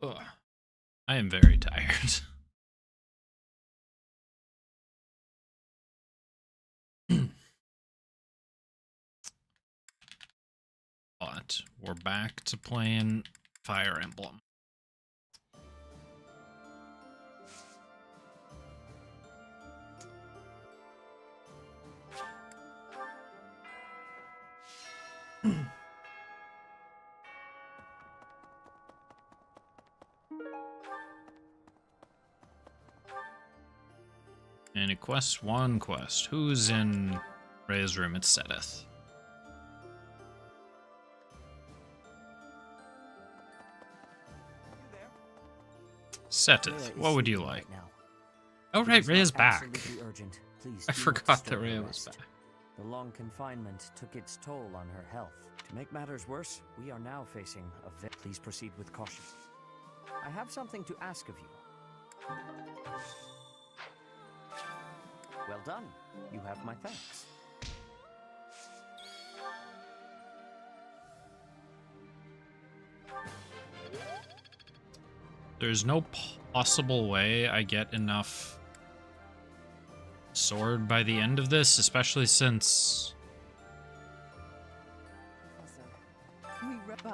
Ugh. I am very tired. But we're back to playing Fire Emblem. Any quest? One quest. Who's in Ray's room? It's Seteth. Seteth, what would you like? Oh right, Ray is back. I forgot that Ray was back. The long confinement took its toll on her health. To make matters worse, we are now facing a Please proceed with caution. I have something to ask of you. Well done. You have my thanks. There's no possible way I get enough sword by the end of this, especially since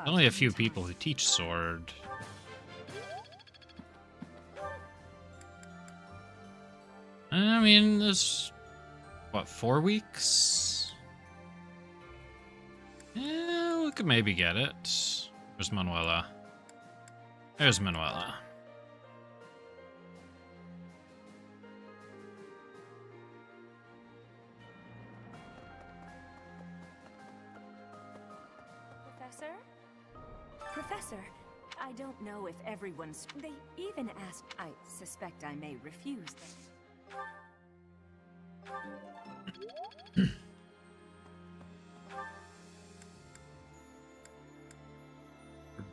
only a few people who teach sword. I mean, there's, what, 4 weeks? Yeah, we could maybe get it. Where's Manuela? There's Manuela. Professor, I don't know if everyone's... They even asked... I suspect I may refuse them.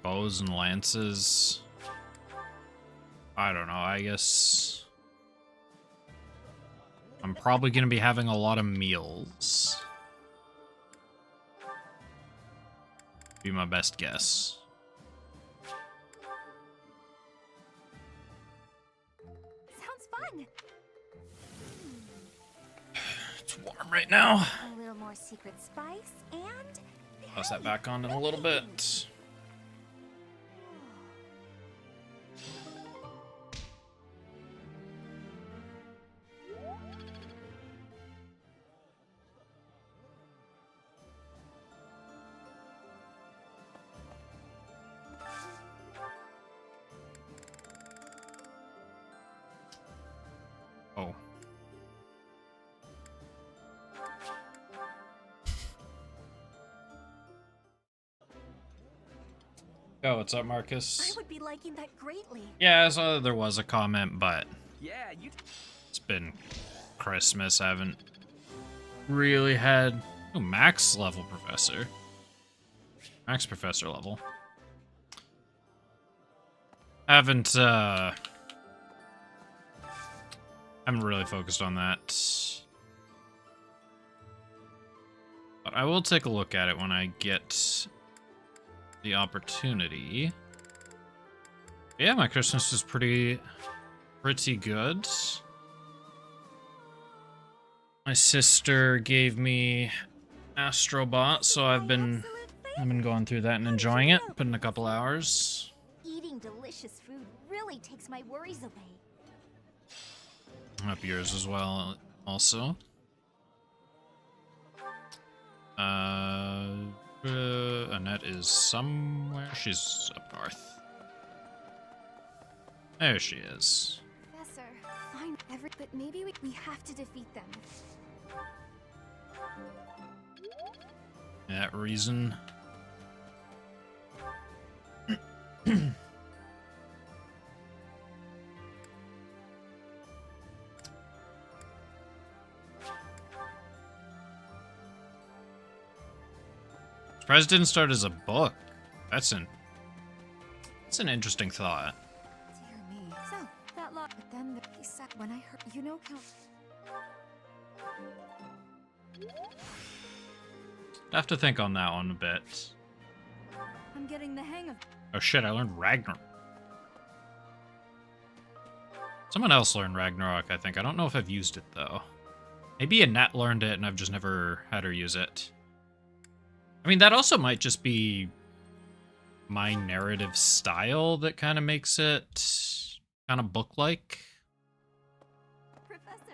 Bows and lances. I don't know, I guess I'm probably gonna be having a lot of meals. Be my best guess. Sounds fun. It's warm right now. A little more secret spice and... Toss that back on in a little bit. Oh. Oh, what's up, Marcus? I would be liking that greatly. Yeah, I saw there was a comment, but Yeah, you... it's been Christmas. I haven't really had... Oh, max level professor. Max professor level. Haven't really focused on that. But I will take a look at it when I get the opportunity. Yeah, my Christmas is pretty good. My sister gave me Astrobot, so I've been going through that and enjoying it. Put in a couple hours. Eating delicious food really takes my worries away. Up yours as well, also. Annette is somewhere. She's up north. There she is. Professor, fine, but maybe we have to defeat them. That reason. Surprised it didn't start as a book. That's an interesting thought. Dear me. So, that lot, but then he said when I heard, you know how... I have to think on that one a bit. I'm getting the hang of... Oh shit, I learned Ragnar. Someone else learned Ragnarok, I think. I don't know if I've used it, though. Maybe Annette learned it, and I've just never had her use it. I mean, that also might just be my narrative style that kind of makes it kind of book-like. Professor.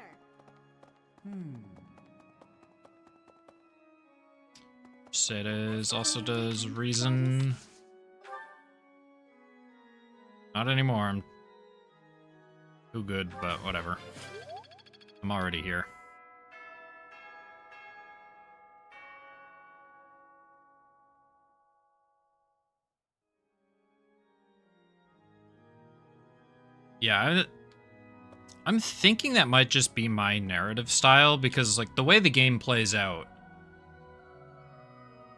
Mercedes also does Reason. Not anymore. I'm too good, but whatever. I'm already here. Yeah, I'm thinking that might just be my narrative style because, like, the way the game plays out,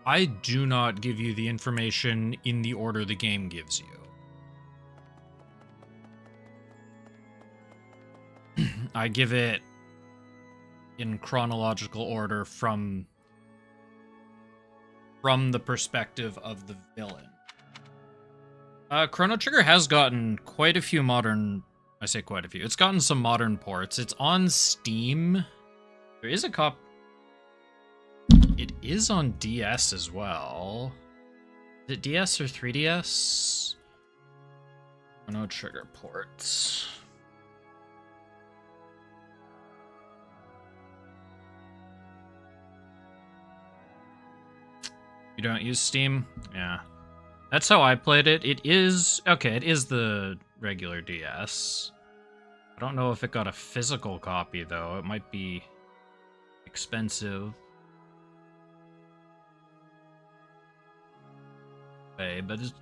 I do not give you the information in the order the game gives you. I give it in chronological order from the perspective of the villain. Chrono Trigger has gotten quite a few modern... I say quite a few. It's gotten some modern ports. It's on Steam. There is a cop... It is on DS as well. Is it DS or 3DS? Chrono Trigger ports. You don't use Steam? Yeah. That's how I played it. It is... Okay, it is the regular DS. I don't know if it got a physical copy, though. It might be expensive. Okay, but it's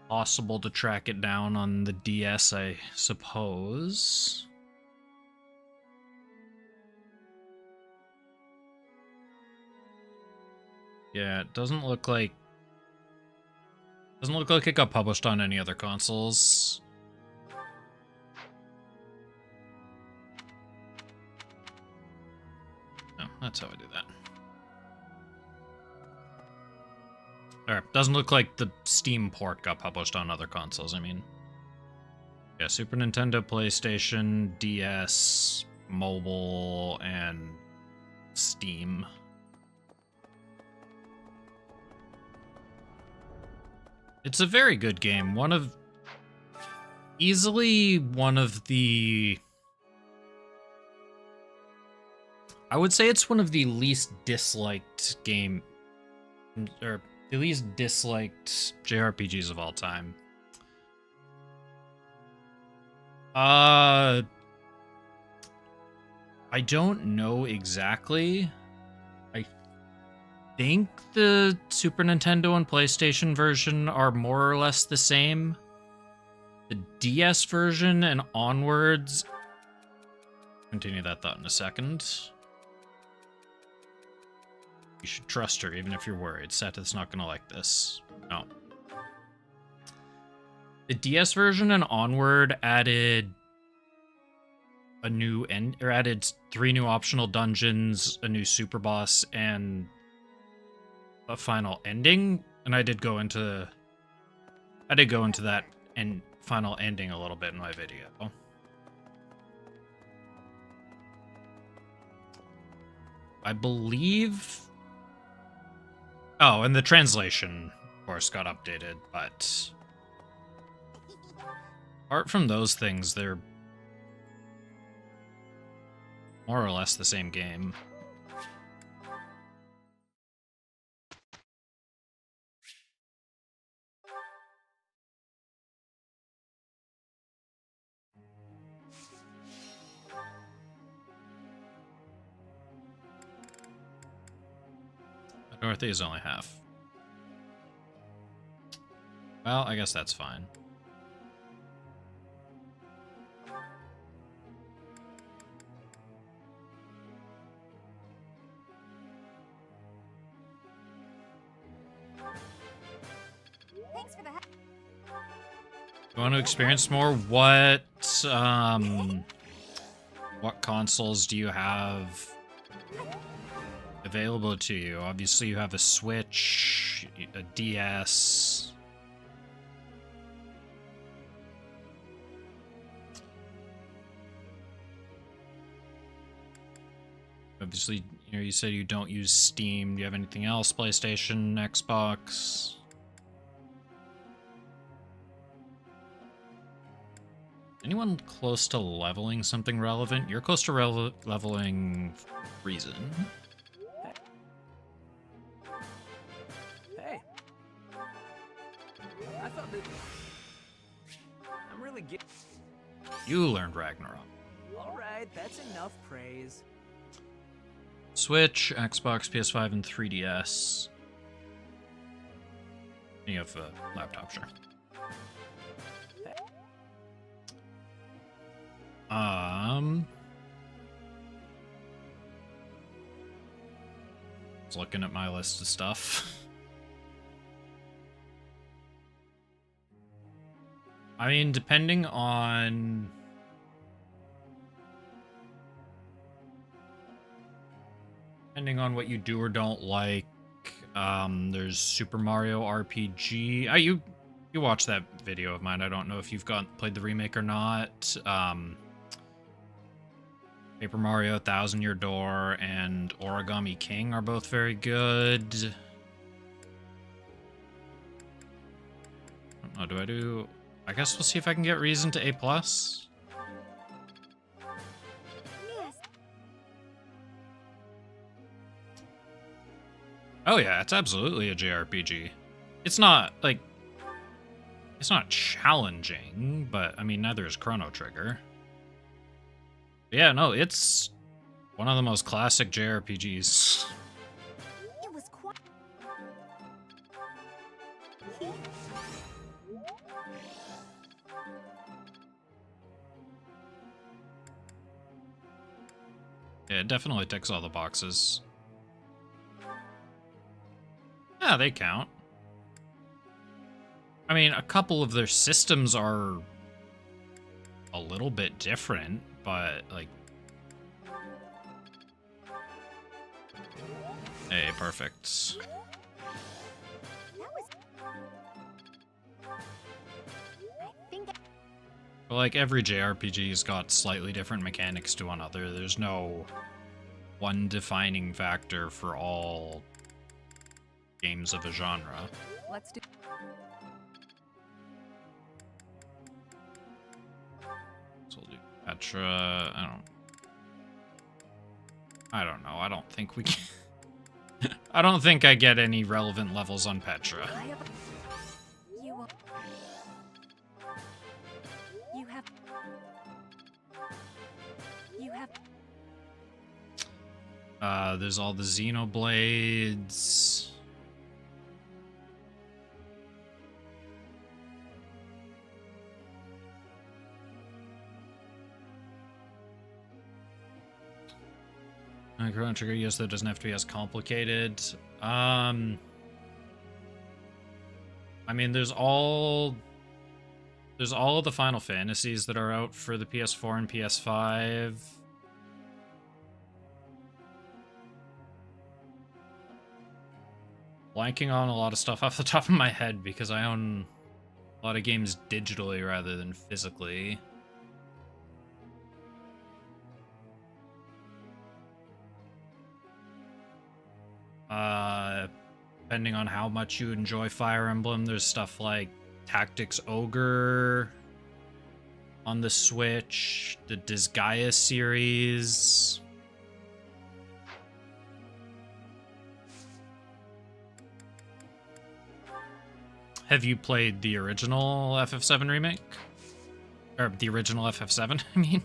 possible to track it down on the DS, I suppose. Yeah, it doesn't look like it got published on any other consoles. No, that's how I do that. Or, doesn't look like the Steam port got published on other consoles, I mean. Yeah, Super Nintendo, PlayStation, DS, mobile, and Steam. It's a very good game. Easily one of the... I would say it's one of the least disliked or the least disliked JRPGs of all time. I don't know exactly. I think the Super Nintendo and PlayStation version are more or less the same. The DS version and onwards... Continue that thought in a second. You should trust her, even if you're worried. Seth's not gonna like this. No. The DS version and onward added added 3 new optional dungeons, a new super boss, and a final ending. And I did go into that and final ending a little bit in my video. I believe... Oh, and the translation, of course, got updated, but... Apart from those things, they're more or less the same game. Dorothy is only half. Well, I guess that's fine. Thanks for the help. You want to experience more? What consoles do you have available to you? Obviously, you have a Switch, a DS. Obviously, you know, you said you don't use Steam. Do you have anything else? PlayStation, Xbox? Anyone close to leveling something relevant? You're close to leveling Reason. Hey. I thought that... I'm really get... You learned Ragnarok. Alright, that's enough praise. Switch, Xbox, PS5, and 3DS. You have a laptop, sure. Was looking at my list of stuff. I mean, depending on what you do or don't like, there's Super Mario RPG. You watched that video of mine. I don't know if you've played the remake or not. Paper Mario, Thousand Year Door, and Origami King are both very good. I don't know, I guess we'll see if I can get Reason to A+. Yes. Oh yeah, it's absolutely a JRPG. It's not challenging, but I mean, neither is Chrono Trigger. Yeah, no, it's one of the most classic JRPGs. It was quite... Yeah, it definitely ticks all the boxes. Yeah, they count. I mean, a couple of their systems are a little bit different, but, like... Hey, perfect. That was... I think... But, like, every JRPG's got slightly different mechanics to one another. There's no one defining factor for all games of a genre. Let's do... So we'll do Petra. I don't know. I don't think we can... I don't think I get any relevant levels on Petra. I have... You will... You have... You have... There's all the Xenoblades. Chrono Trigger, yes, that doesn't have to be as complicated. I mean, there's all of the Final Fantasies that are out for the PS4 and PS5. Blanking on a lot of stuff off the top of my head because I own a lot of games digitally rather than physically. Depending on how much you enjoy Fire Emblem, there's stuff like Tactics Ogre on the Switch, the Disgaea series. Have you played the original FF7 remake? Or the original FF7, I mean?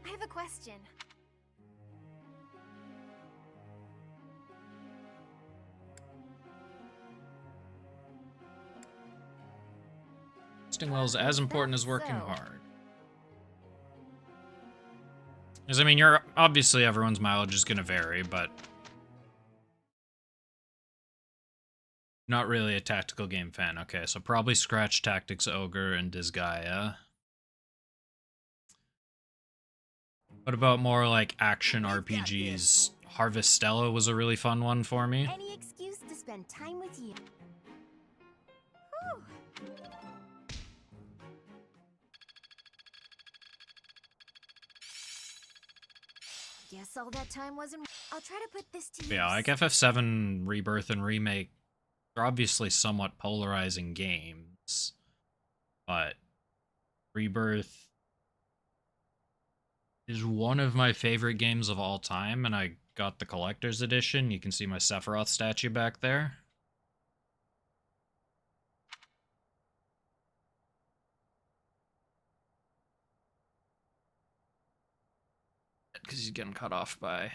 I have a question. Resting well is as important as working so? hard. Because, I mean, you're obviously everyone's mileage is going to vary, but not really a tactical game fan. Okay, so probably scratch Tactics Ogre and Disgaea. What about more like action RPGs? Harvestella was a really fun one for me. Any excuse to spend time with you. Whew. Guess all that time wasn't. I'll try to put this to use. Yeah, like FF7 Rebirth and Remake are obviously somewhat polarizing games, but Rebirth is one of my favorite games of all time, and I got the collector's edition. You can see my Sephiroth statue back there. Because he's getting cut off by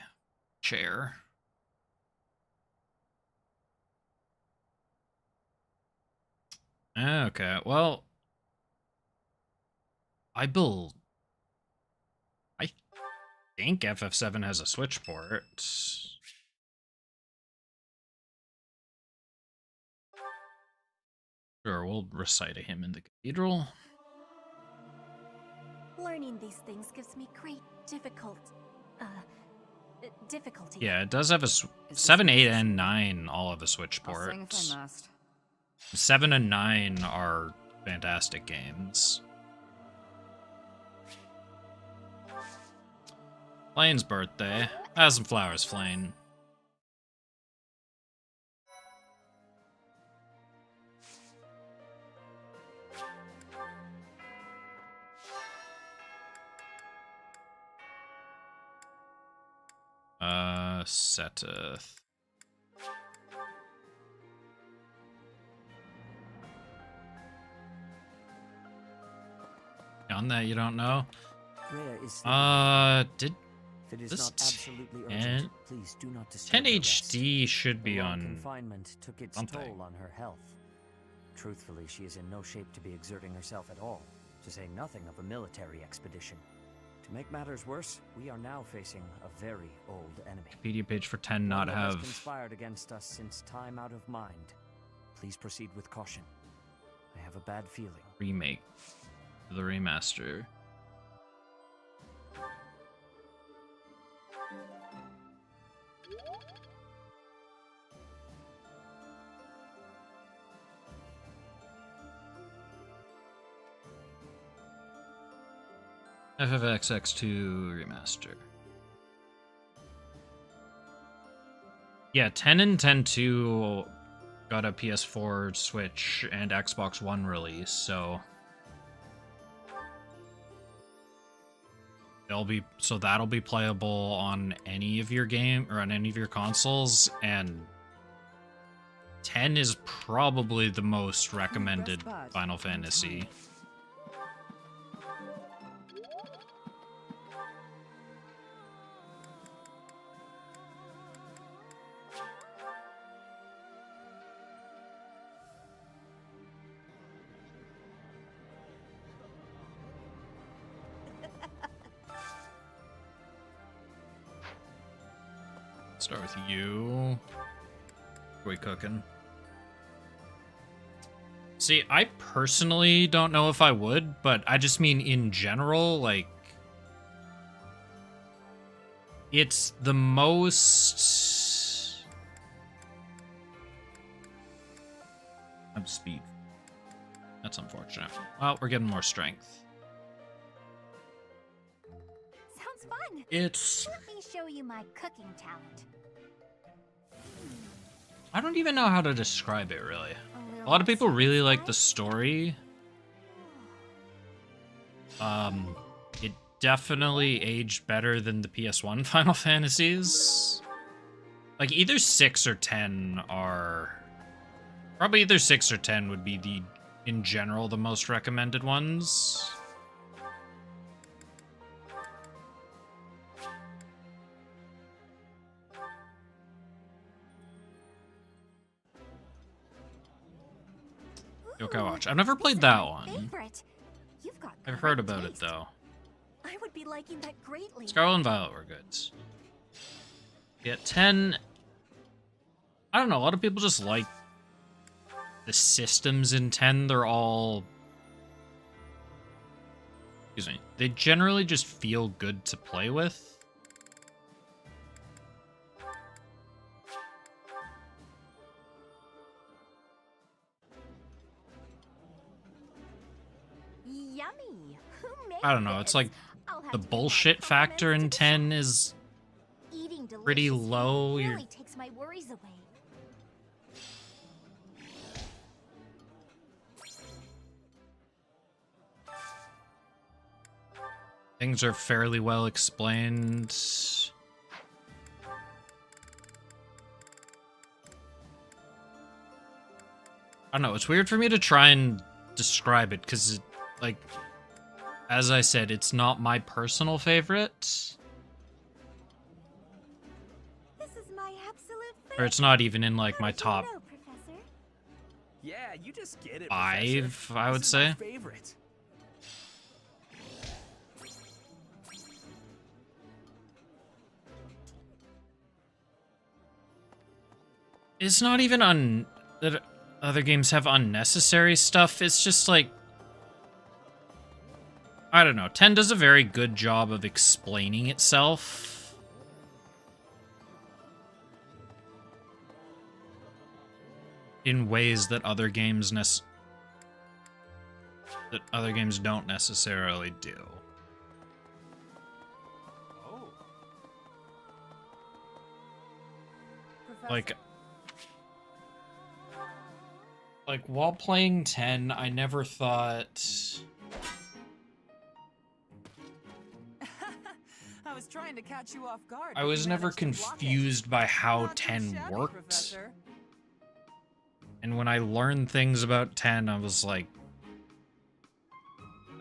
chair. Okay, well, I think FF7 has a Switch port. Sure, we'll recite a hymn in the cathedral. Learning these things gives me great difficulty. Yeah, it does have a 7, 8, and 9 all have a Switch port. I'll sing if I must. 7 and 9 are fantastic games. Flane's birthday. Have some flowers, Flane. Seteth. On that, you don't know? Rhea is Did if it is this not absolutely and urgent, please do not disturb 10 her rest. HD should be The long on confinement took its something. toll on her health. Truthfully, she is in no shape to be exerting herself at all, to say nothing of a military expedition. To make matters worse, we are now facing a very old enemy. Wikipedia page for 10 not One that has have conspired against us since time out of mind. Please proceed with caution. I have a bad feeling. remake. The remaster. FFXX2 remaster. Yeah, 10 and 10.2 got a PS4, Switch, and Xbox One release, so that'll be playable on any of your game or on any of your consoles, and 10 is probably the most recommended Final Fantasy. Start with you. What are we cooking? See, I personally don't know if I would, but I just mean in general, like, it's the most... I'm speed. That's unfortunate. Well, we're getting more strength. Sounds fun. It's... Let me show you my cooking talent. I don't even know how to describe it, really. A lot of people really like the story. It definitely aged better than the PS1 Final Fantasies. Like, either 6 or 10 are... Probably either 6 or 10 would be the, in general, the most recommended ones. Yokai Watch. I've never played that one. Favorite. You've got I've heard great about it, taste. though. I would be liking that greatly. Scarlet and Violet were good. Yeah, 10... I don't know, a lot of people just like the systems in 10. They're all... Excuse me. They generally just feel good to play with. Yummy. Who made I don't know, this? it's like I'll have the to give my bullshit factor in compliments to the 10 is pretty delicious low. food You're really takes my worries away. things are fairly well explained. I don't know, it's weird for me to try and describe it, because, like, as I said, it's not my personal favorite. This is my absolute favorite. Or it's not even in, like, How my did you top know, Professor? Yeah, you just get it, 5, Professor. I would This is my say. favorite. It's not even that other games have unnecessary stuff. It's just like, I don't know. 10 does a very good job of explaining itself. In ways that other games don't necessarily do. Oh. Like while playing 10, I never thought I was trying to catch you off guard. I was never confused by how 10 worked. And when I learned things about 10, I was like,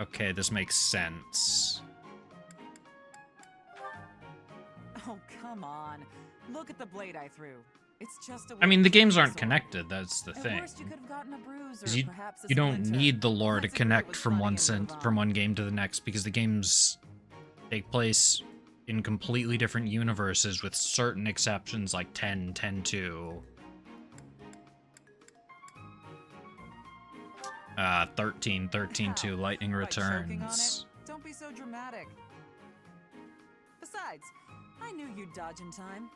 okay, this makes sense. Oh, come on. Look at the blade I threw. It's just a I mean, the way to games shoot aren't sword. connected, that's the At thing. worst, you could have gotten a bruise 'Cause or perhaps a You don't splinter. need the lore to Let's agree it connect was from funny and move from on. one game to the next, because the games take place in completely different universes with certain exceptions like 10, 10-2. 13, 13-2, Ow. Lightning Like choking on Returns. it? Don't be so dramatic. Besides, I knew you'd dodge in time.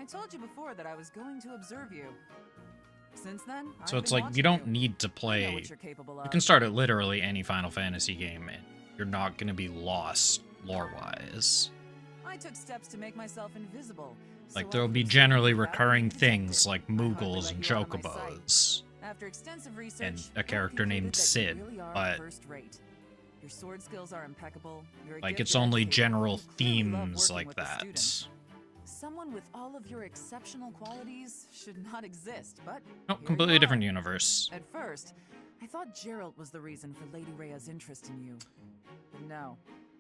I told you before that I was going to observe you. Since then, So I've it's been like, you watching don't you. need to I know play... what you're capable You of. can start at literally any Final Fantasy game, and you're not going to be lost lore-wise. I took steps to make myself invisible. Like, so there'll I be could generally without being recurring detected. things like I hardly Moogles let and you out of my sight. Chocobos. After extensive research, And a I character named concluded that you Sid, really are but- first rate. Your sword skills are impeccable. You're a Like, gifted it's only educator, general and you clearly love themes working like with the that. students. Someone with all of your exceptional qualities should not exist, but No, here you completely are. different universe. At first, I thought Gerald was the reason for Lady Rhea's interest in you. But no.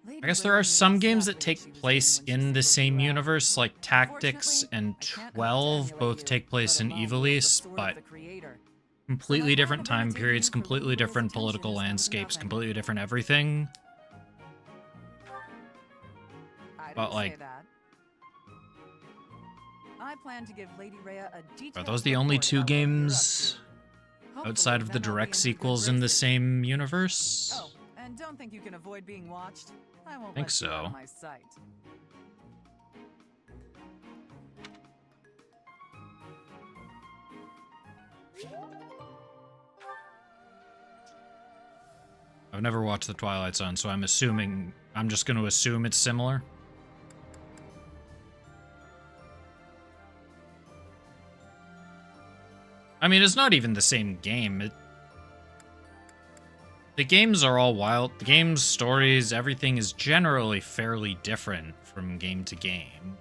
Lady I guess Rhea there are knew some games that exactly take what she was place doing when she in the singled same you out. universe, like Tactics and Unfortunately, I can't help to 12 emulate both you, take place let in alone Evil wield the East, sword of but the Creator. completely So my different time vulnerability periods, for completely Lady Rhea's different attention political has come to landscapes, nothing. completely different everything. I But, didn't like- say that. I plan to give Lady Rhea a Are detailed those the only report two about what you're up games to. Hopefully, outside of the then I'll be direct in good sequels in the graces. same universe? Oh, and don't think you can avoid being watched. I won't Think let you out so. of my sight. I've never watched The Twilight Zone, so I'm just going to assume it's similar. I mean, it's not even the same game. The games are all wild. The game's stories, everything is generally fairly different from game to game.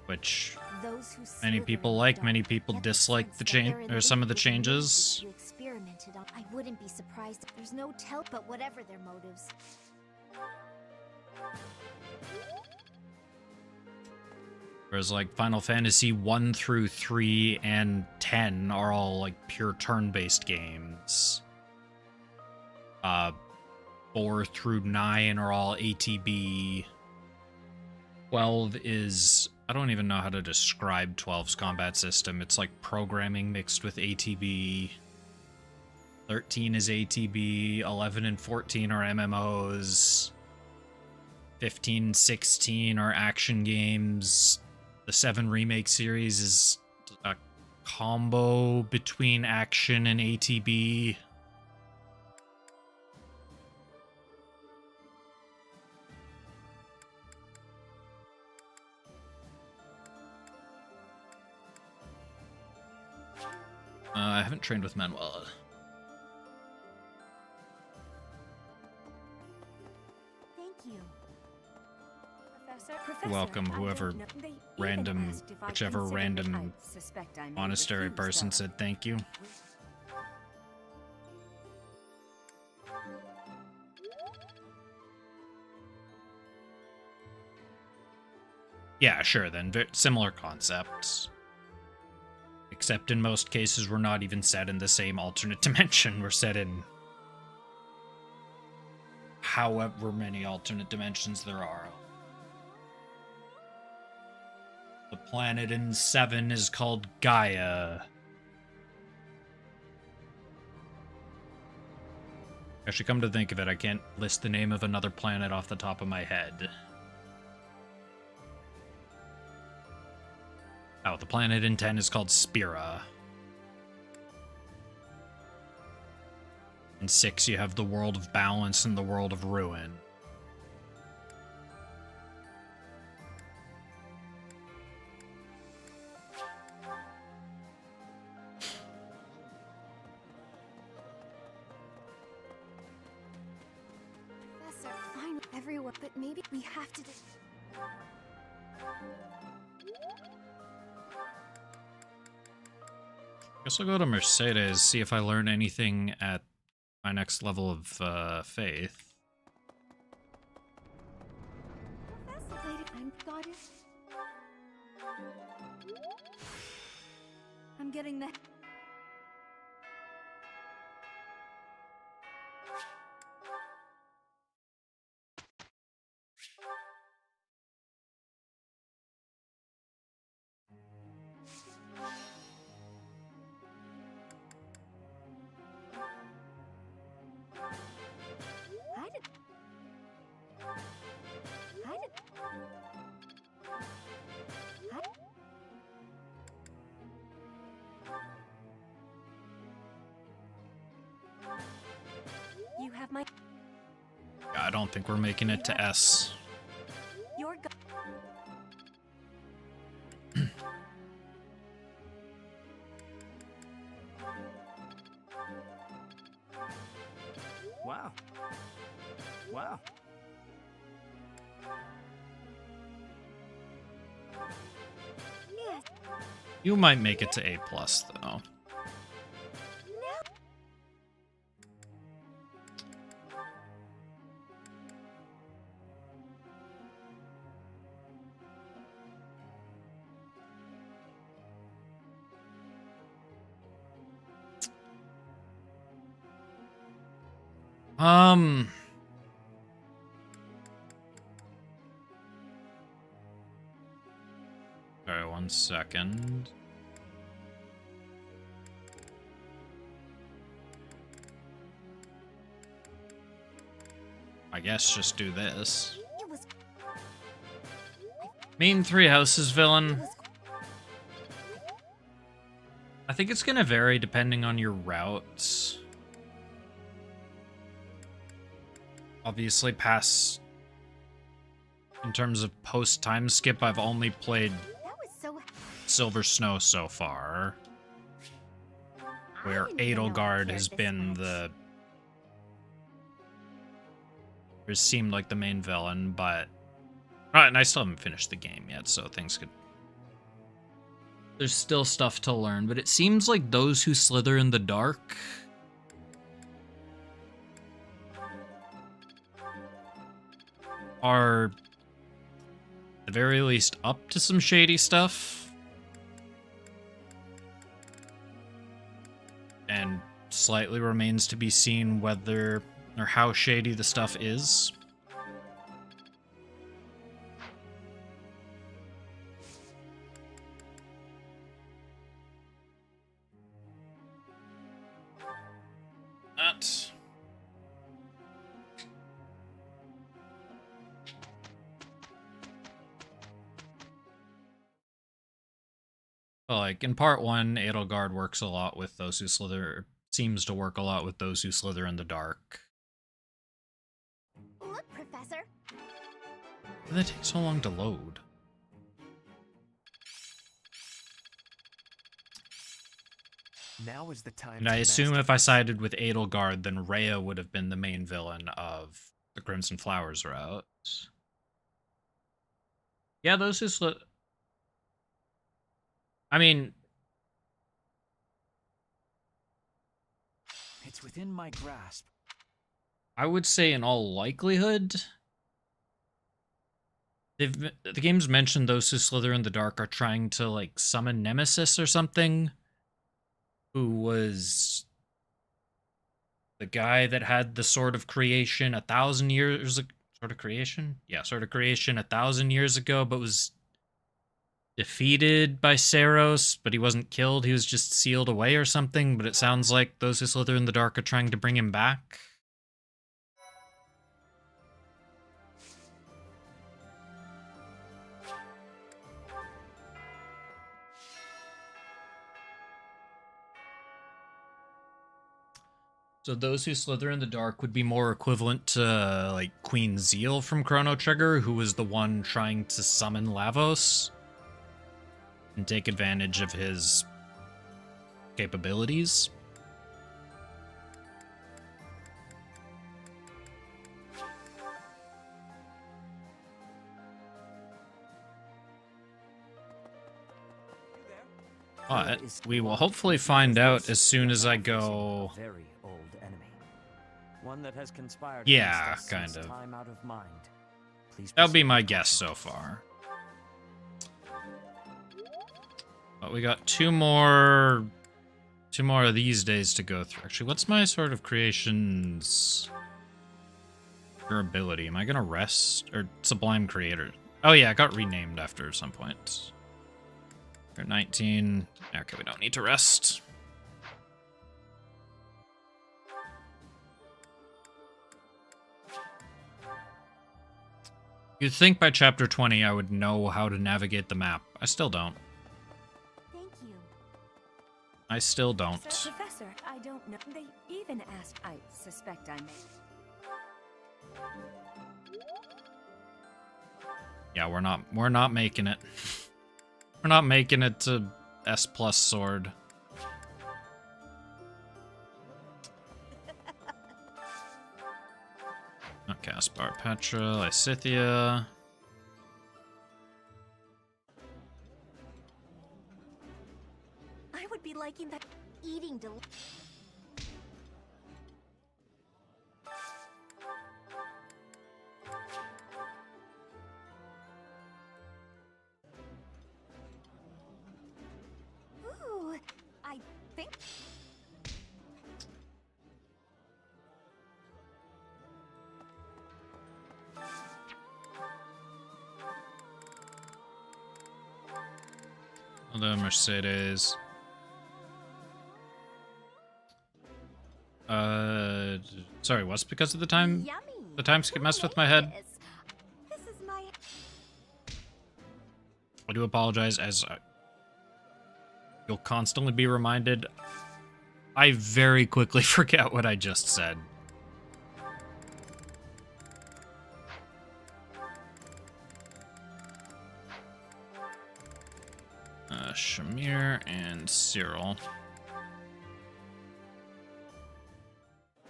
Which Those who many slither people in the like, dark many people get the dislike sense the that change, they're in or some of the league with the monkeys changes. you experimented on. I wouldn't be surprised if there's no tell, but whatever their motives. Whereas like Final Fantasy 1 through 3 and 10 are all like pure turn-based games. 4 through 9 are all ATB. 12 is... I don't even know how to describe 12's combat system. It's like programming mixed with ATB. 13 is ATB. 11 and 14 are MMOs. 15, 16 are action games. The 7 Remake series is a combo between action and ATB. I haven't trained with Manuela. Thank you. Professor, Welcome, I whoever don't know. They even random, asked if I whichever considered it. random I suspect I may monastery refuse, person though. said thank you. Yeah, sure then. Similar concepts. Except in most cases, we're not even set in the same alternate dimension. We're set in however many alternate dimensions there are. The planet in 7 is called Gaia. Actually, come to think of it, I can't list the name of another planet off the top of my head. Oh, the planet in 10 is called Spira. In 6, you have the world of balance and the world of ruin. Professor, I know everyone, but maybe we have to. Guess I'll go to Mercedes, see if I learn anything at my next level of faith. Professor, lady, I'm goddess. I'm getting that. I did. You have my. I don't think we're making it to S. Your. Wow. Wow. Yes. You might make it to A+, though. Sorry, 1 second. I guess just do this. It was. Main 3 houses It villain. was. I think it's gonna vary depending on your routes. Obviously, past in terms of post time skip, I've only played That was so. Silver Snow so far, where I didn't even know I Edelgard cared has this been much. the it seemed like the main villain, but and I still haven't finished the game yet, so things could. There's still stuff to learn, but it seems like those who slither in the dark are at the very least up to some shady stuff. And slightly remains to be seen whether or how shady the stuff is. That. Like, in part 1, Edelgard works a lot with those who slither, seems to work a lot with those who slither in the dark. Look, Professor. Why did that take so long to load? Now is the time. And I assume if I sided with Edelgard, then Rhea would have been the main villain of the Crimson Flowers route. Yeah, those just look... I mean... It's within my grasp. I would say in all likelihood... the game's mentioned those who slither in the dark are trying to, like, summon Nemesis or something. Who was... the guy that had the Sword of Creation 1,000 years ago. Sword of Creation? Yeah, Sword of Creation 1,000 years ago, but was defeated by Saros, but he wasn't killed. He was just sealed away or something, but it sounds like those who slither in the dark are trying to bring him back. So those who slither in the dark would be more equivalent to, like, Queen Zeal from Chrono Trigger, who was the one trying to summon Lavos and take advantage of his capabilities. But we will hopefully find out as soon as I go... Very old enemy. One that has conspired Yeah, against us kind since of. time out of mind. Please That'll be proceed my with guess caution. so far. But we got two more of these days to go through. Actually, what's my Sword of Creation's durability? Am I gonna rest? Or Sublime Creator? Oh yeah, it got renamed after some point. We're at 19. Okay, we don't need to rest. You'd think by chapter 20 I would know how to navigate the map. I still don't. Thank you. I still don't. So, Professor, I don't know. They even asked. I suspect I may. Yeah, we're not making it. We're not making it to S+ sword. Okay, Caspar, Petra, Lysithia. I would be liking that eating Ooh, I think Hello, Mercedes. Sorry, what's because of the time? yummy. The time skip Who messed with made my head. This is my I do apologize, as you'll constantly be reminded. I very quickly forget what I just said. Shamir and Cyril.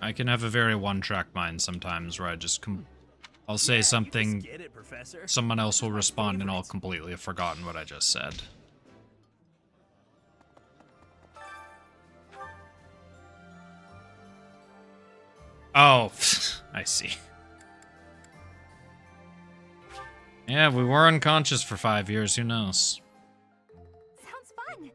I can have a very one-track mind sometimes where I just I'll say something, Get it, Professor. someone else will respond, and I'll completely have forgotten what I just said. Oh, I see. Yeah, we were unconscious for 5 years, who knows? sounds fun.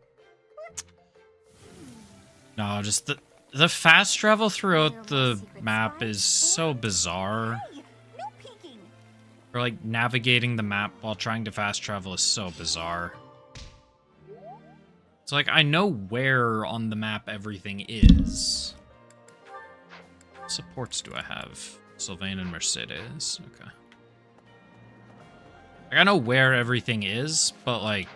No, just the fast travel throughout There the was secret map spy is so bizarre. Hey, no peeking. Or like navigating the map while trying to fast travel is so bizarre. It's like I know where on the map everything is. What supports do I have? Sylvain and Mercedes. Okay. Like, I know where everything is, but like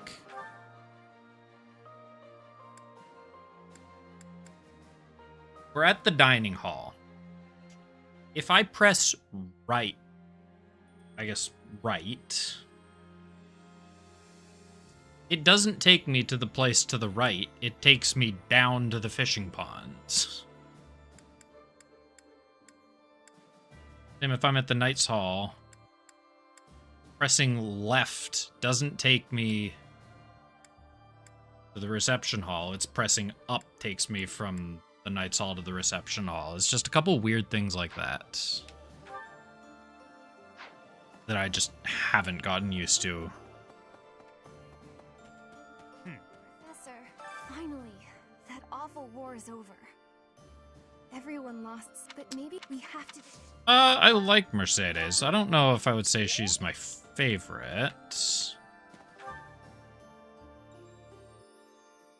we're at the dining hall. If I press right, I guess right, It doesn't take me to the place to the right. It takes me down to the fishing ponds. Same if I'm at the Knight's Hall. Pressing left doesn't take me to the reception hall. It's pressing up takes me from the Knight's Hall to the reception hall. It's just a couple weird things like that that I just haven't gotten used to. Professor, finally, that awful war is over. Everyone lost, but maybe we have to... I like Mercedes. I don't know if I would say she's my favorite.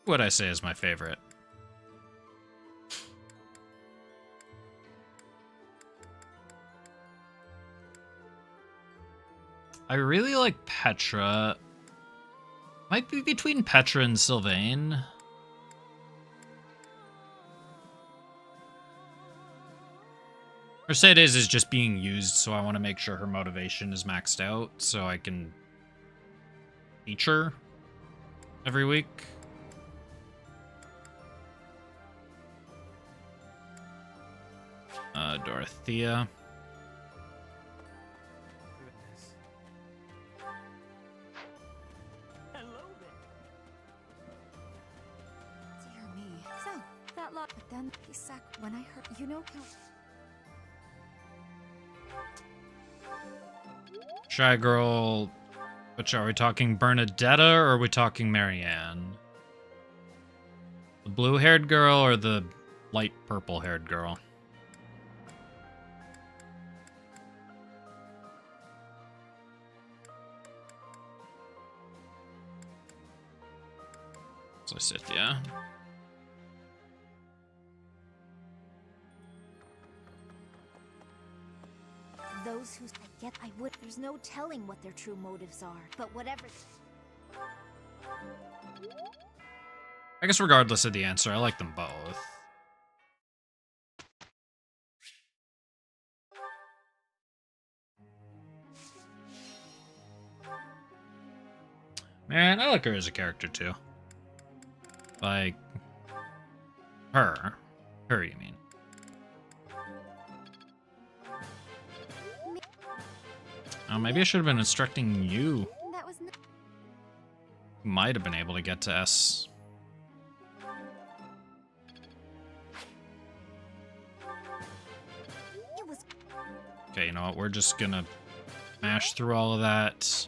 What would I say is my favorite? I really like Petra. Might be between Petra and Sylvain. Mercedes is just being used, so I want to make sure her motivation is maxed out so I can teach her every week. Dorothea. Goodness. Hello there. Dear me. So, that lot, but then he when I heard, you know how... Shy Girl, which are we talking Bernadetta or are we talking Marianne? The blue-haired girl or the light purple-haired girl? So I sit, yeah. Those who I would... There's no telling what their true motives are, but whatever... I guess regardless of the answer, I like them both. Man, I like her as a character too. Like... Her. Her, you mean. Oh, maybe I should have been instructing you. That was not... Might have been able to get to S. It was... Okay, you know what? We're just gonna mash through all of that.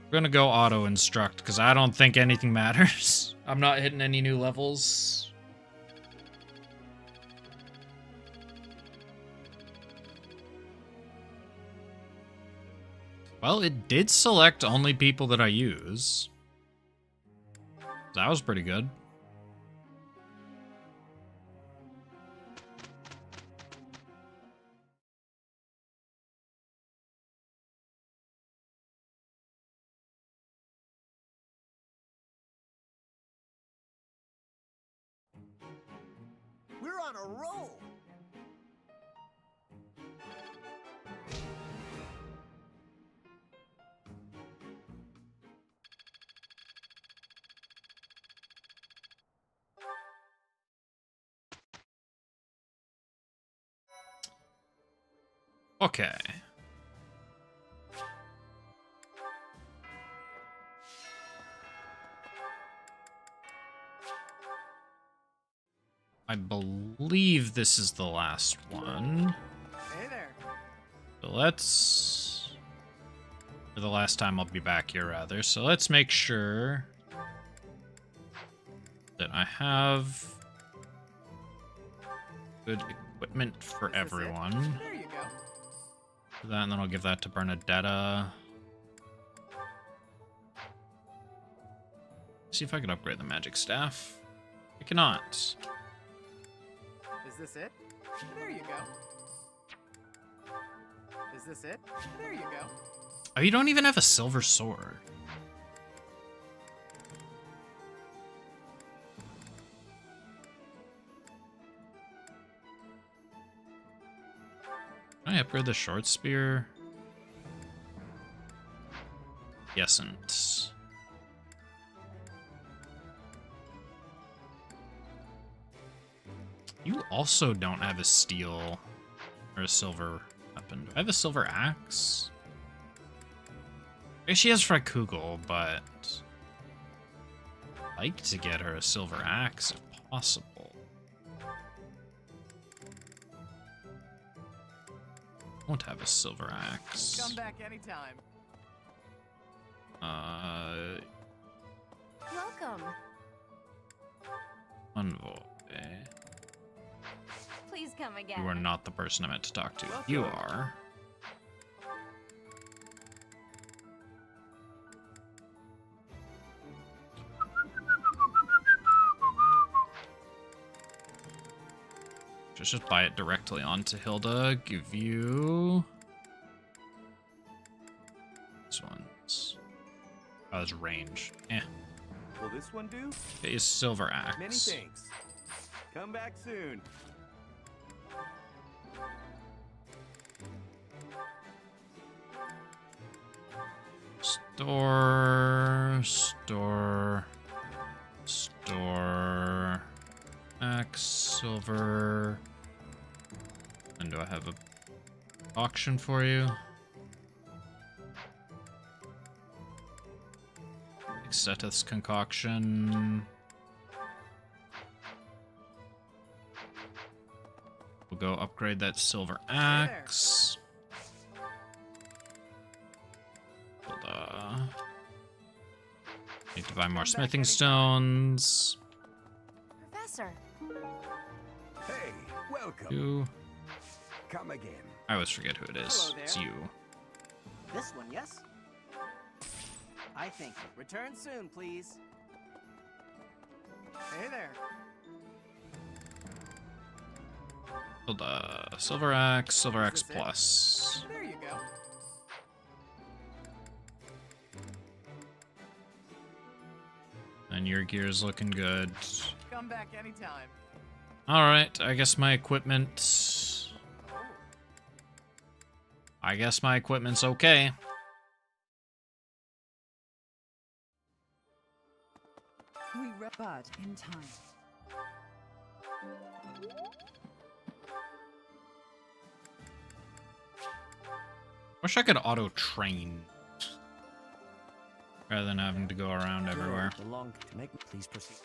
We're gonna go auto-instruct, because I don't think anything matters. I'm not hitting any new levels. Well, it did select only people that I use. That was pretty good. We're on a roll. Okay. I believe this is the last one. Hey there. So let's... For the last time I'll be back here, rather. So let's make sure that I have good equipment for everyone. There you go. Do that, and then I'll give that to Bernadetta. See if I can upgrade the magic staff. I cannot. Is this it? There you go. Is this it? There you go. Oh, you don't even have a silver sword. Can I upgrade the short spear? Yesn't. You also don't have a steel or a silver weapon. Do I have a silver axe? She has Kugel, but I'd like to get her a silver axe if possible. Won't have a silver axe. Come back anytime. Welcome. Envoy. Please come again. You are not the person I meant to talk to. Welcome. You are. Just buy it directly onto Hilda. Give you these ones. Oh, there's range. Eh. Will this one do? Get you silver axe. Many thanks. Come back soon. Store. Axe, silver. And do I have a auction for you? Exetus concoction. We'll go upgrade that silver axe. Need to buy more smithing stones. Professor. Hey, welcome. You. Come again. I always forget who it is. Hello there. It's you. This one, yes? I thank you. Return soon, please. Hey there. Hilda. Silver axe Is plus. this it? There you go. And your gear's looking good. Come back anytime. Alright, I guess my equipment... I guess my equipment's okay. We but in time. Wish I could auto-train. Rather than having to go around everywhere. Please proceed.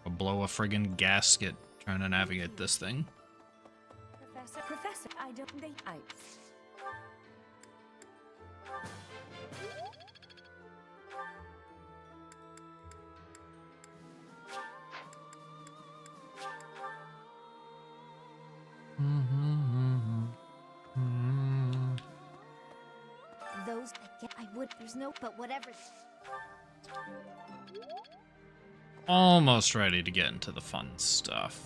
I'll blow a friggin' gasket trying to navigate this thing. Professor, I don't think I... Those I would. There's no. But whatever. Almost ready to get into the fun stuff.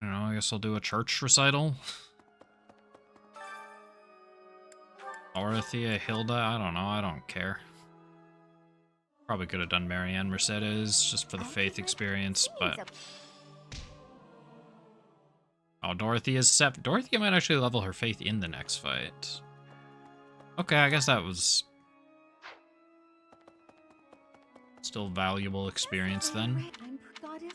I don't know, I guess I'll do a church recital. Dorothea, Hilda, I don't know, I don't care. Probably could have done Marianne Mercedes just for the faith experience, but... Oh, Dorothea's set. Dorothea might actually level her faith in the next fight. Okay, I guess that was... still valuable experience then. Goddess.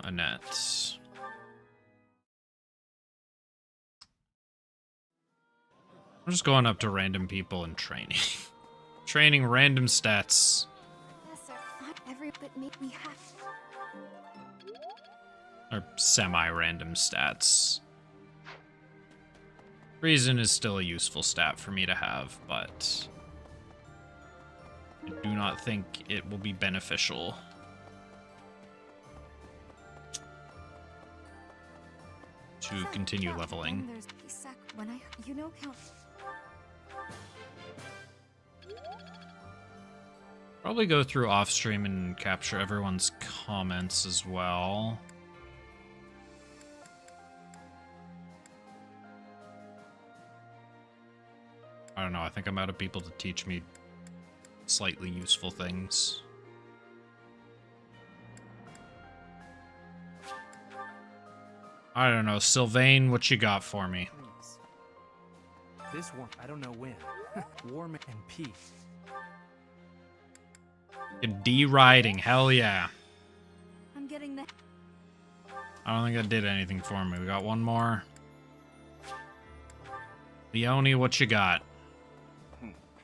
Annette. I'm just going up to random people and training. Training random stats. Professor, not every but me. We have. Or semi-random stats. Reason is still a useful stat for me to have, but I do not think it will be beneficial. To continue leveling. There's when I, you know, Count. Probably go through off-stream and capture everyone's comments as well. I don't know, I think I'm out of people to teach me slightly useful things. I don't know, Sylvain, what you got for me? Please. This one, I don't know when. Warm and peace. D-riding, hell yeah. I'm getting the... I don't think that did anything for me. We got one more. Leonie, what you got?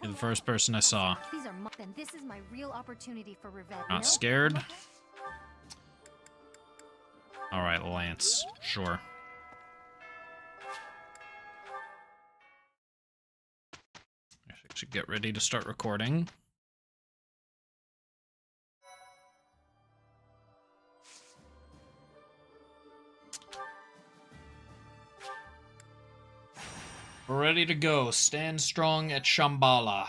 You're the first person I saw. These are then this is my real opportunity for revenge. Not scared? Alright, Lance. Sure. I should get ready to start recording. We're ready to go. Stand strong at Shambhala.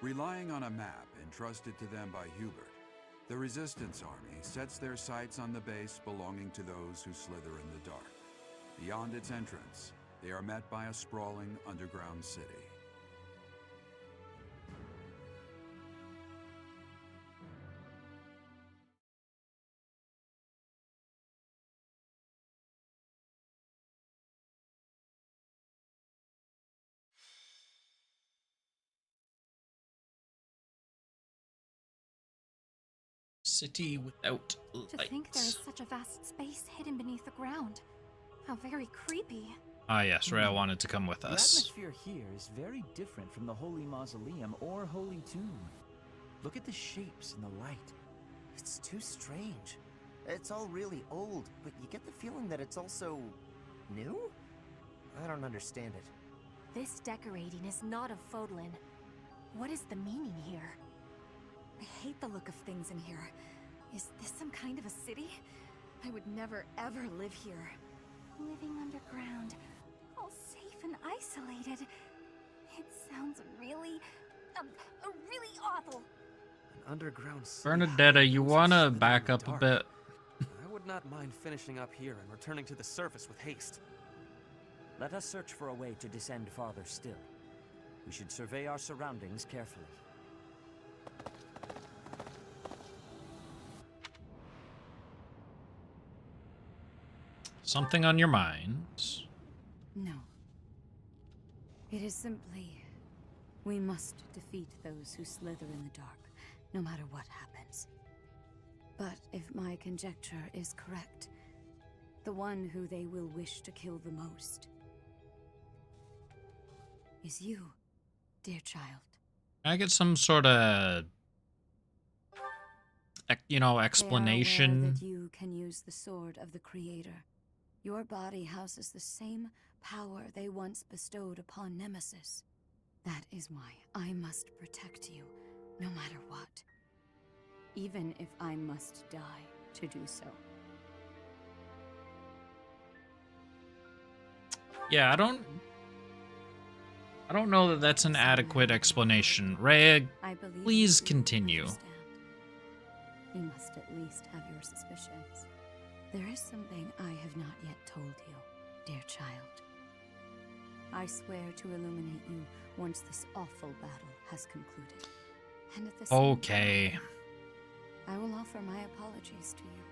Relying on a map entrusted to them by Hubert, the Resistance Army sets their sights on the base belonging to those who slither in the dark. Beyond its entrance, they are met by a sprawling underground city. City without lights. To think there is such a vast space hidden beneath the ground. How very creepy. Ah yes, Rhea wanted to come with The us. atmosphere here is very different from the Holy Mausoleum or Holy Tomb. Look at the shapes and the light. It's too strange. It's all really old, but you get the feeling that it's also... new? I don't understand it. This decorating is not of Fodlan. What is the meaning here? I hate the look of things in here. Is this some kind of a city? I would never ever live here. Living underground, all safe and isolated. It sounds really awful. An underground city. Bernadetta, you wanna Slithering back in the up a dark. bit? I would not mind finishing up here and returning to the surface with haste. Let us search for a way to descend farther still. We should survey our surroundings carefully. Something on your mind? No. It is simply... we must defeat those who slither in the dark, no matter what happens. But if my conjecture is correct, the one who they will wish to kill the most is you, dear child. Can I get some sort of, you know, They are aware explanation? that you can use the sword of the Creator. Your body houses the same power they once bestowed upon Nemesis. That is why I must protect you, no matter what. Even if I must die to do so. Yeah, I don't know that that's an adequate explanation. Rhea, I believe please you do continue. understand. You must at least have your suspicions. There is something I have not yet told you, dear child. I swear to illuminate you once this awful battle has concluded. And at the same Okay. time, I will offer my apologies to you.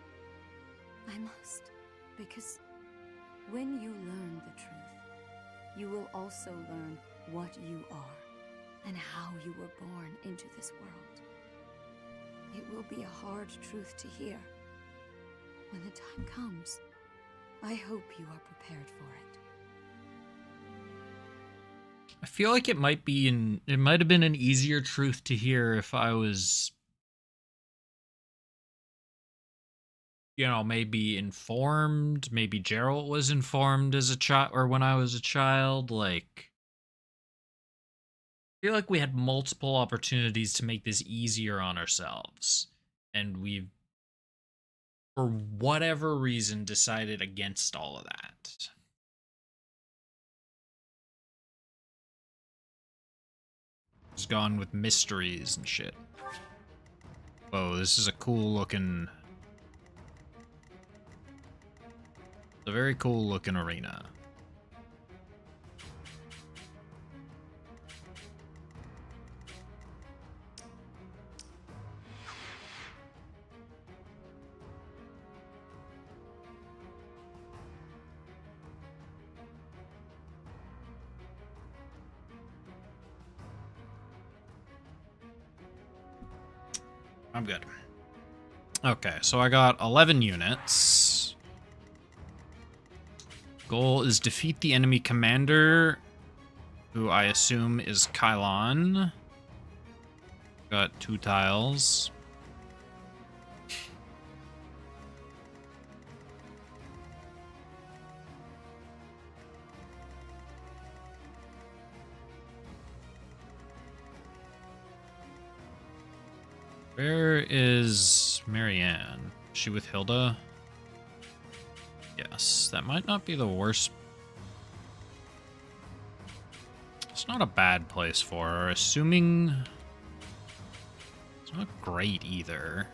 I must, because when you learn the truth, you will also learn what you are and how you were born into this world. It will be a hard truth to hear. When the time comes, I hope you are prepared for it. I feel like it might have been an easier truth to hear if I was, you know, maybe informed, maybe Geralt was informed as a child or when I was a child. Like, I feel like we had multiple opportunities to make this easier on ourselves, and we've, for whatever reason, decided against all of that. Just gone with mysteries and shit. Whoa, this is a cool looking a very cool looking arena. I'm good. Okay, so I got 11 units. Goal is defeat the enemy commander, who I assume is Kylon. Got 2 tiles. Where is Marianne? Is she with Hilda? Yes, that might not be the worst. It's not a bad place for her, assuming it's not great either.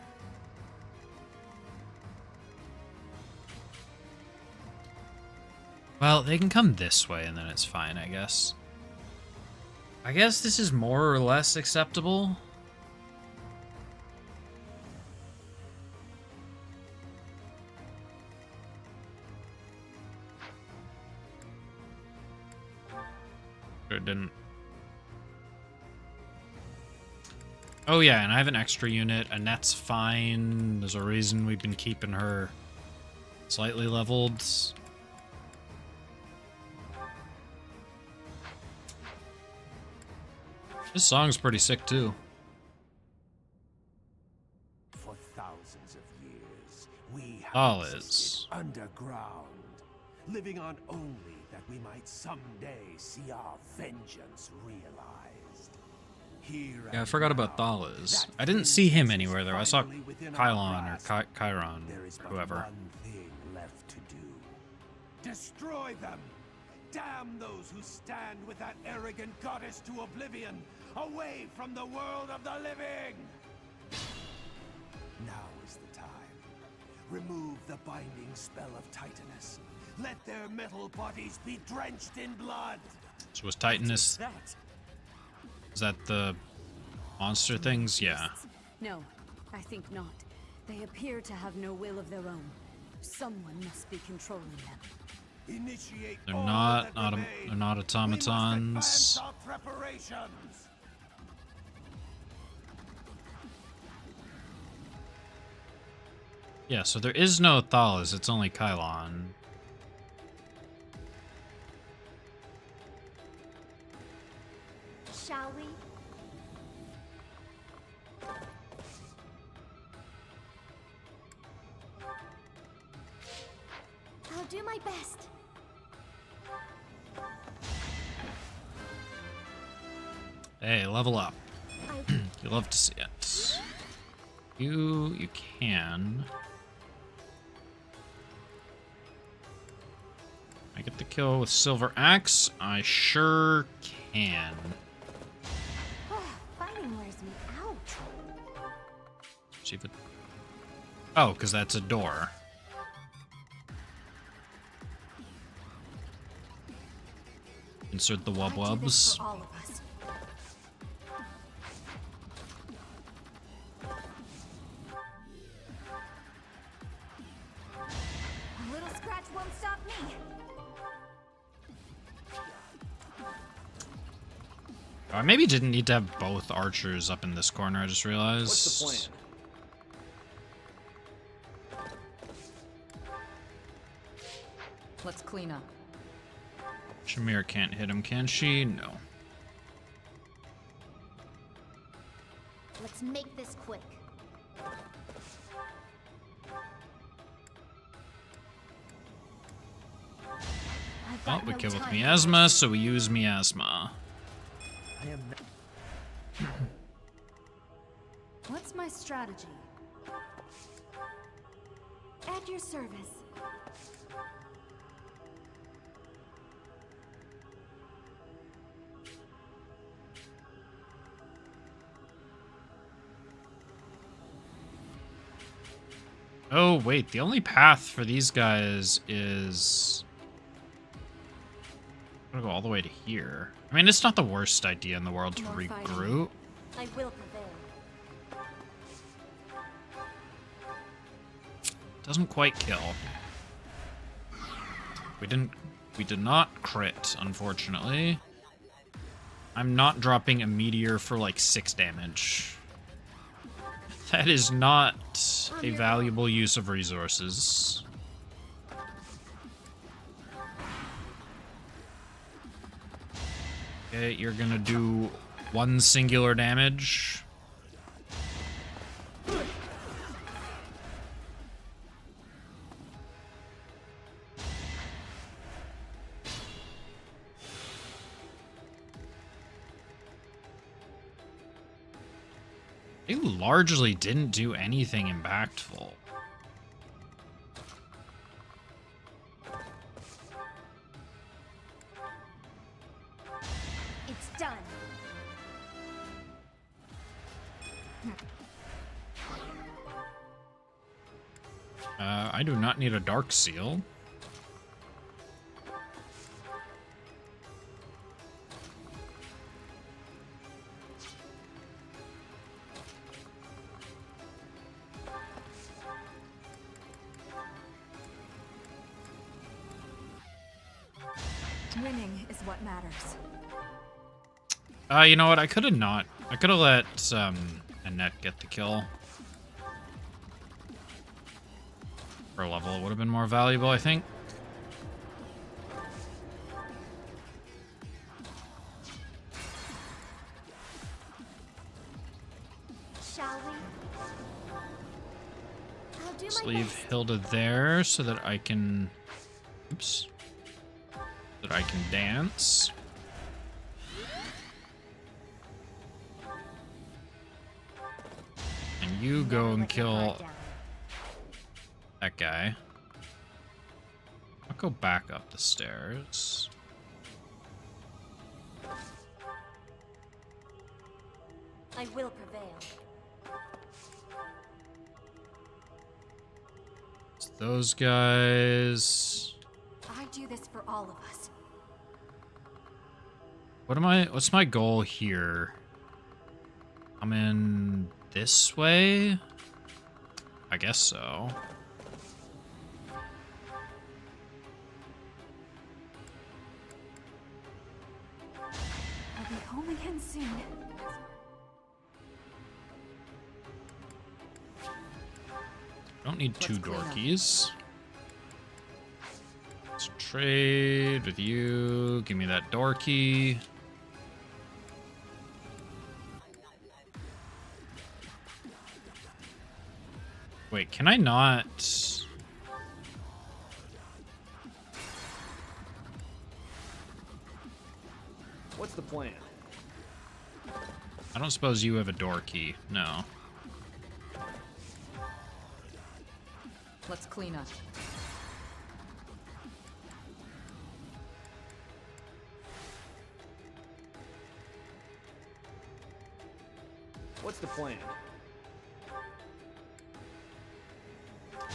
Well, they can come this way and then it's fine, I guess. I guess this is more or less acceptable. It didn't. Oh yeah, and I have an extra unit. Annette's fine. There's a reason we've been keeping her slightly leveled. This song's pretty sick too. For thousands of years, we have All existed underground, living on only that we might someday see our vengeance realized. Here Yeah, I forgot about Thalas. I didn't see him anywhere though. I saw Kylon or Chiron, there is but whoever. one thing left to do. Destroy them! Damn those who stand with that arrogant goddess to oblivion, away from the world of the living! Now is the time. Remove the binding spell of Titanus. Let their metal bodies be drenched in blood. So was Titanus... Is that the monster things? Yeah. No, I think not. They appear to have no will of their own. Someone must be controlling them. Initiate They're all not, that remain. they're not We must automatons. advance our preparations. Yeah, so there is no Thalas, it's only Kylon. Shall we? I'll do my best. Hey, level up. I You love to see it. You can. I get the kill with Silver Axe? I sure can. fighting wears me out. See if it... Oh, because that's a door. Insert the I do this wub-wubs. for all of us. A little scratch won't stop me. I maybe didn't need to have both archers up in this corner, I just realized. What's the plan? Let's clean up. Shamir can't hit him, can she? No. Let's make this quick. I've Well, got we no kill with time. Miasma, so we use Miasma. I am What's my strategy? At your service. Oh, wait. The only path for these guys is... I'm gonna go all the way to here. I mean, it's not the worst idea in the world to regroup. I will prevail. Doesn't quite kill. We did not crit, unfortunately. I'm not dropping a meteor for like 6 damage. That is not a valuable use of resources. Okay, you're gonna do 1 singular damage. They largely didn't do anything impactful. It's done. I do not need a dark seal. Winning is what matters. You know what? I could have not. I could have let Annette get the kill. For a level, it would have been more valuable, I think. Shall we? I'll do Let's my leave best. Hilda there so that I can... Oops. So that I can dance. And you go and kill that guy. I'll go back up the stairs. I will prevail. It's those guys. I do this for all of us. What's my goal here? I'm in this way? I guess so. I'll be home again soon. Don't need 2 Let's clean up. dorkies. Let's trade with you. Give me that dorky. Wait, can I not? What's the plan? I don't suppose you have a door key. No. Let's clean up. What's the plan?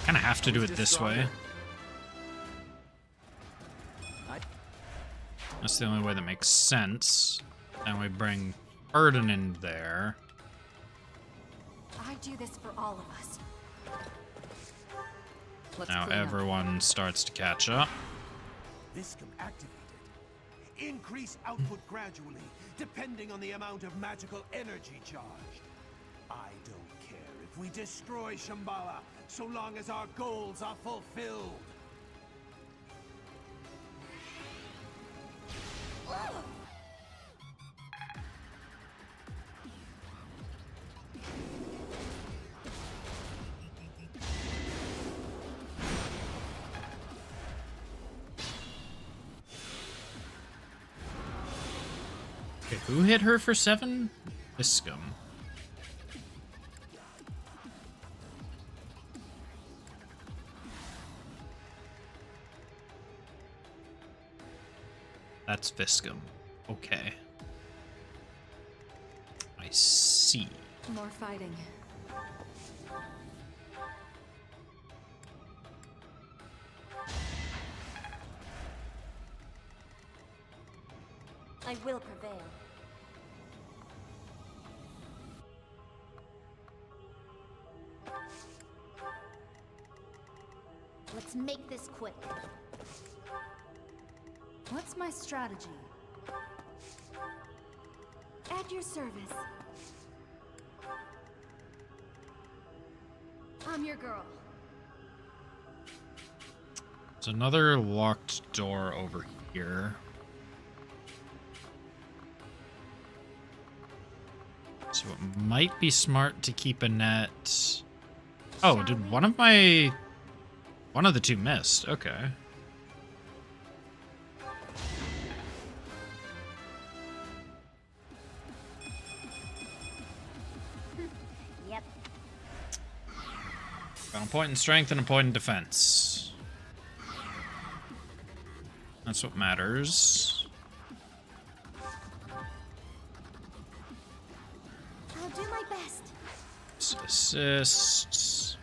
Kind of have to do it this way. That's the only way that makes sense. And we bring Burden in there. I do this for all of us. Let's Now clean up. everyone starts to catch up. Viscum activated. Increase output gradually, depending on the amount of magical energy charged. I don't care if we destroy Shambhala, so long as our goals are fulfilled. Okay, who hit her for 7? Viscum. That's Viscum. Okay. I see. More fighting. I will prevail. Let's make this quick. What's my strategy? At your service. I'm your girl. There's another locked door over here. So it might be smart to keep a net. Oh, did one of the two missed? Okay. Yep. Got a point in strength and a point in defense. That's what matters. I'll do my best. Assists.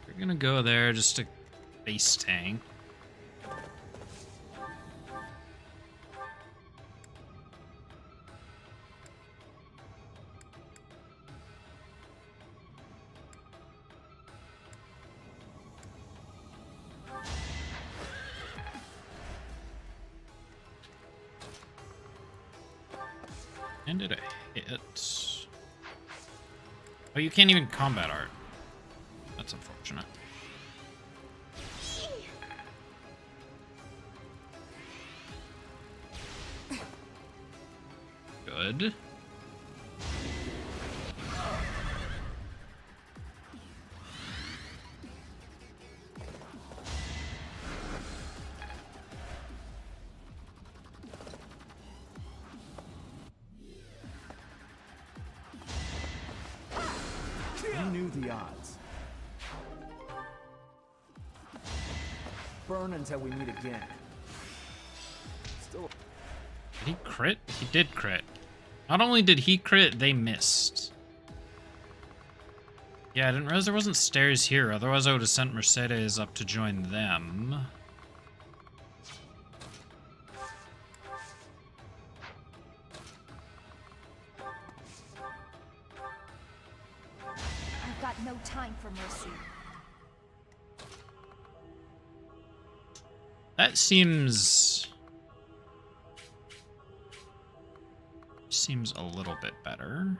We're gonna go there just to base tank. And did a hit. Oh, you can't even combat art. That's unfortunate. Good. Who knew the odds? Burn until we meet again. Still. Did he crit? He did crit. Not only did he crit, they missed. Yeah, I didn't realize there wasn't stairs here. Otherwise, I would have sent Mercedes up to join them. I've got no time for mercy. That seems a little bit better.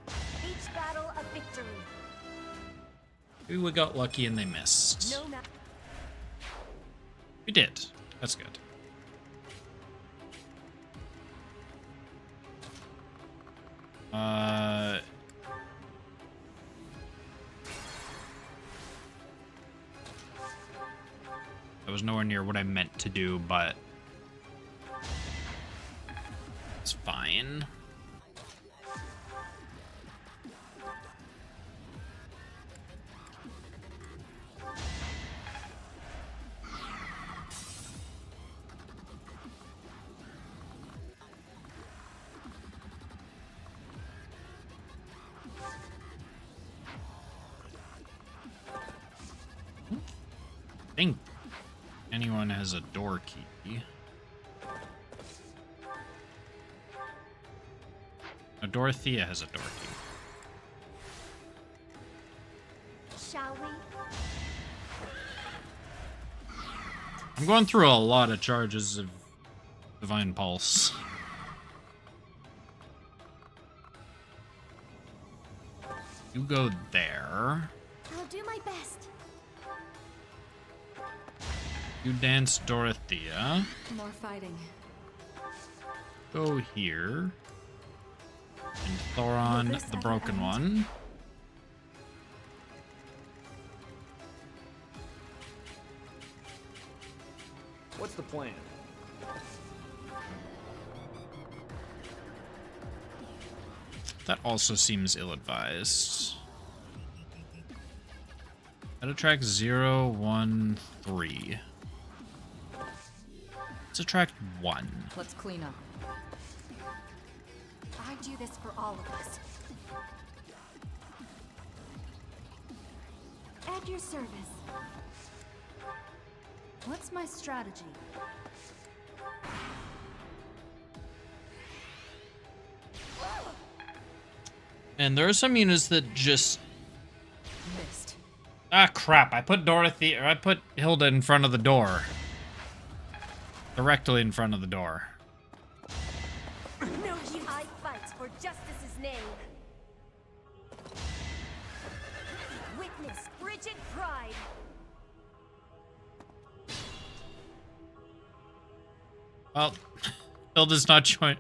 Each battle a victory. Maybe we got lucky and they missed. No, not. We did. That's good. That was nowhere near what I meant to do, but it's fine. I think anyone has a door key. Dorothea has a door key. Shall we? I'm going through a lot of charges of Divine Pulse. You go there. I'll do my best. You dance Dorothea. More fighting. Go here. And Thoron, the broken one. What's the plan? That also seems ill-advised. Meta track 0, 1, 3. Let's attract 1. Let's clean up. I do this for all of us. At your service. What's my strategy? And there are some units that just... Missed. Ah, crap. I put Hilda in front of the door. Directly in front of the door. No, you. I fight for justice's name. Witness frigid pride. Well, Hilda's not joining.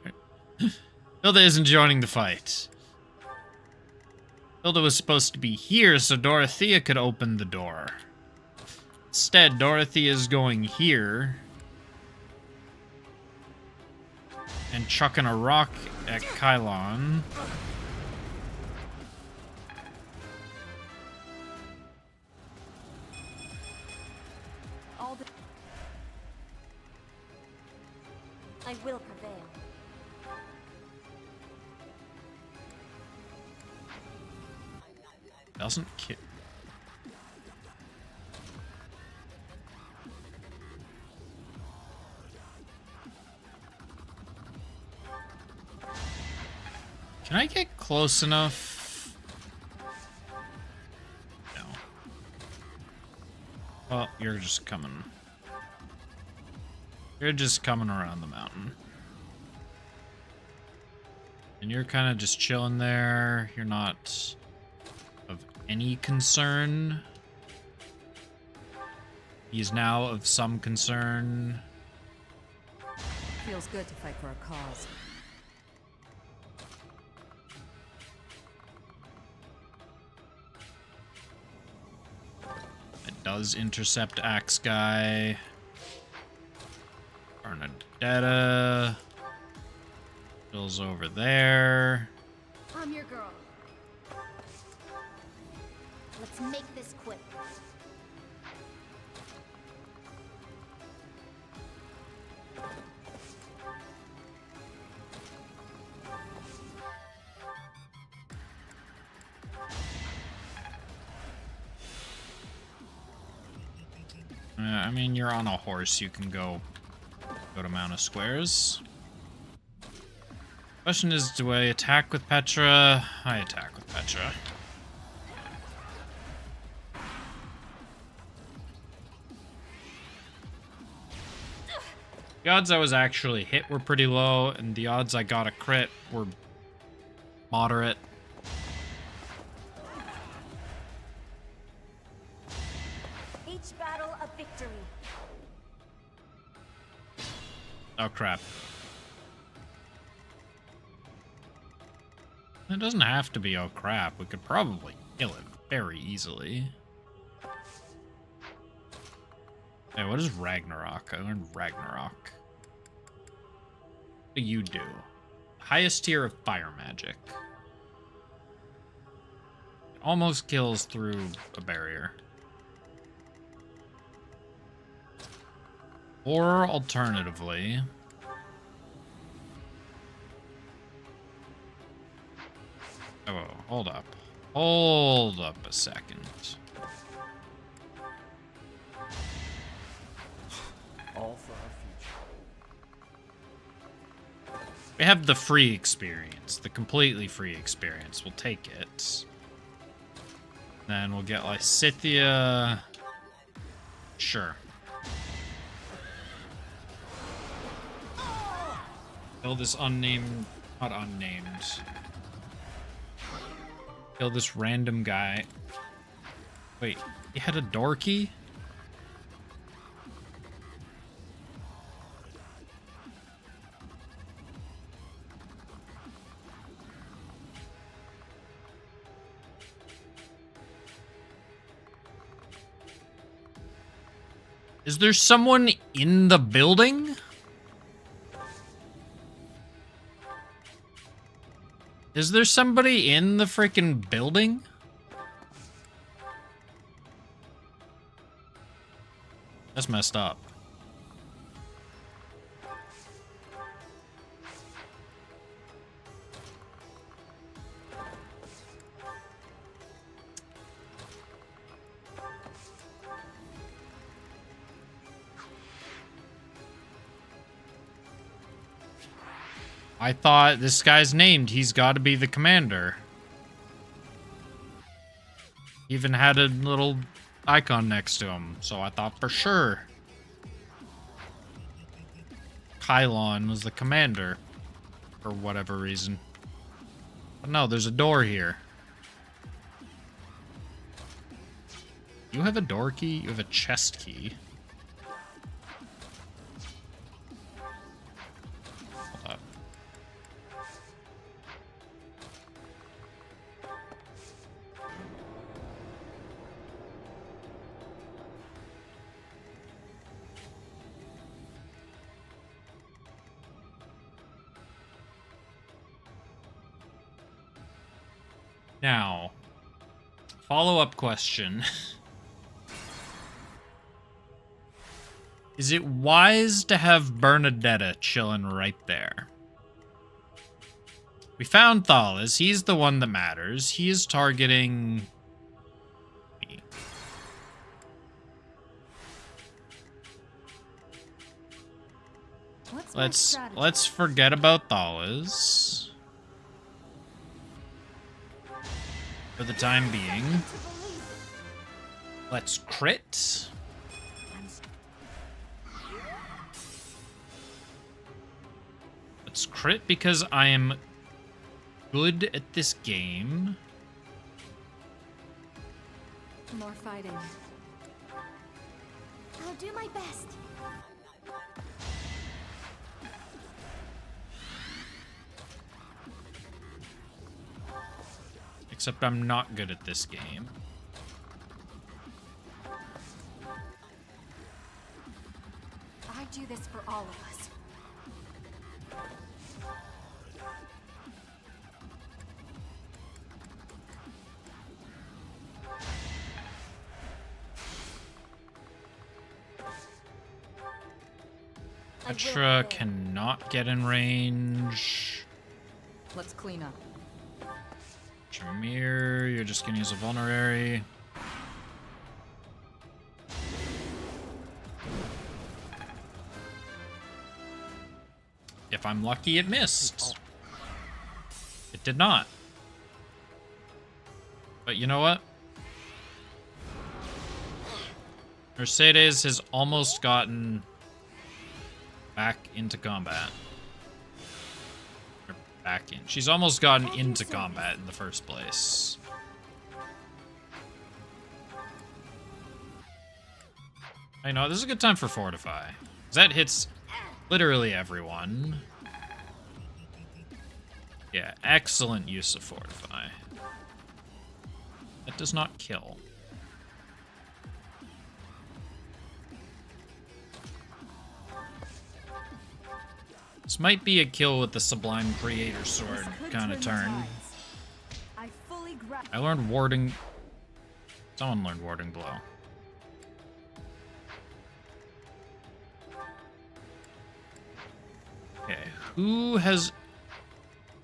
Hilda isn't joining the fight. Hilda was supposed to be here so Dorothea could open the door. Instead, Dorothea is going here and chucking a rock at Kylon. I will prevail. Doesn't kill. Can I get close enough? No. Well, you're just coming. You're just coming around the mountain. And you're kind of just chilling there. You're not of any concern. He's now of some concern. Feels good to fight for a cause. It does intercept Axe Guy. Bernadetta. Bill's over there. I'm your girl. Let's make this quick. I mean, you're on a horse. You can go to Mount of Squares. Question is, do I attack with Petra? I attack with Petra. The odds I was actually hit were pretty low, and the odds I got a crit were moderate. Each battle a victory. Oh, crap. It doesn't have to be oh crap. We could probably kill it very easily. Hey, what is Ragnarok? I learned Ragnarok. What do you do? Highest tier of fire magic. It almost kills through a barrier. Or alternatively... Oh, hold up. Hold up a second. All for our future. We have the free experience. The completely free experience. We'll take it. Then we'll get Lysithea. Sure. Kill this unnamed... Not unnamed. Kill this random guy. Wait, he had a door key? Is there someone in the building? Is there somebody in the freaking building? That's messed up. I thought this guy's named. He's got to be the commander. Even had a little icon next to him, so I thought for sure Kylon was the commander for whatever reason. But no, there's a door here. You have a door key? You have a chest key. Hold up. Now, follow-up question. Is it wise to have Bernadetta chilling right there? We found Thalas. He's the one that matters. He is targeting me. Let's forget about Thalas for the time being. Let's crit. Let's crit because I am good at this game. More fighting. I'll do my best. Except I'm not good at this game. I do this for all of us. Petra cannot get in range. Let's clean up. Jameer, you're just gonna use a vulnerary. If I'm lucky, it missed. It did not. But you know what? Mercedes has almost gotten back into combat. Or back in. She's almost gotten into combat in the first place. I know, this is a good time for Fortify. 'Cause that hits literally everyone. Yeah, excellent use of Fortify. That does not kill. This might be a kill with the Sublime Creator Sword kind of turn. I learned Warding... Someone learned Warding Blow. Okay, who has...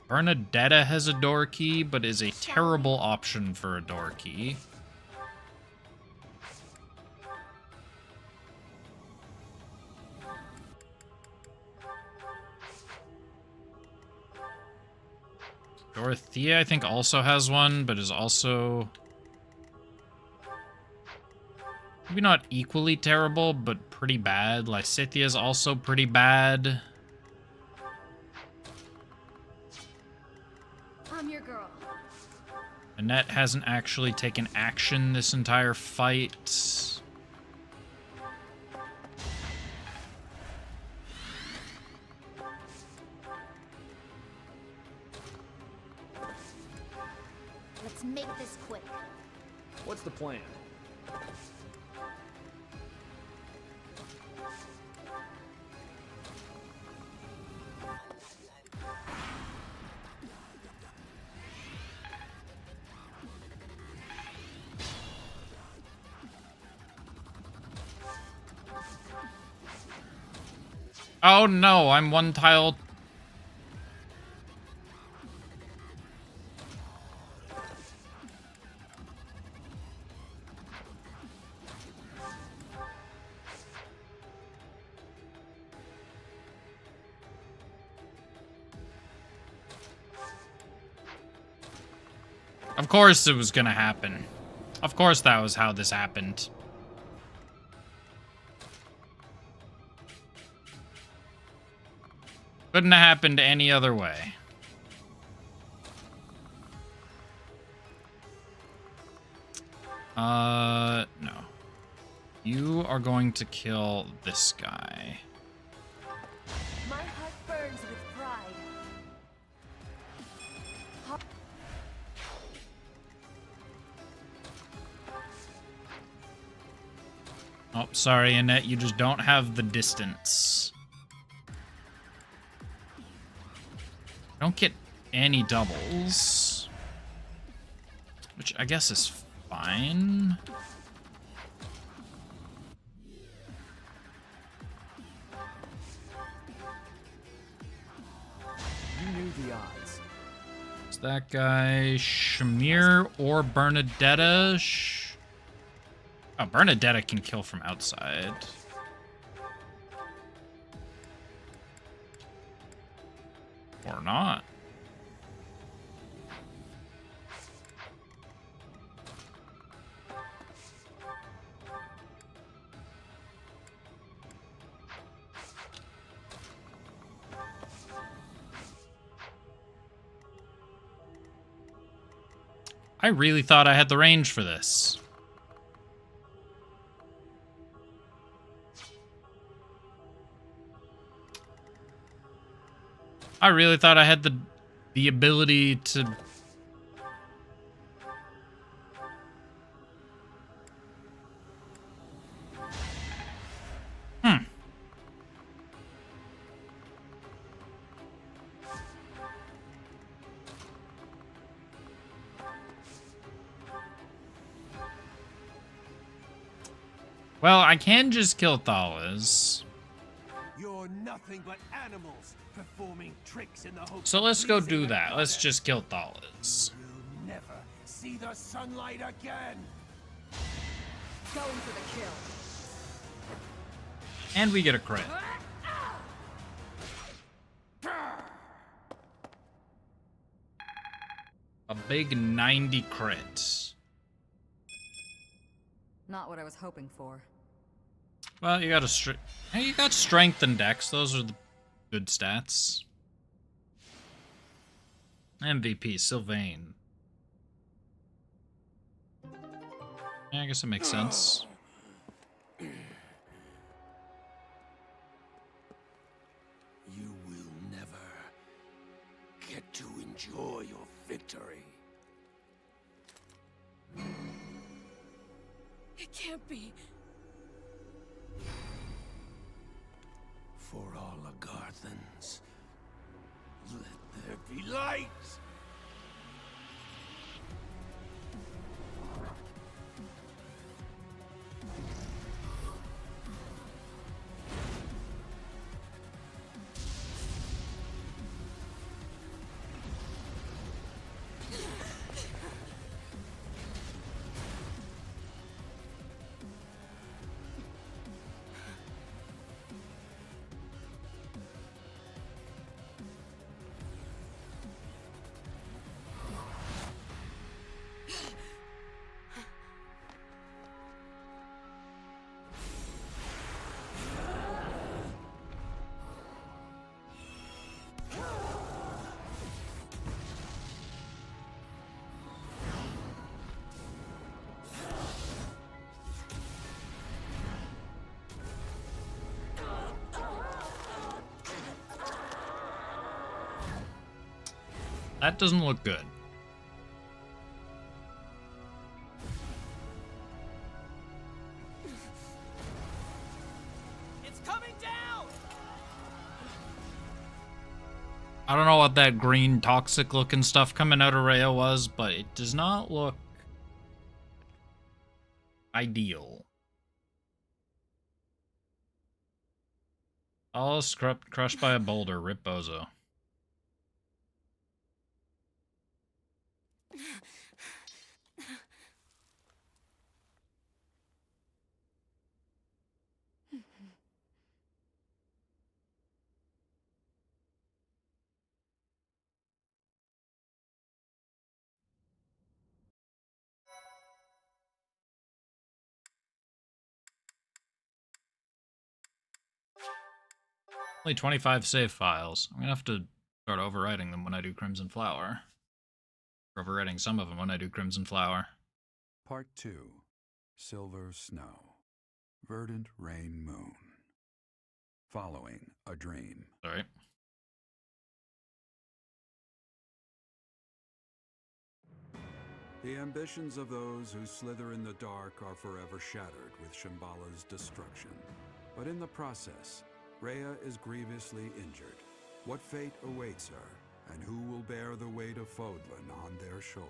Bernadetta has a door key, but is a terrible option for a door key. Dorothea, I think, also has one, but is also... maybe not equally terrible, but pretty bad. Lysithea is also pretty bad. I'm your girl. Annette hasn't actually taken action this entire fight. Let's make this quick. What's the plan? Oh no, I'm one tile. Of course it was gonna happen. Of course that was how this happened. Couldn't have happened any other way. No. You are going to kill this guy. My heart burns with pride. Oh, sorry, Annette, you just don't have the distance. Don't get any doubles. Which I guess is fine. You knew the odds. Is that guy Shamir or Bernadetta? Oh, Bernadetta can kill from outside. Or not. I really thought I had the range for this. I really thought I had the ability to... Well, I can just kill Thalas. You're nothing but animals performing tricks in the hope. So let's go do that. Let's just kill Thalas. You'll never see the sunlight again. Going for the kill. And we get a crit. A big 90 crit. Not what I was hoping for. Well, you got you got strength and dex. Those are the good stats. MVP, Sylvain. Yeah, I guess it makes sense. You will never get to enjoy your victory. It can't be. For all Agarthans, let there be light! That doesn't look good. It's coming down. I don't know what that green toxic looking stuff coming out of Rhea was, but it does not look ideal. All crushed by a boulder. Rip Bozo. Only 25 save files. I'm gonna have to start overwriting them when I do Crimson Flower. Or overwriting some of them when I do Crimson Flower. Part 2. Silver Snow. Verdant Rain Moon. Following a Dream. Sorry. The ambitions of those who slither in the dark are forever shattered with Shambhala's destruction. But in the process, Rhea is grievously injured. What fate awaits her, and who will bear the weight of Fodlan on their shoulders?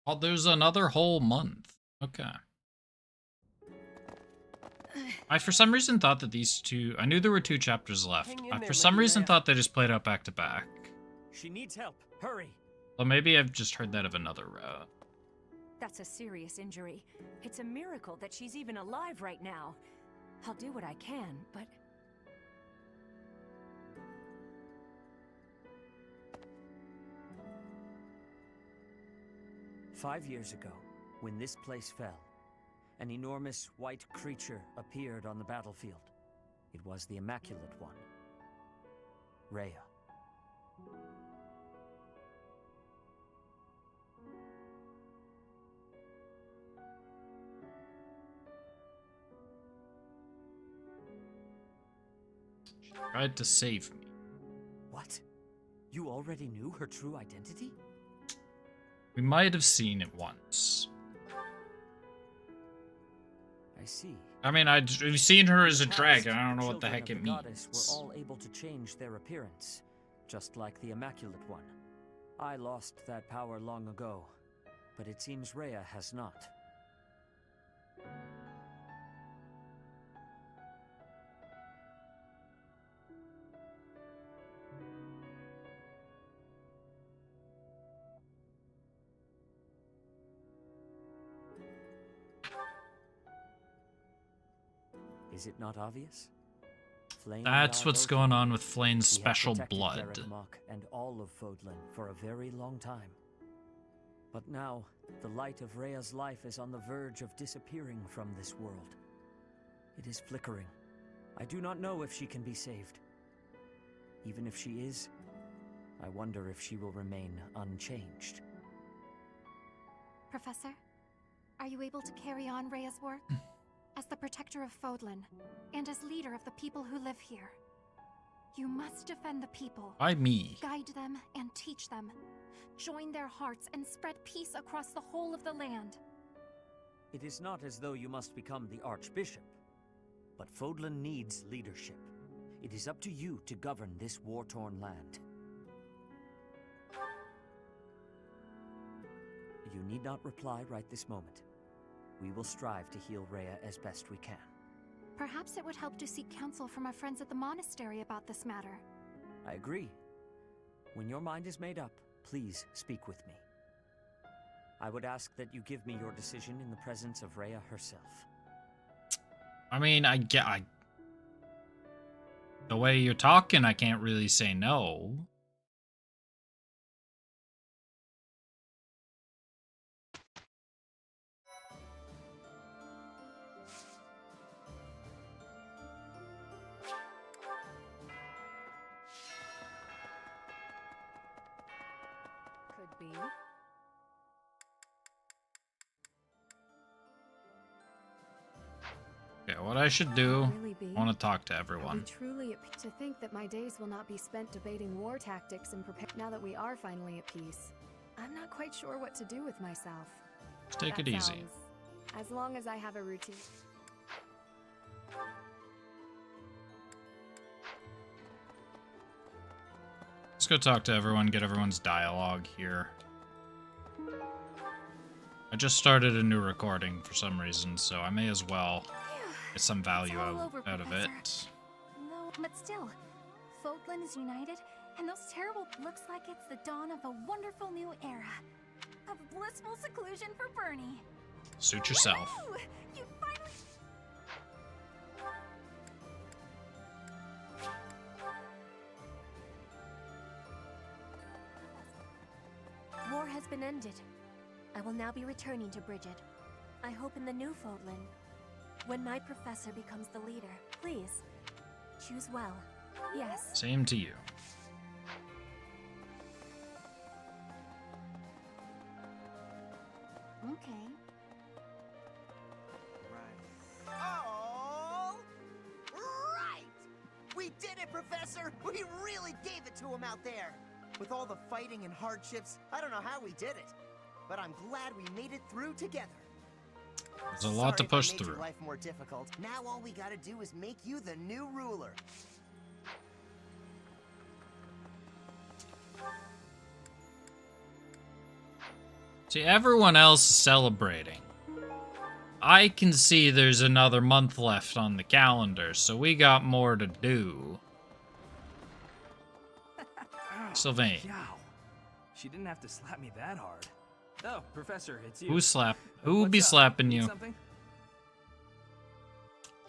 Oh, there's another whole month. Okay. I, for some reason, thought that these two... I knew there were 2 chapters left. I, for some reason, thought they just played out back to back. She needs help. Hurry. Well, maybe I've just heard that of another route. That's a serious injury. It's a miracle that she's even alive right now. I'll do what I can, but... 5 years ago, when this place fell, an enormous white creature appeared on the battlefield. It was the Immaculate One, Rhea. She tried to save me. What? You already knew her true identity? We might have seen it once. I see. I mean, we've seen her as a dragon. I don't know what the heck it means. Were all able to change their appearance, just like the Immaculate One. I lost that power long ago, but it seems Rhea has not. Is it not obvious? Flame That's what's going on with Flayn's special blood. And all of Fodlan for a very long time. But now, the light of Rhea's life is on the verge of disappearing from this world. It is flickering. I do not know if she can be saved. Even if she is, I wonder if she will remain unchanged. Professor, are you able to carry on Rhea's work? As the protector of Fodlan, and as leader of the people who live here. You must defend the people. Why me? Guide them and teach them. Join their hearts and spread peace across the whole of the land. It is not as though you must become the Archbishop, but Fodlan needs leadership. It is up to you to govern this war-torn land. You need not reply right this moment. We will strive to heal Rhea as best we can. Perhaps it would help to seek counsel from our friends at the monastery about this matter. I agree. When your mind is made up, please speak with me. I would ask that you give me your decision in the presence of Rhea herself. I mean, the way you're talking, I can't really say no. Be. Okay, what I should do, I want to talk to everyone. Truly to think that my days will not be spent debating war tactics and prepare now that we are finally at peace. I'm not quite sure what to do with myself. Just take it easy. As long as I have a routine. Let's go talk to everyone, get everyone's dialogue here. I just started a new recording for some reason, so I may as well get some value out of it. No, but still, Fodlan is united, and those terrible looks like it's the dawn of a wonderful new era of blissful seclusion for Bernie. Suit yourself. Woo! You finally. War has been ended. I will now be returning to Bridget. I hope in the new Fodlan, when my professor becomes the leader, please, choose well. Yes. Same to you. Okay. All right! We did it, Professor! We really gave it to him out there! With all the fighting and hardships, I don't know how we did it. But I'm glad we made it through together. There's a lot to push Sorry if I made through. your life more difficult. Now all we gotta do is make you the new ruler. See, everyone else is celebrating. I can see there's another month left on the calendar, so we got more to do. Sylvain. Yow. She didn't have to slap me that hard. Oh, Professor, it's you. Who be slapping Need you? something?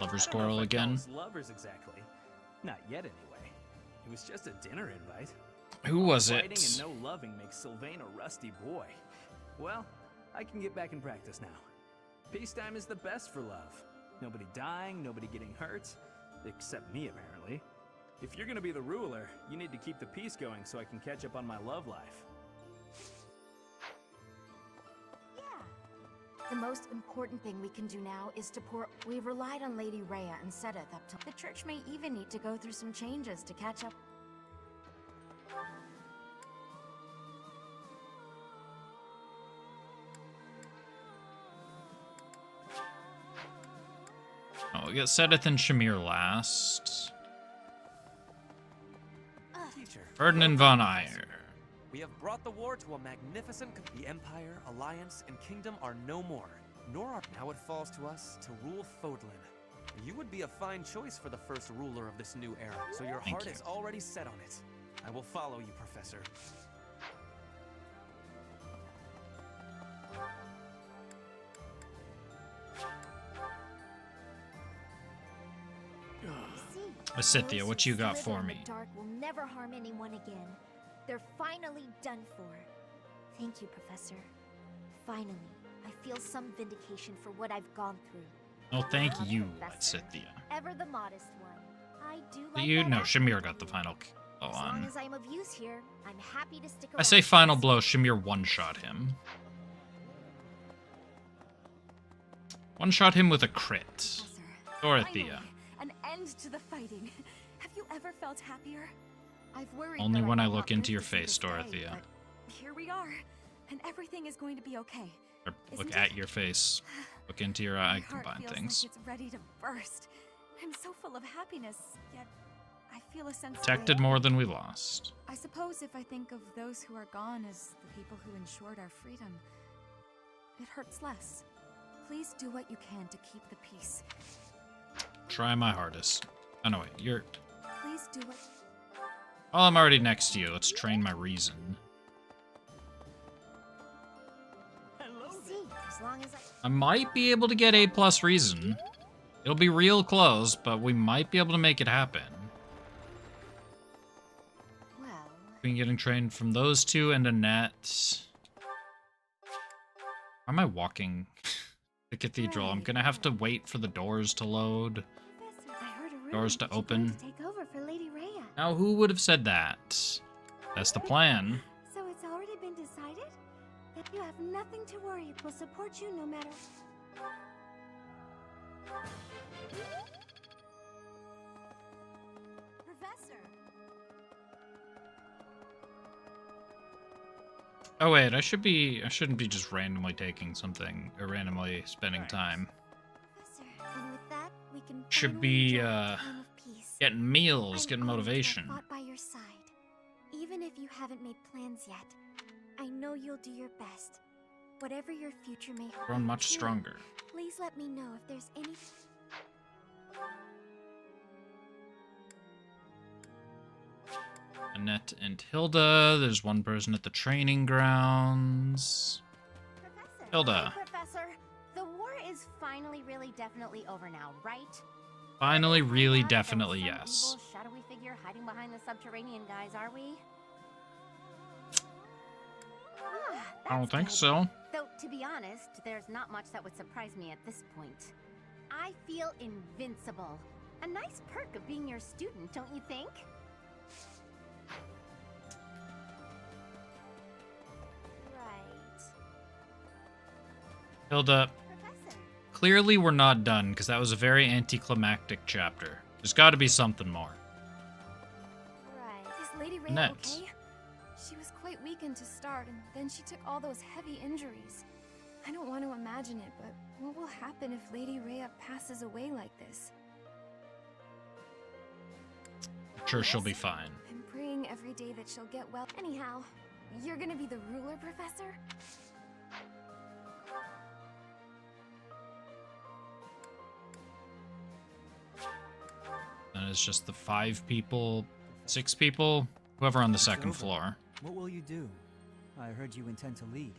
Lover I don't know squirrel if I'd call again? us lovers exactly. Not yet, anyway. It was just a dinner invite. Who was Fighting it? and no loving makes Sylvain a rusty boy. Well, I can get back in practice now. Peacetime is the best for love. Nobody dying, nobody getting hurt. Except me, apparently. If you're gonna be the ruler, you need to keep the peace going so I can catch up on my love life. The most important thing we can do now is to pour. We've relied on Lady Rhea and Sedith up till the church may even need to go through some changes to catch up. Oh, we got Sedith and Shamir last. Teacher, Ferdinand von Eyre. we have brought the war to a magnificent. The Empire, Alliance, and Kingdom are no more. Nor are now it falls to us to rule Fodlan. You would be a fine choice for the first ruler of this new era, so your Thank heart you. is already set on it. I will follow you, Professor. Asithia, what you got for me? The dark will never harm anyone again. They're finally done for. Thank you, Professor. Finally, I feel some vindication for what I've gone through. Oh, thank you, Professor. Asithia. Ever the modest one. I do like You that no, attitude Shamir of got the you. final kill As long on. as I'm of use here, I'm happy to stick around. I say final blow, Shamir one-shot him. One-shot him with a crit. Dorothea. Finally, an end to the fighting. Have you ever felt happier? I've worried. Only that when I might look not into live your to see face, this day, Dorothea. but Here we are, and everything is going to be okay. Or look Isn't at it? your face. Look into your My eye, heart combine feels things. like it's ready to burst. I'm so full of happiness, yet I feel a sense Protected of more than we lost. I suppose if I think of those who are gone as the people who ensured our freedom, it hurts less. Please do what you can to keep the peace. Try my hardest. Oh no, wait, you're... Please do what... Well, I'm already next to you. Let's train my reason. See, as long as I might be able to get A+ reason. It'll be real close, but we might be able to make it happen. well, Been getting trained from those two and Annette. Why am I walking the cathedral? I'm gonna have to wait for the doors to load. I heard a rumor Doors to that you're going open. to take over for Lady Rhea. Now, who would have said that? That's the plan. So it's already been decided that you have nothing to worry. We'll support you no matter. Professor! Oh wait, I shouldn't be just randomly taking something or randomly spending time. And with that, we can Should finally be enjoy a time of peace. getting meals, I'm getting honored to have motivation. fought by your side. Even if you haven't made plans yet, I know you'll do your best. Whatever your future may hold. Grown much Too, stronger. Please let me know if there's any. Annette and Hilda. There's one person at the training grounds. Professor. Hilda. Hey, Professor, the war is finally really definitely over now, right? Finally, really, Not definitely, some yes. evil, shadowy figure hiding behind the subterranean guys, are we? I don't think good. so. Though, to be honest, there's not much that would surprise me at this point. I feel invincible. A nice perk of being your student, don't you think? Right. Hilda, clearly we're not done, because that was a very anticlimactic chapter. There's got to be something more. Right. Is Lady Rhea Annette. okay? She was quite weakened to start, and then she took all those heavy injuries. I don't want to imagine it, but what will happen if Lady Rhea passes away like this? I'm sure she'll be fine. I'm praying every day that she'll get well. Anyhow, you're gonna be the ruler, Professor? And it's just the 5 people, 6 people, whoever on the It's second over. floor. What will you do? I heard you intend to lead.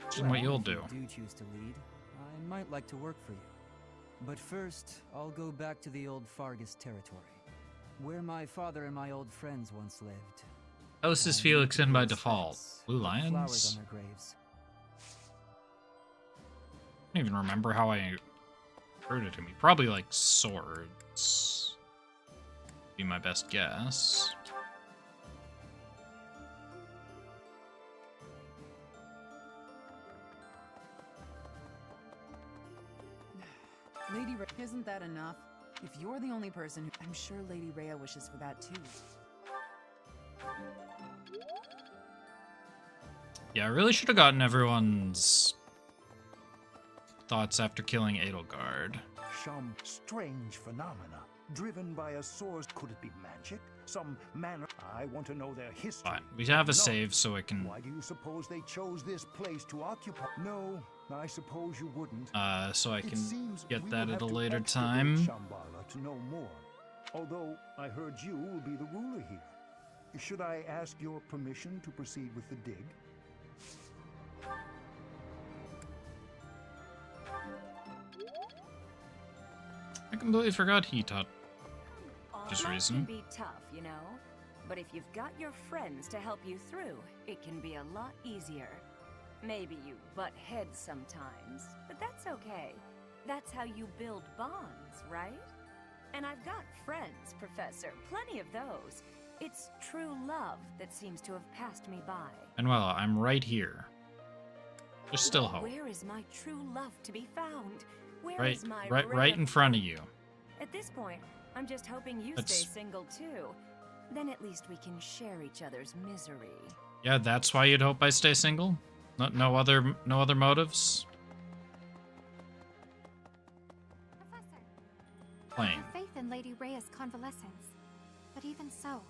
Which is what you'll If do. you do choose to lead, I might like to work for you. But first, I'll go back to the old Fargus territory, where my father and my old friends once lived. House is Felix in by default. Blue Flowers Lions? on their graves. I don't even remember how I heard it to me. Probably like swords. Be my best guess. Lady Rhea, isn't that enough? If you're the only person who... I'm sure Lady Rhea wishes for that too. Yeah, I really should have gotten everyone's thoughts after killing Edelgard. Some strange phenomena, driven by a source. Could it be magic? Some manner? I want to know their history. Fine. We have a No. save so I can... Why do you suppose they chose this place to occupy? No, I suppose you wouldn't. so I It can seems get we that will at a have to later excavate time. Shambhala to know more. Although I heard you will be the ruler here. Should I ask your permission to proceed with the dig? I completely forgot he taught just Life reason. can be tough, you know, but if you've got your friends to help you through, it can be a lot easier. Maybe you butt heads sometimes, but that's okay. That's how you build bonds, right? And I've got friends, Professor, plenty of those. It's true love that seems to have passed me by. And well, I'm right here. There's still hope. Where is my true love to be found? Where Right, is my right in front of you. At this point, I'm just hoping you That's- stay single too. Then at least we can share each other's misery. Yeah, that's why you'd hope I stay single? No other motives? I Plain. have faith in Lady Rhea's convalescence. But even so,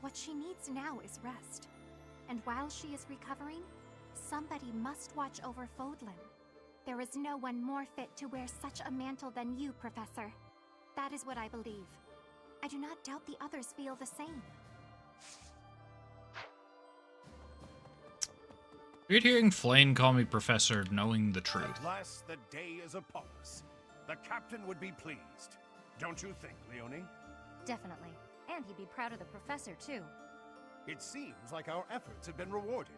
what she needs now is rest. And while she is recovering, somebody must watch over Fodlan. There is no one more fit to wear such a mantle than you, Professor. That is what I believe. I do not doubt the others feel the same. Weird hearing Flane call me Professor knowing the truth. At last the day is upon us. The captain would be pleased. Don't you think, Leonie? Definitely. And he'd be proud of the professor, too. It seems like our efforts have been rewarded.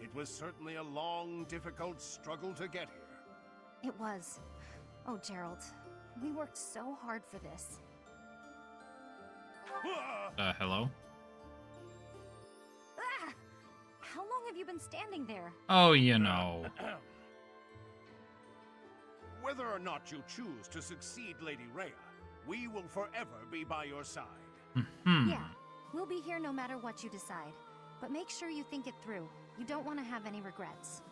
It was certainly a long, difficult struggle to get here. It was. Oh, Gerald. We worked so hard for this. Hello? Ah! How long have you been standing there? Oh, you know. Whether or not you choose to succeed Lady Rhea, we will forever be by your side. Hmm. Yeah, we'll be here no matter what you decide. But make sure you think it through. You don't want to have any regrets.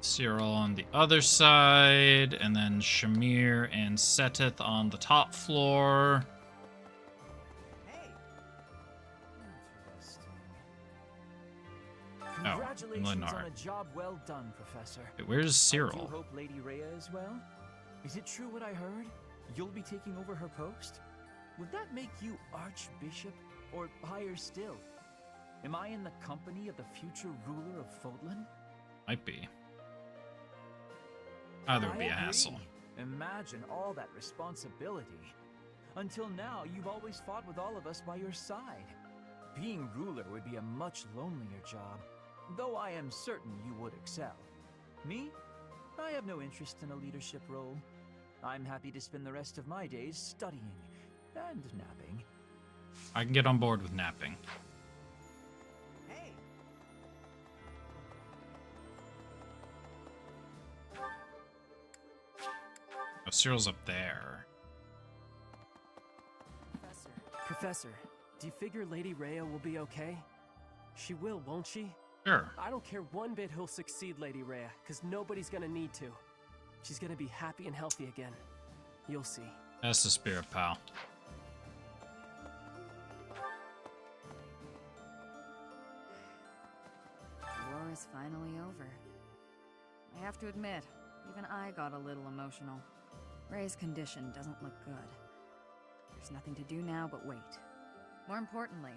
Cyril on the other side, and then Shamir and Seteth on the top floor. Congratulations Lenar. on a job well done, Professor. Wait, where's I Cyril? do hope Lady Rhea is well. Is it true what I heard? You'll be taking over her post? Would that make you Archbishop? Or higher still? Am I in the company of the future ruler of Fodlan? Might be. Either would be a hassle. Imagine all that responsibility. Until now, you've always fought with all of us by your side. Being ruler would be a much lonelier job, though I am certain you would excel. Me? I have no interest in a leadership role. I'm happy to spend the rest of my days studying and napping. I can get on board with napping. Hey, Oh, Cyril's up there. Professor, do you figure Lady Rhea will be okay? She will, won't she? Sure. I don't care one bit who'll succeed Lady Rhea, because nobody's gonna need to. She's gonna be happy and healthy again. You'll see. That's the spirit, pal. The war is finally over. I have to admit, even I got a little emotional. Ray's condition doesn't look good. There's nothing to do now but wait. More importantly,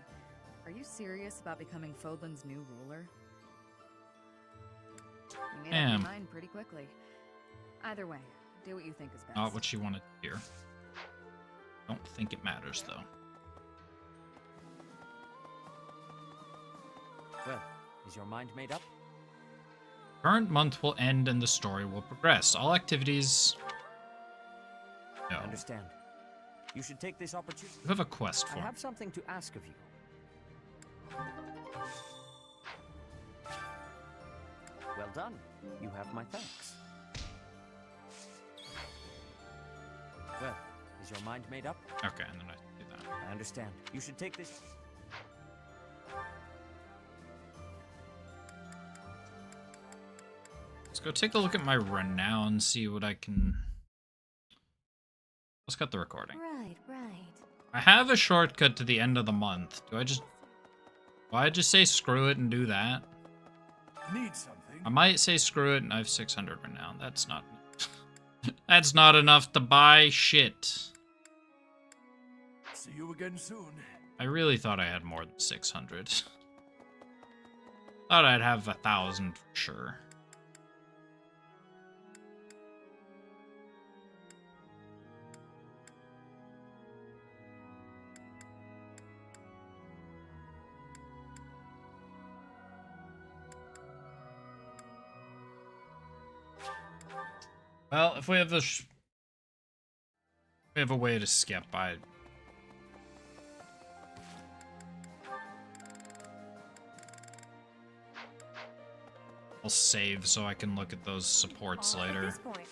are you serious about becoming Fodlan's new ruler? You made up your mind pretty quickly. Either way, do what you think is best. Not what she wanted to hear. Don't think it matters, though. Well, is your mind made up? Current month will end and the story will progress. All activities... No. I understand. You should take this opportunity. You have a quest for I me. have something to ask of you. Well done. You have my thanks. Well, is your mind made up? Okay, and then I do that. I understand. You should take this... Let's go take a look at my renown, see what I can... Let's cut the recording. Right, right. I have a shortcut to the end of the month. Do I just say screw it and do that? Need something? I might say screw it and I have 600 renown. That's not... That's not enough to buy shit. See you again soon. I really thought I had more than 600. Thought I'd have 1,000 for sure. Well, if we have a way to skip, I'll save so I can look at those supports later. At this point.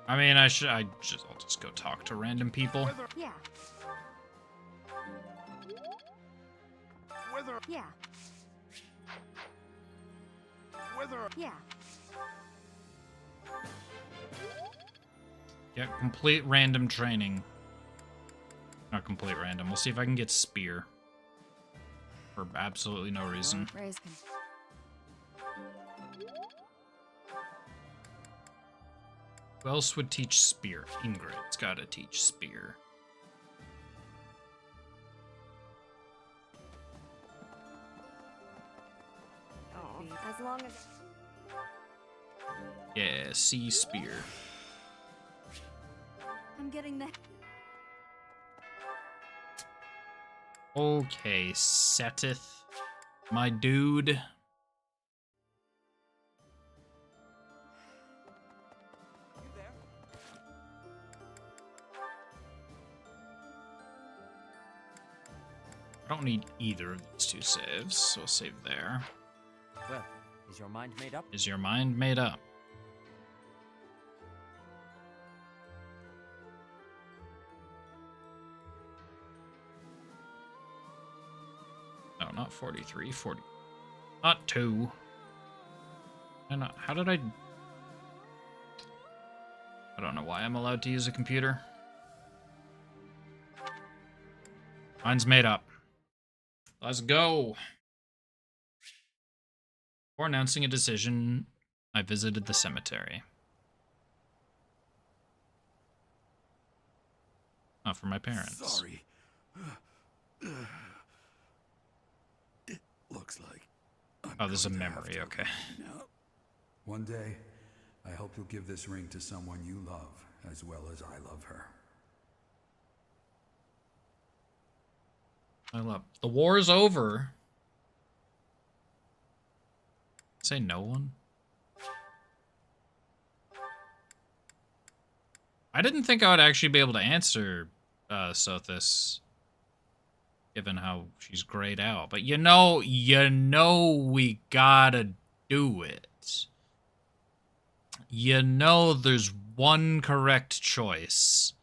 I mean, I'll just go talk to random people. Yeah. Yeah. Yeah. Yeah, complete random training. Not complete random. We'll see if I can get spear. For absolutely no reason. Ray's Who else would teach spear? Ingrid's gotta teach spear. As long as... Yeah, sea spear. I'm getting that. Okay, Seteth. My dude. I I don't need either of these two saves, so we'll save there. Well, is your mind made up? Is your mind made up? No, not 43, 40. Not 2. And how did I don't know why I'm allowed to use a computer. Mine's made up. Let's go. Before announcing a decision, I visited the cemetery. Not for my parents. Sorry. It looks like Oh, there's a memory, okay. one day, I hope you'll give this ring to someone you love as well as I love her. I love. The war is over. Say no one. I didn't think I would actually be able to answer Sothis, given how she's grayed out. But you know we gotta do it. You know there's one correct choice.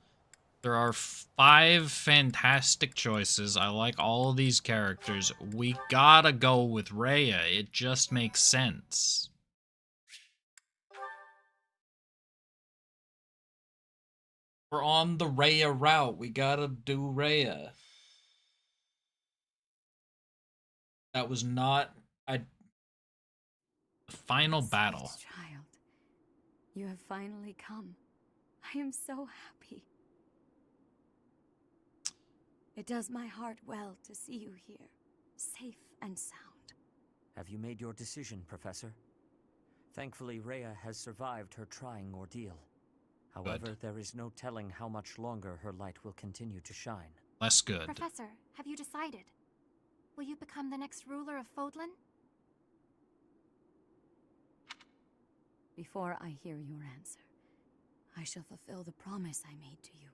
There are 5 fantastic choices. I like all of these characters. We gotta go with Rhea. It just makes sense. We're on the Rhea route. We gotta do Rhea. That was not a final battle. Sweet child, you have finally come. I am so happy. It does my heart well to see you here, safe and sound. Have you made your decision, Professor? Thankfully, Rhea has survived her trying ordeal. However, there is no telling how much longer her light will continue to shine. Less good. Professor, have you decided? Will you become the next ruler of Fodlan? Before I hear your answer, I shall fulfill the promise I made to you.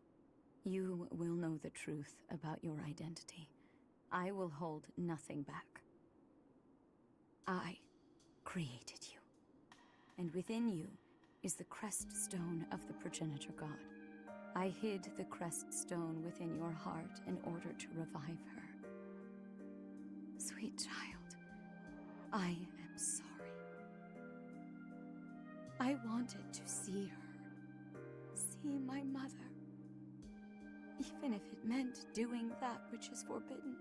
You will know the truth about your identity. I will hold nothing back. I created you. And within you is the crest stone of the progenitor god. I hid the crest stone within your heart in order to revive her. Sweet child, I am sorry. I wanted to see her, see my mother, even if it meant doing that which is forbidden.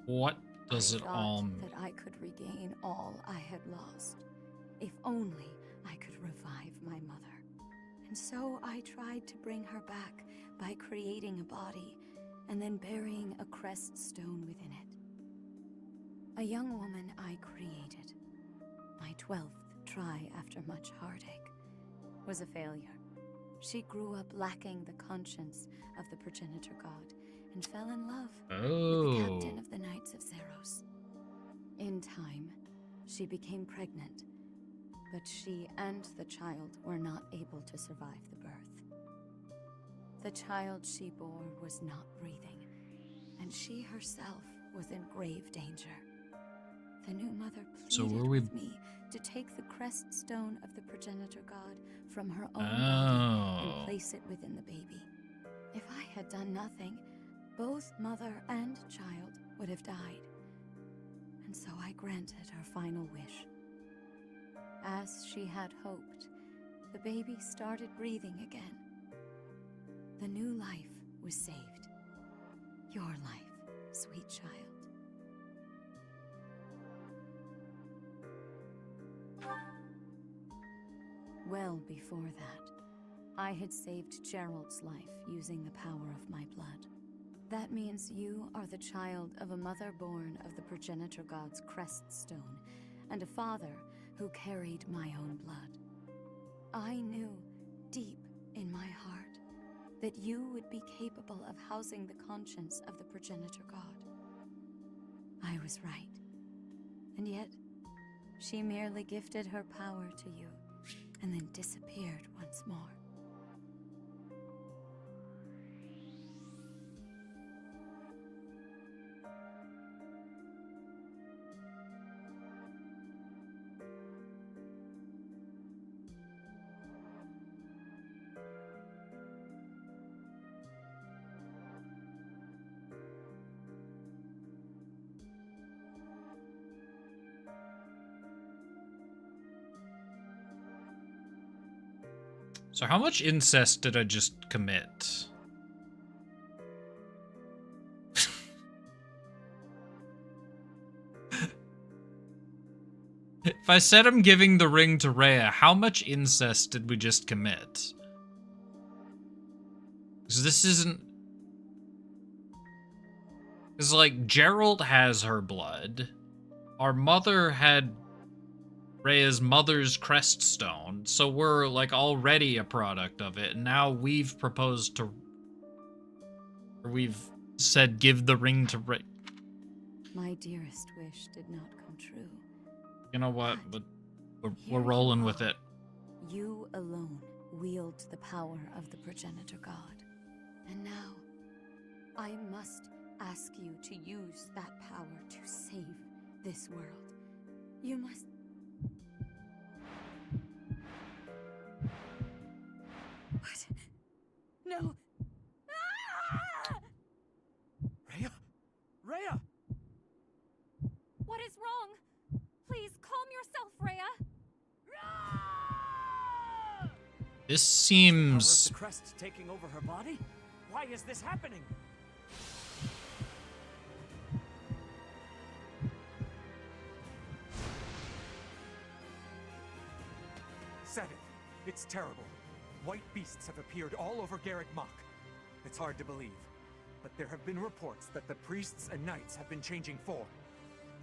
What does it all mean? That I could regain all I had lost, if only I could revive my mother. And so I tried to bring her back by creating a body and then burying a crest stone within it. A young woman I created, my 12th try after much heartache, was a failure. She grew up lacking the conscience of the progenitor god and fell in love with the captain of the Knights of Zeros. In time, she became pregnant, but she and the child were not able to survive the birth. The child she bore was not breathing, and she herself was in grave danger. The new mother pleaded with me to take the crest stone of the progenitor god from her own body and place it within the baby. If I had done nothing, both mother and child would have died. And so I granted her final wish. As she had hoped, the baby started breathing again. The new life was saved. Your life, sweet child. Well before that, I had saved Gerald's life using the power of my blood. That means you are the child of a mother born of the progenitor god's crest stone, and a father who carried my own blood. I knew, deep in my heart, that you would be capable of housing the conscience of the progenitor god. I was right. And yet, she merely gifted her power to you, and then disappeared once more. So how much incest did I just commit? If I said I'm giving the ring to Rhea, how much incest did we just commit? Because this isn't... Because, like, Gerald has her blood. Our mother had Rhea's mother's crest stone, so we're, like, already a product of it. And now we've proposed to... Or we've said give the ring to Rhea. My dearest wish did not come true. You know what? But we're rolling with it. You alone wield the power of the progenitor god. And now, I must ask you to use that power to save this world. You must... What? No! Ah! Rhea? Rhea! What is wrong? Please calm yourself, Rhea. This seems... The crest taking over her body? Why is this happening? Said it. It's terrible. White beasts have appeared all over Garreg Mach. It's hard to believe, but there have been reports that the priests and knights have been changing form.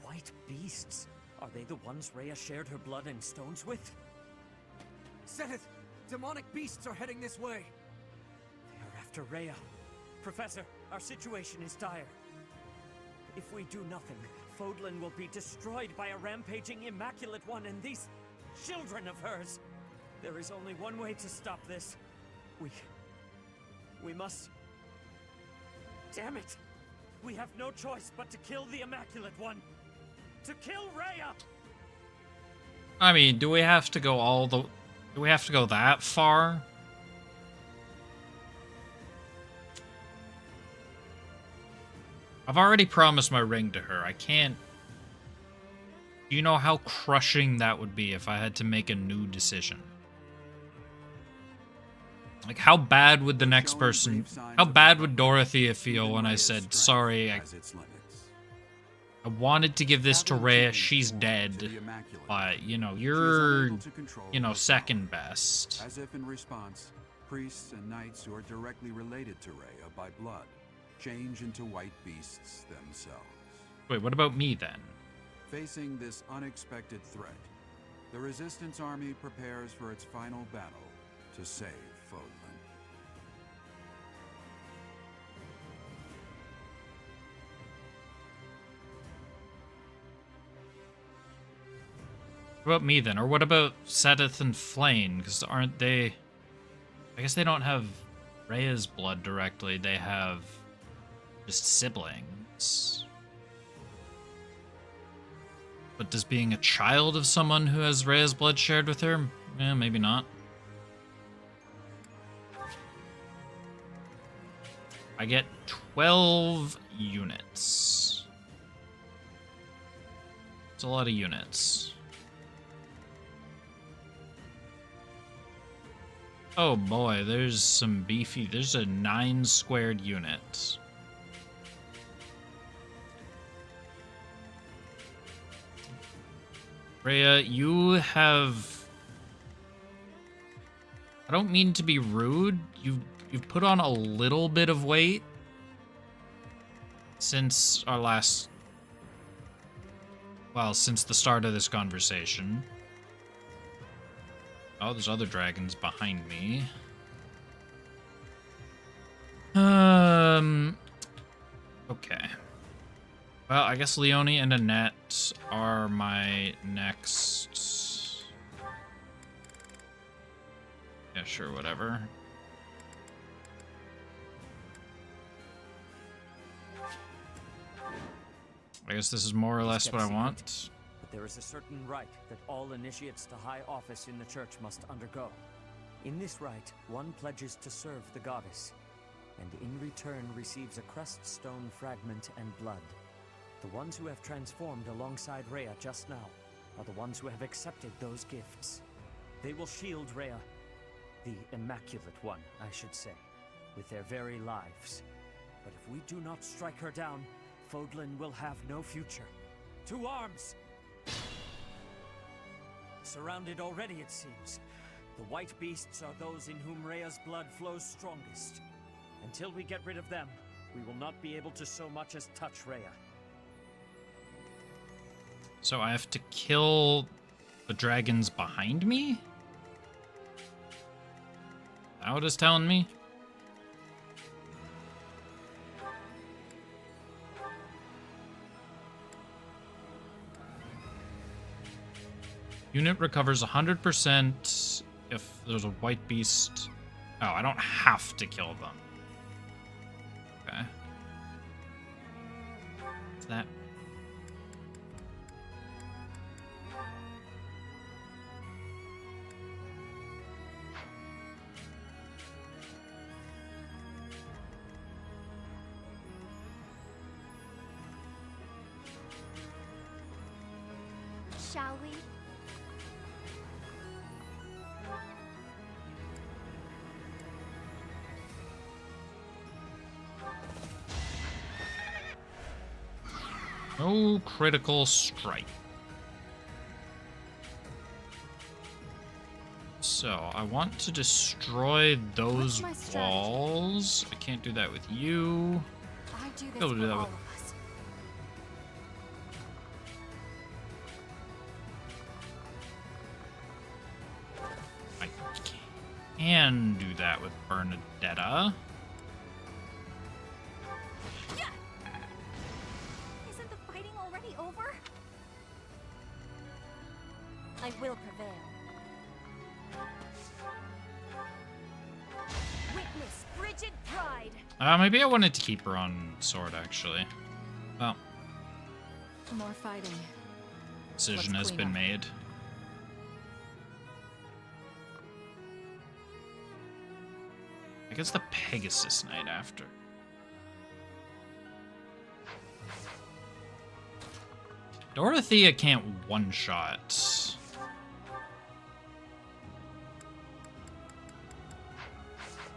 White beasts? Are they the ones Rhea shared her blood and stones with? Seteth! Demonic beasts are heading this way! They are after Rhea. Professor, our situation is dire. If we do nothing, Fodlan will be destroyed by a rampaging Immaculate One and these children of hers. There is only one way to stop this. We must... Damn it! We have no choice but to kill the Immaculate One! To kill Rhea! I mean, do we have to go all the... Do we have to go that far? I've already promised my ring to her. I can't... Do you know how crushing that would be if I had to make a new decision? Like, how bad would the next person... How bad would Dorothea feel when I said, sorry, I wanted to give this to Rhea, she's dead. But, you know, you're, you know, second best. As if in response, priests and knights who are directly related to Rhea by blood change into white beasts themselves. Wait, what about me then? Facing this unexpected threat, the Resistance Army prepares for its final battle to save Fodlan. What about me then? Or what about Seteth and Flane? Because aren't they... I guess they don't have Rhea's blood directly. They have just siblings. But does being a child of someone who has Rhea's blood shared with her? Eh, maybe not. I get 12 units. It's a lot of units. Oh boy, there's some beefy... There's a 9 squared unit. Rhea, you have... I don't mean to be rude. You've put on a little bit of weight since our last... Well, since the start of this conversation. Oh, there's other dragons behind me. Okay. Well, I guess Leonie and Annette are my next... Yeah, sure, whatever. I guess this is more or less what I want. But there is a certain rite that all initiates to high office in the church must undergo. In this rite, one pledges to serve the goddess, and in return receives a crest stone fragment and blood. The ones who have transformed alongside Rhea just now are the ones who have accepted those gifts. They will shield Rhea. The Immaculate One, I should say, with their very lives. But if we do not strike her down, Fodlan will have no future. To arms! Surrounded already, it seems. The white beasts are those in whom Rhea's blood flows strongest. Until we get rid of them, we will not be able to so much as touch Rhea. So I have to kill the dragons behind me? Is that what it's telling me? Unit recovers 100% if there's a white beast. Oh, I don't have to kill them. Okay. Is that... Shall we? No critical strike. So, I want to destroy those walls. I can't do that with you. I do this I'll do for that all with... of us. I can do that with Bernadetta. Isn't the fighting already over? I will prevail. Witness frigid pride. Maybe I wanted to keep her on sword, actually. Well, More fighting. decision Let's has clean been up. made. I guess the Pegasus Knight after. Dorothea can't one-shot.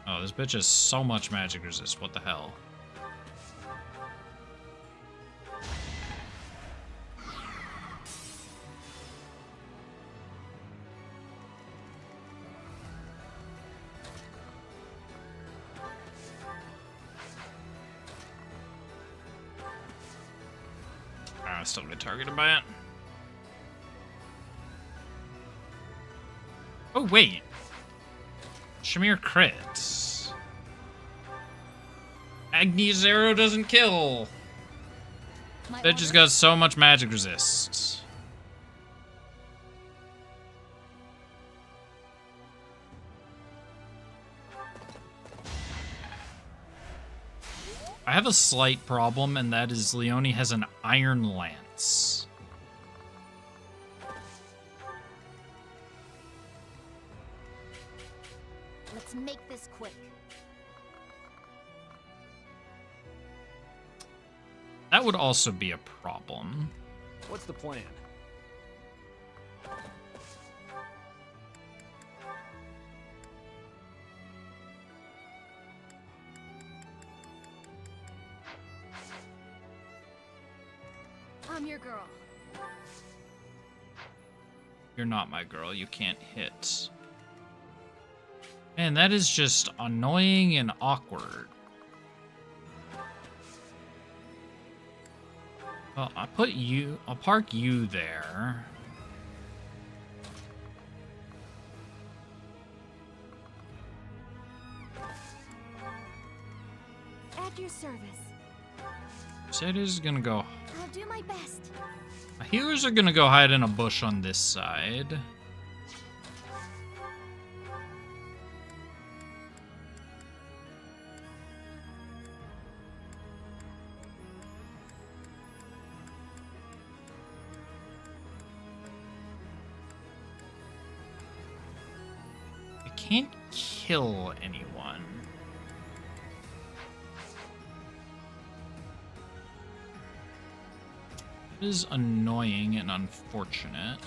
Oh, this bitch has so much magic resist. What the hell? I still get targeted by it. Oh, wait. Shamir crits. Agni's arrow doesn't kill. That just got so much magic resist. I have a slight problem, and that is Leone has an iron lance. Let's make this quick. That would also be a problem. What's the plan? I'm your girl. You're not my girl. You can't hit. Man, that is just annoying and awkward. Well, I'll park you there. At your service. Sadie's gonna go. I'll do my best. My healers are gonna go hide in a bush on this side. I can't kill anyone. It is annoying and unfortunate.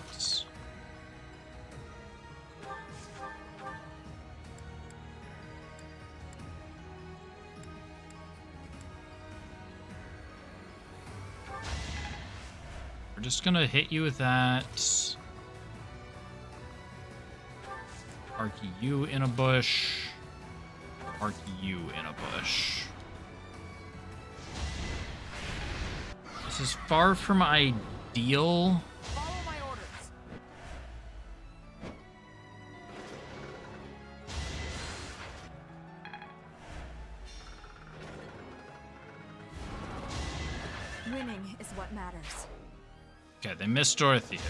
just gonna hit you with that. Park you in a bush. Park you in a bush. This is far from ideal. Follow my orders. Winning is what matters. Okay, they missed Dorothea.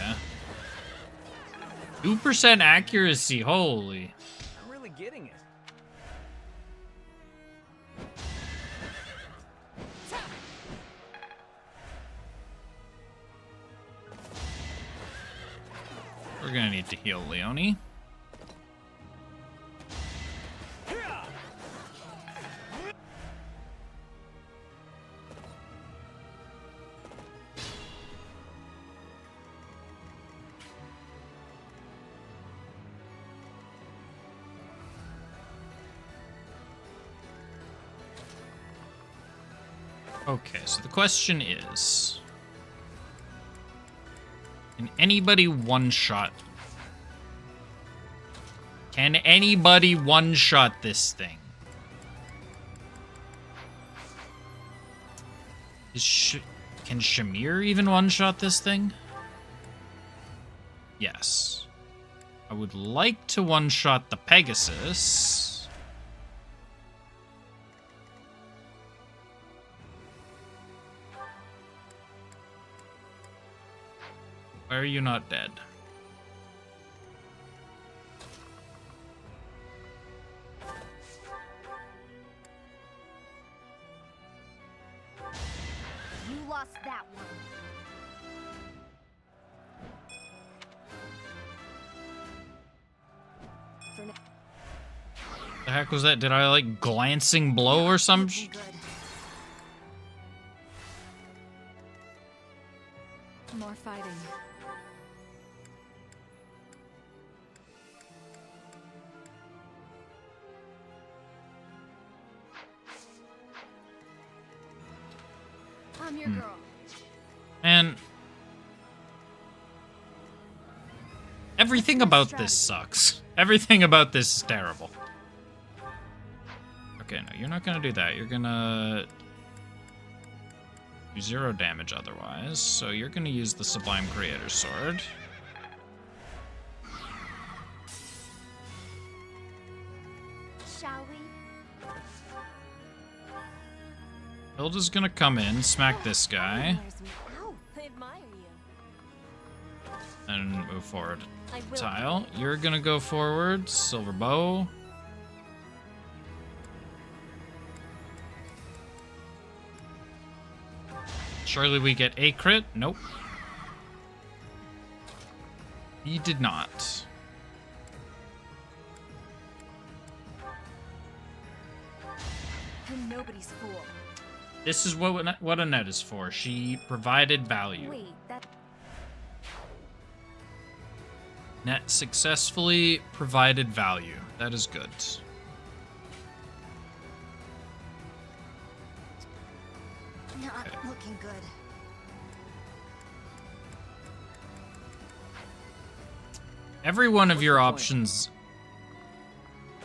2% accuracy, holy. I'm really getting it. We're gonna need to heal Leonie. Okay, so the question is, can anybody one-shot? Can anybody one-shot this thing? Can Shamir even one-shot this thing? Yes. I would like to one-shot the Pegasus. Why are you not dead? You lost that one. The heck was that? Did I like glancing blow or some More fighting. I'm your girl. And everything about this sucks. Everything about this is terrible. Okay, no, you're not gonna do that. You're gonna do 0 damage otherwise. So you're gonna use the Sublime Creator Sword. Shall we? Hilda's gonna come in, smack this guy, Ow, I admire you. and move forward. I will. Tile, you're gonna go forward. Silver Bow. Surely we get a crit? Nope. He did not. I'm nobody's fool. This is what a net is for. She provided value. Wait, that... Net successfully provided value. That is good. Not looking good. Every one of your options...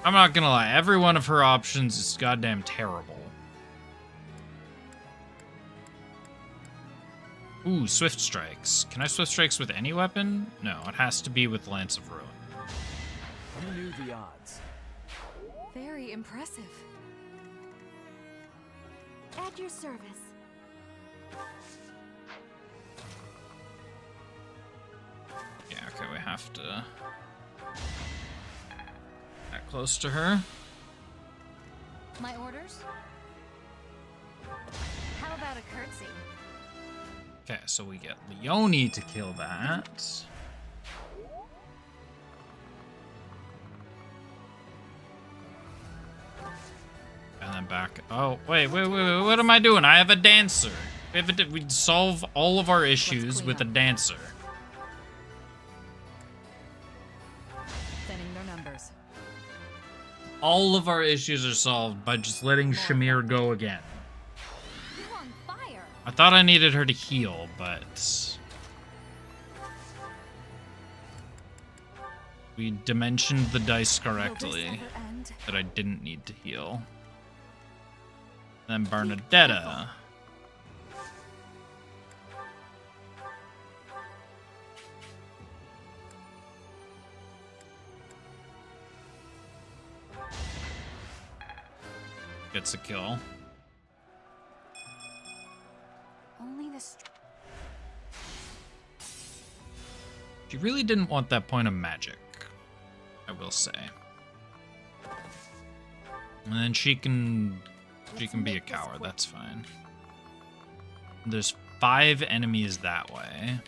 I'm not gonna lie. Every one of her options is goddamn terrible. Ooh, Swift Strikes. Can I Swift Strikes with any weapon? No, it has to be with Lance of Ruin. Who knew the odds? Very impressive. At your service. Yeah, okay, we have to... Get close to her. My orders? How about a curtsy? Okay, so we get Leonie to kill that. And then back. Oh, wait. What am I doing? I have a dancer. We'd solve all of our issues with a dancer. Thinning their numbers. All of our issues are solved by just letting Shamir go again. You're on fire. I thought I needed her to heal, but We dimensioned the dice correctly that I didn't need to heal. Then Bernadetta. Gets a kill. Only this. She really didn't want that point of magic, I will say. And then she can be a coward, that's fine. There's 5 enemies that way.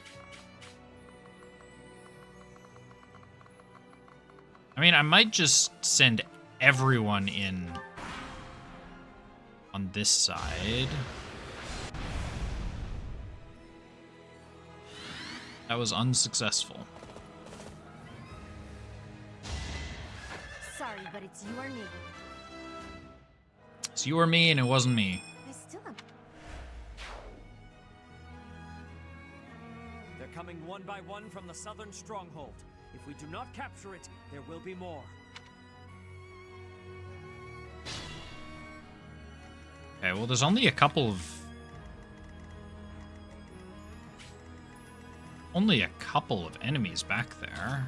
I mean, I might just send everyone in on this side. That was unsuccessful. Sorry, but it's you or me. It's you or me, and it wasn't me. I still am. They're coming one by one from the southern stronghold. If we do not capture it, there will be more. Okay, well, there's only a couple of enemies back there.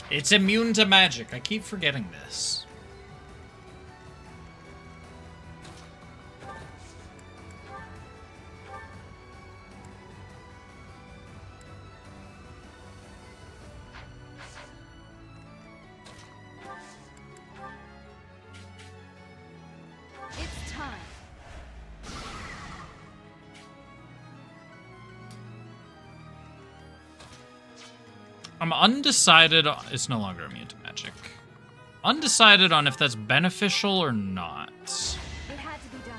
It's immune to magic. I keep forgetting this. It's time. I'm undecided. It's no longer immune to magic. Undecided on if that's beneficial or not. It had to be done.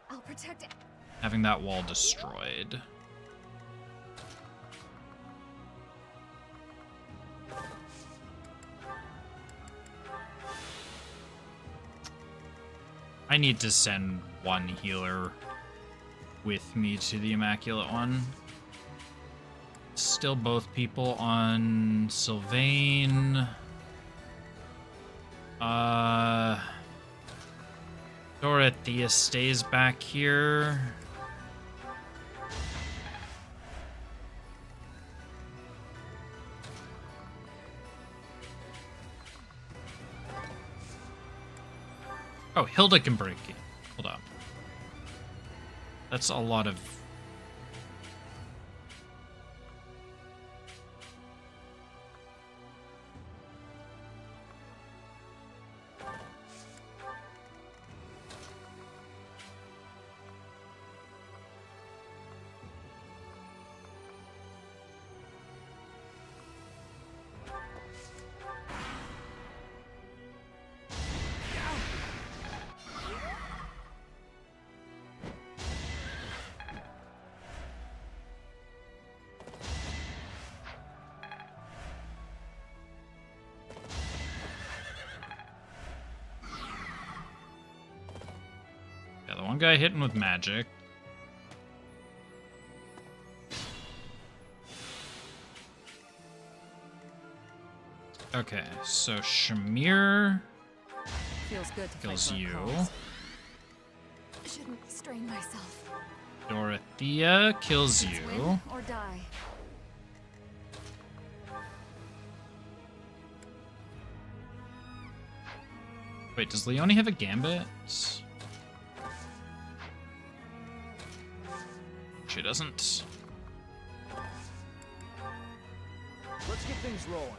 I'll protect it. Having that wall destroyed. I need to send one healer with me to the Immaculate One. Still both people on Sylvain. Dorothea stays back here. Oh, Hilda can break it. Hold up. That's a lot of... Yeah, the one guy hitting with magic. Okay, so Shamir Feels good to kills fight for a you. cause. Shouldn't strain myself. Dorothea kills It's you. win or die. Wait, does Leone have a gambit? She doesn't. Let's get things rolling.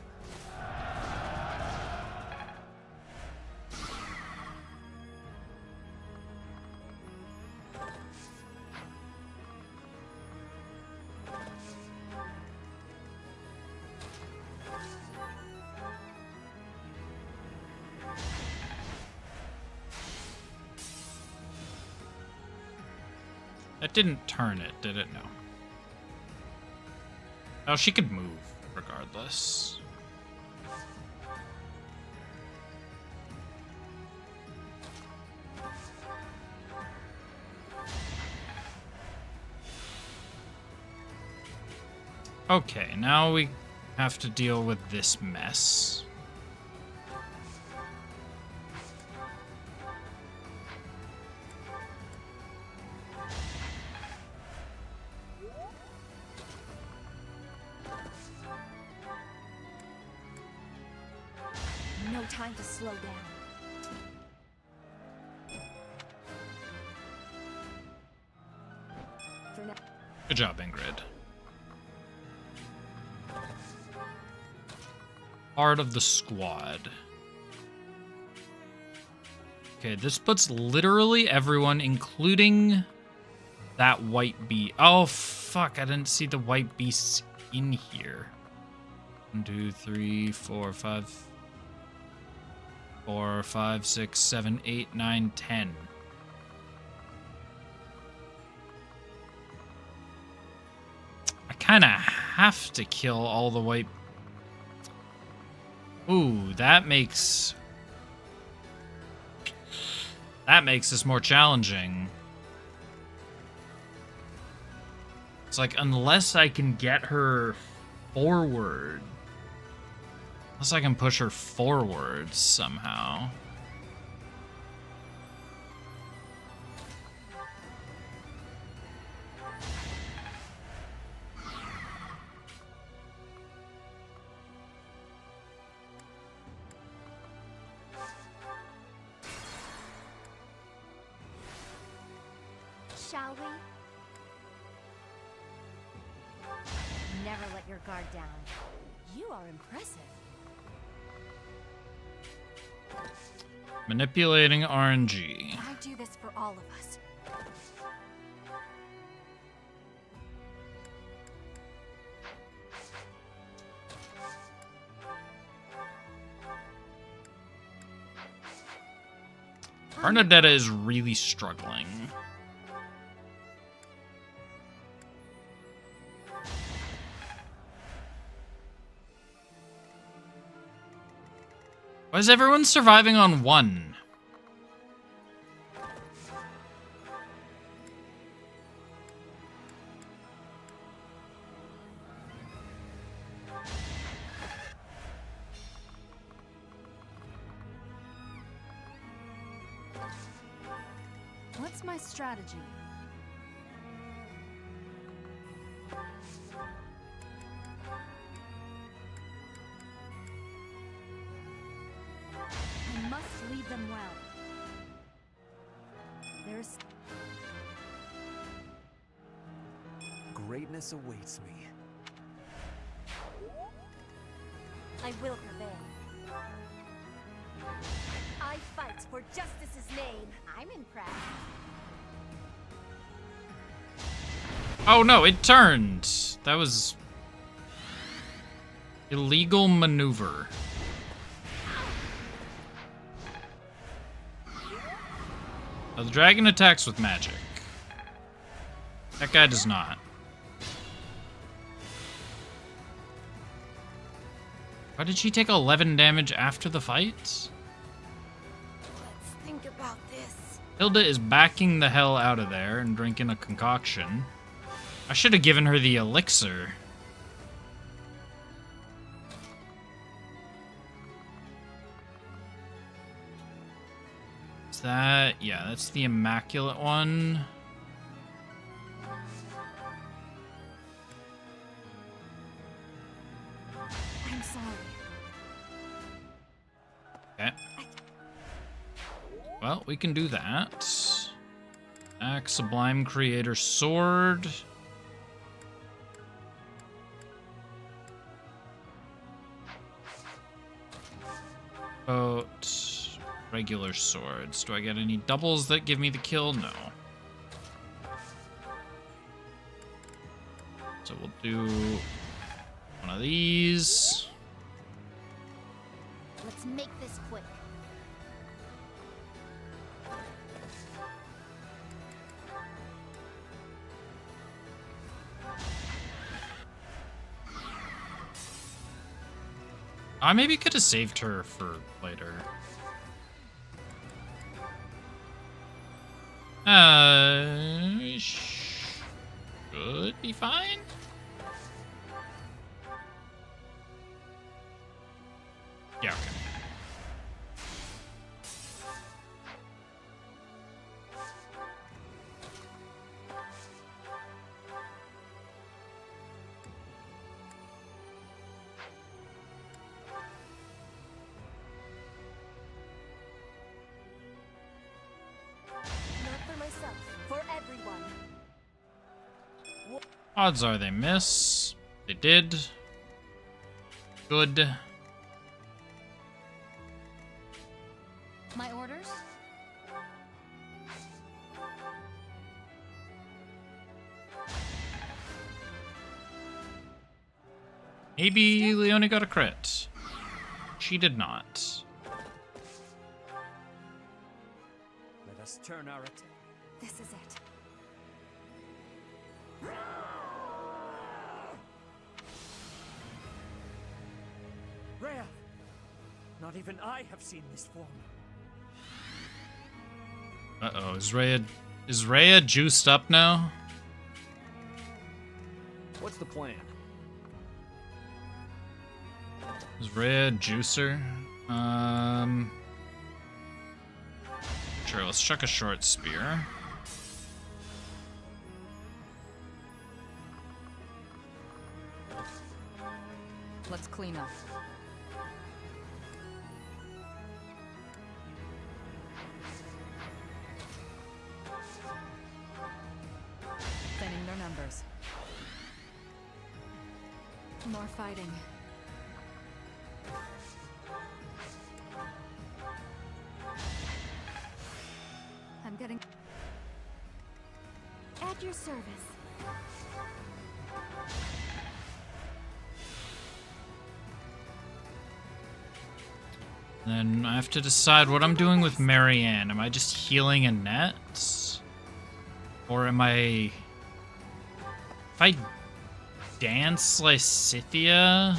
That didn't turn it, did it? No. Oh, she could move regardless. Okay, now we have to deal with this mess. No time to slow down. For now. Good job, Ingrid. Part of the squad. Okay, this puts literally everyone, including that white beast. Oh, fuck, I didn't see the white beasts in here. 1, 2, 3, 4, 5. 4, 5, 6, 7, 8, 9, 10. I kind of have to kill all the white. Ooh, that makes this more challenging. It's like, unless I can get her forward. Unless I can push her forward somehow. Shall we? Never let your guard down. You are impressive. Manipulating RNG. I do this for all of us. Bernadetta is really struggling. Why is everyone surviving on 1? What's my strategy? I must lead them well. There's... Greatness awaits me. I will prevail. I fight for justice's name. I'm impressed. Oh no, it turned. That was illegal maneuver. Now, the dragon attacks with magic. That guy does not. Why did she take 11 damage after the fight? Let's think about this. Hilda is backing the hell out of there and drinking a concoction. I should have given her the elixir. Is that... yeah, that's the immaculate one. I'm sorry. Okay. Well, we can do that. Axe, Sublime Creator Sword. Boat. Regular swords. Do I get any doubles that give me the kill? No. So we'll do one of these. Let's make this quick. I maybe could have saved her for later. Should be fine. Yeah, okay. Not for myself, for everyone. Odds are they miss. They did. Good. My orders? Maybe Leonie got a crit. She did not. Let us turn our attention. This is it. Rhea! Not even I have seen this form. Uh-oh, is Rhea juiced up now? What's the plan? Is Rhea a juicer? Sure, let's chuck a short spear. Let's clean up. Thinning their numbers. More fighting. I'm getting... At your service. Then I have to decide what I'm doing with Marianne. Am I just healing Annette? Or am I... If I dance Lysithia?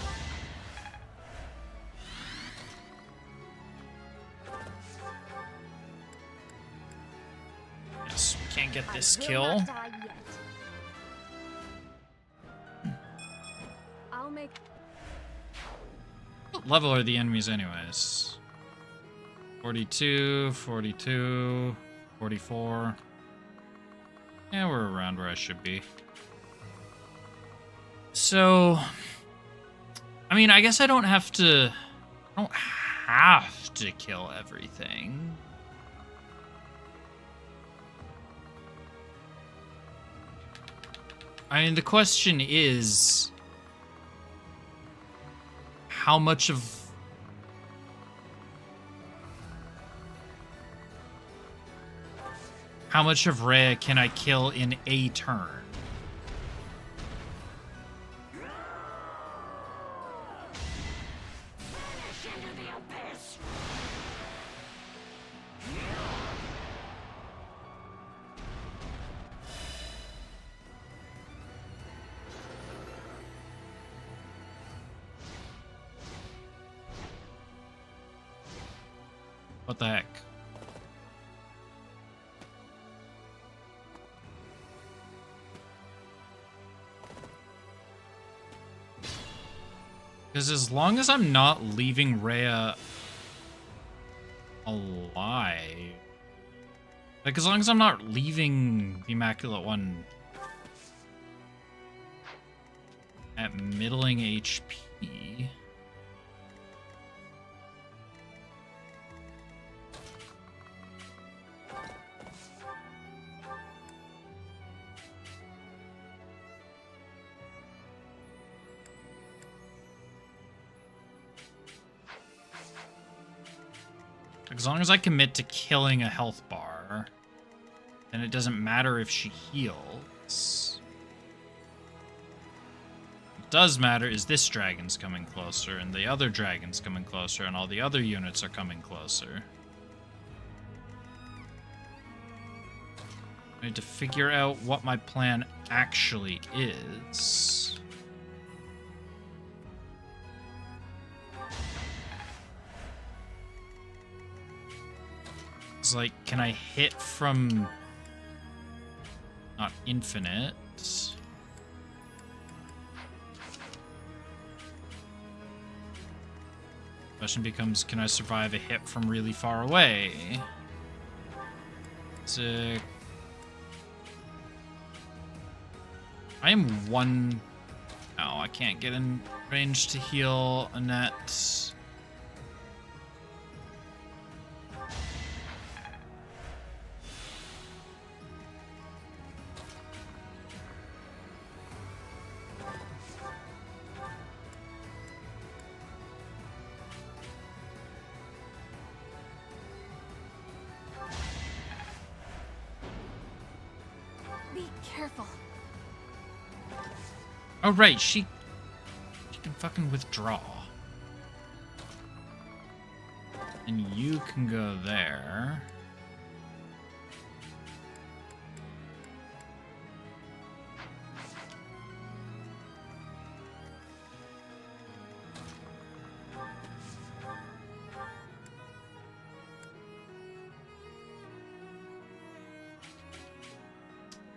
Yes, we can't get this kill. I'll make... What level are the enemies anyways? 42, 42, 44. Yeah, we're around where I should be. So, I mean, I guess I don't have to kill everything. I mean, the question is, how much of Rhea can I kill in a turn? What the heck? Because as long as I'm not leaving Rhea alive, like as long as I'm not leaving the Immaculate One at middling HP. As long as I commit to killing a health bar, then it doesn't matter if she heals. What does matter is this dragon's coming closer, and the other dragon's coming closer, and all the other units are coming closer. I need to figure out what my plan actually is. is like, can I hit from not infinite? Question becomes, can I survive a hit from really far away? Sick. I am one. Oh, I can't get in range to heal Annette. Be careful. Oh, right, she can fucking withdraw. And you can go there.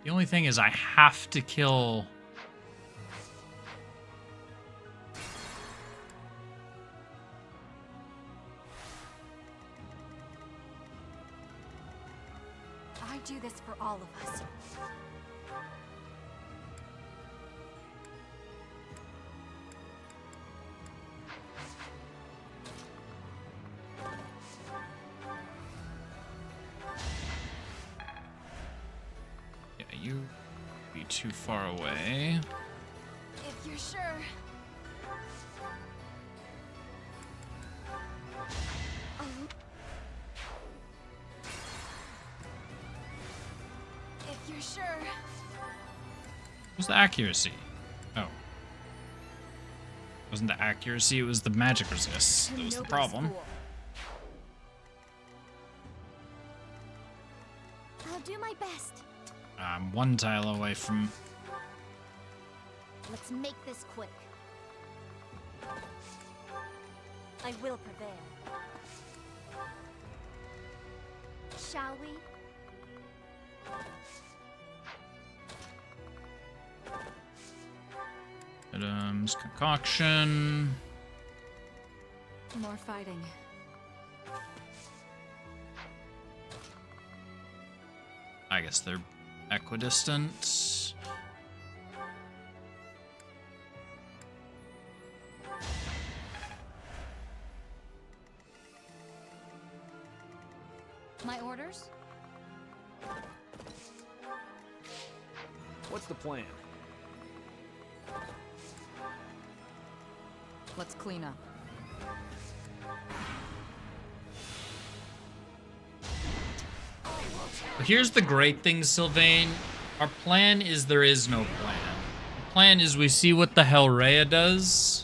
The only thing is I have to kill... I do this for all of us. Yeah, you be too far away. If you're sure. If you're sure. What was the accuracy? Oh. It wasn't the accuracy, it was the magic resist. That was the problem. I'll do my best. I'm one tile away from... Let's make this quick. I will prevail. Shall we? Adam's concoction. More fighting. I guess they're equidistant. My orders? What's the plan? Let's clean up. Here's the great thing, Sylvain. Our plan is there is no plan. The plan is we see what the hell Rhea does.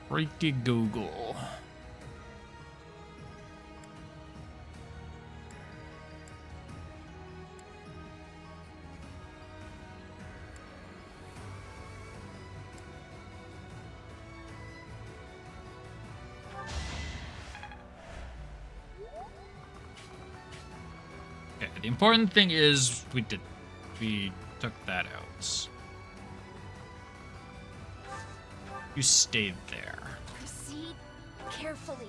Pretty Google. Okay, the important thing is we took that out. You stayed there. Proceed carefully.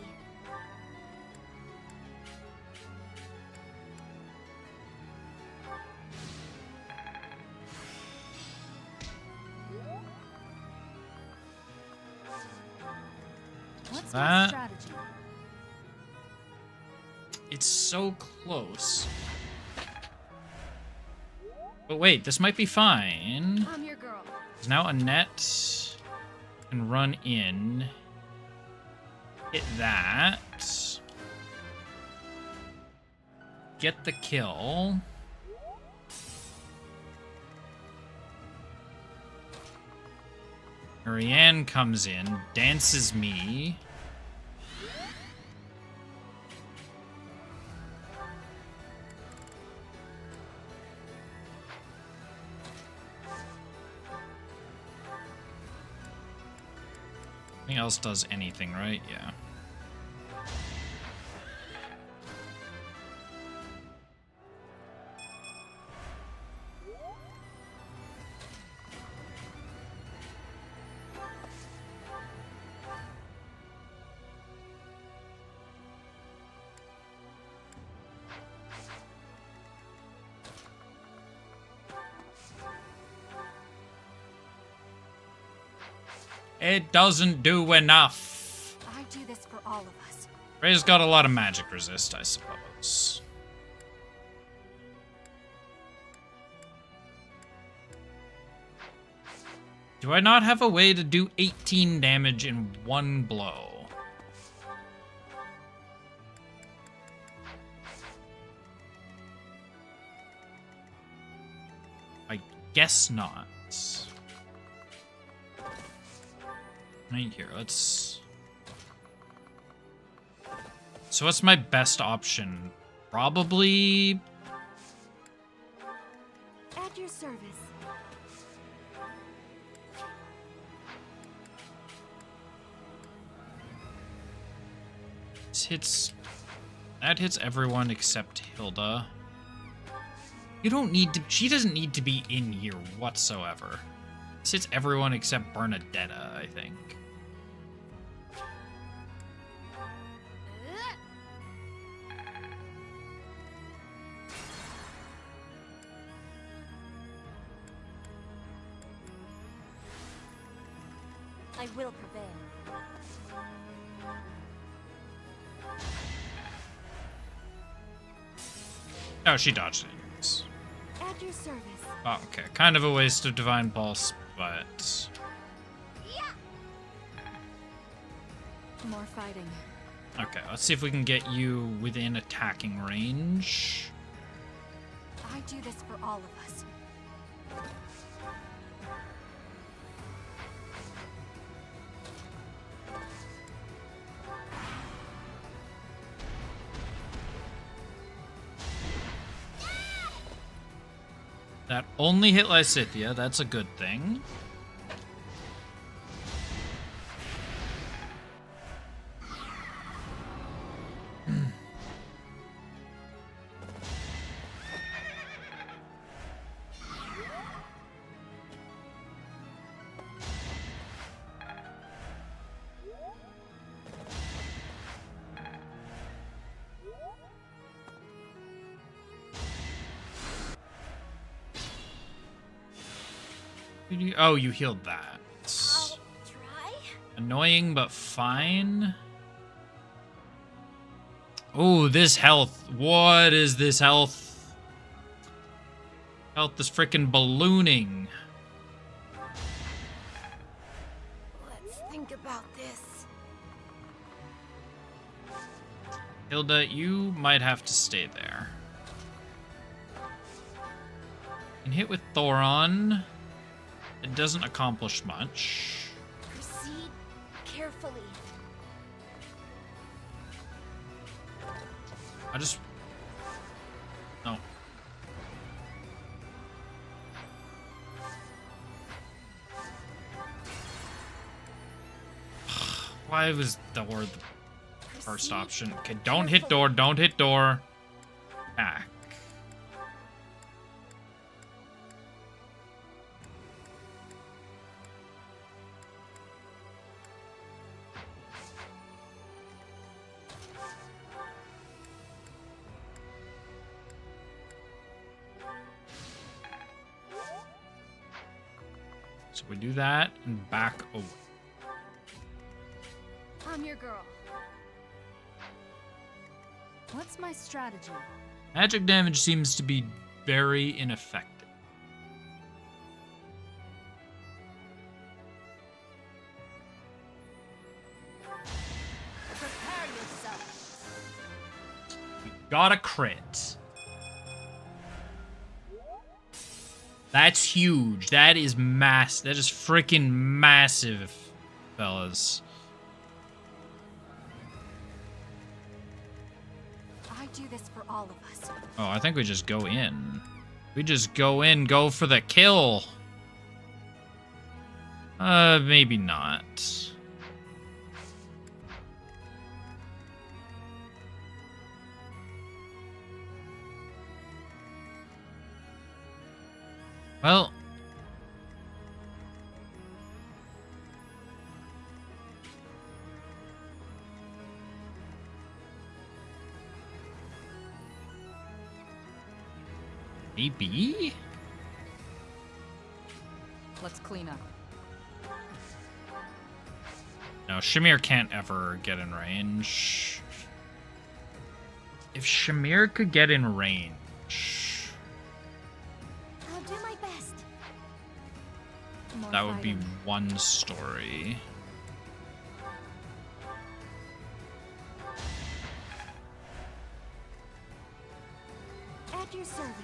What's That- my strategy? It's so close. But wait, this might be fine. I'm your girl. 'Cause now Annette can run in, hit that. get the kill. Marianne comes in, dances me. Nothing else does anything, right? Yeah. It doesn't do enough. I do this for all of us. Ray's got a lot of magic resist, I suppose. Do I not have a way to do 18 damage in one blow? I guess not. Right here, let's... So what's my best option? Probably... At your service. This hits... That hits everyone except Hilda. You don't need to... She doesn't need to be in here whatsoever. This hits everyone except Bernadetta, I think. I will prevail. Oh, she dodged it. At your service. Oh, okay. Kind of a waste of Divine Pulse, but... More fighting. Okay, let's see if we can get you within attacking range. I do this for all of us. That only hit Lysithea, that's a good thing. Oh, you healed that. I'll try. Annoying, but fine. Oh, this health. What is this health? Health is freaking ballooning. Let's think about this. Hilda, you might have to stay there. You can hit with Thoron. It doesn't accomplish much. Proceed carefully. I just... No. Why was door the first option? Okay, don't hit door, don't hit door. Back. So we do that and back away. I'm your girl. What's my strategy? Magic damage seems to be very ineffective. Prepare yourself. We got a crit. That's huge. That is mass. That is freaking massive, fellas. I do this for all of us. Oh, I think we just go in. We just go in, go for the kill. Maybe not. Well, maybe? Let's clean up. No, Shamir can't ever get in range. If Shamir could get in range... I'll do my best. That would be one story. At your service.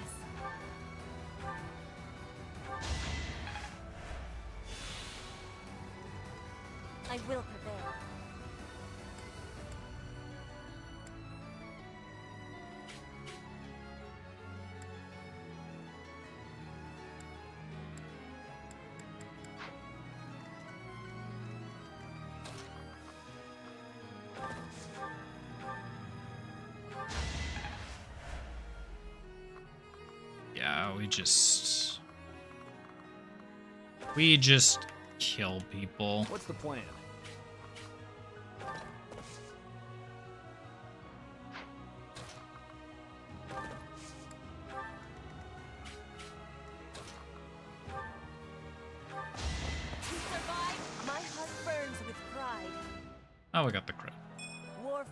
I will prevail. Yeah, we just kill people. What's the plan? To survive, my heart burns with pride. Oh, we got the crit. War.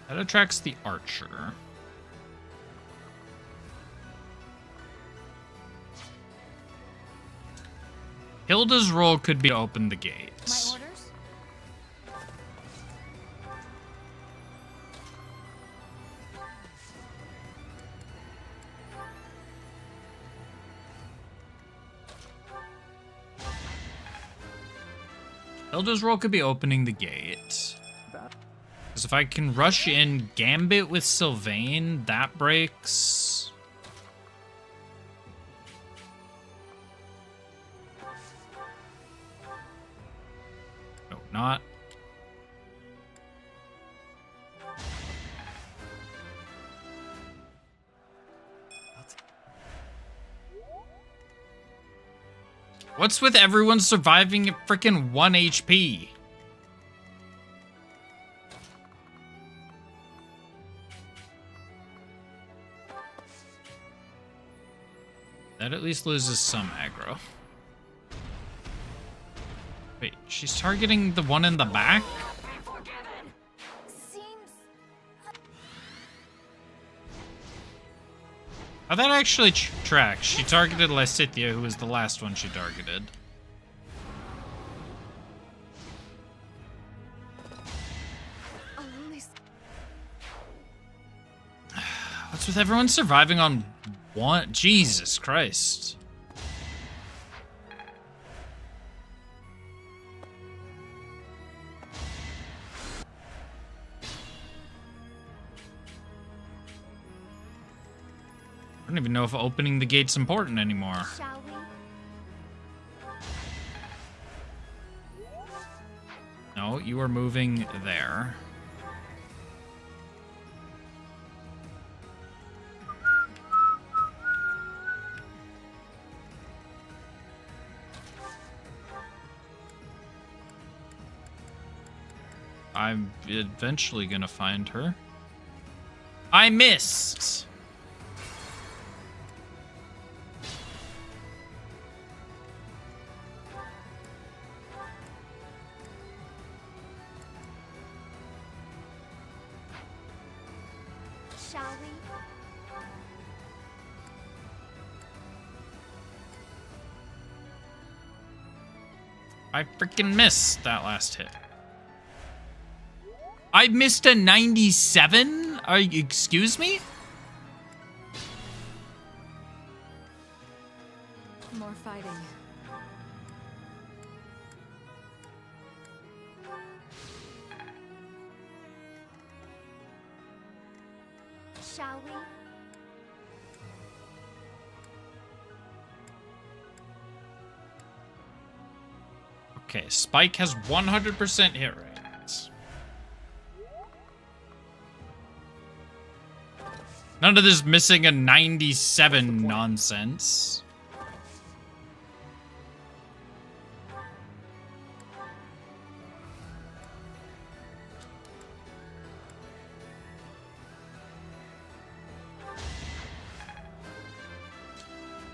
That attracts the archer. Hilda's role could be to open the gates. My orders? Hilda's role could be opening the gate. Because if I can rush in Gambit with Sylvain, that breaks. No, not. What's with everyone surviving at frickin' 1 HP? That at least loses some aggro. Wait, she's targeting the one in the back? Oh, that actually tracks. She targeted Lysithea, who was the last one she targeted. What's with everyone surviving on one? Jesus Christ. I don't even know if opening the gate's important anymore. Shall we? No, you are moving there. I'm eventually gonna find her. I missed! Shall we? I freaking missed that last hit. I missed a 97? Excuse me? More fighting. Shall we? Okay, Spike has 100% hit rate. None of this missing a 97 nonsense.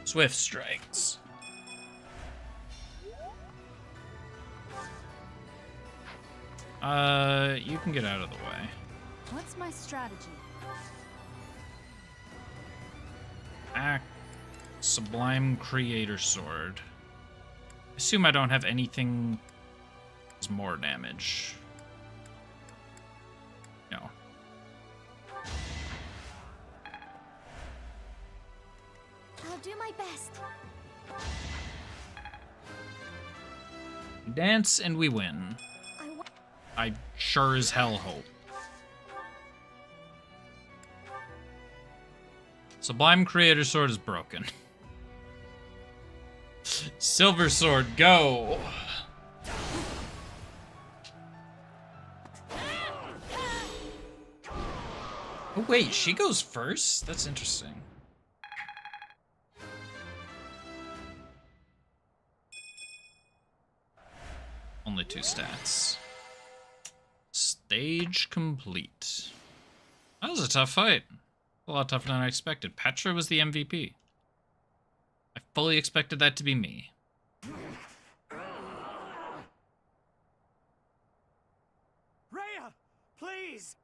Swift strikes. You can get out of the way. What's my strategy? Sublime Creator Sword. Assume I don't have anything that's more damage. No. I'll do my best. Dance and we win. I sure as hell hope. Sublime Creator Sword is broken. Silver Sword, go! Oh wait, she goes first? That's interesting. Only 2 stats. Stage complete. That was a tough fight. A lot tougher than I expected. Petra was the MVP. I fully expected that to be me. Rhea, please!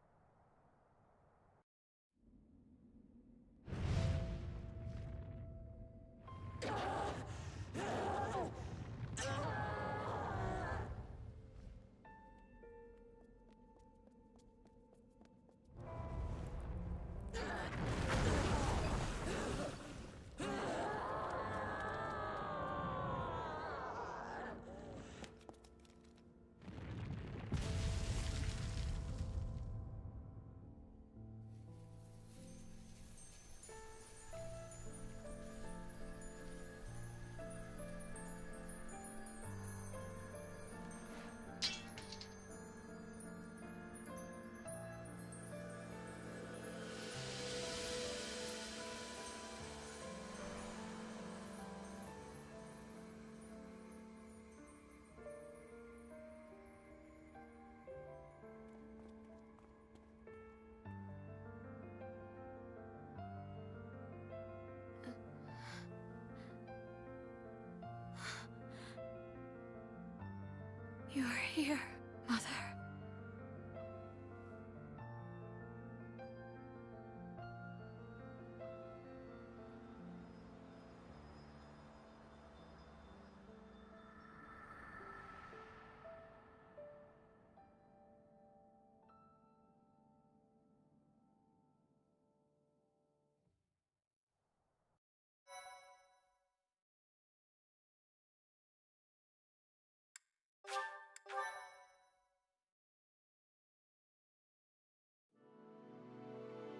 You're here, Mother.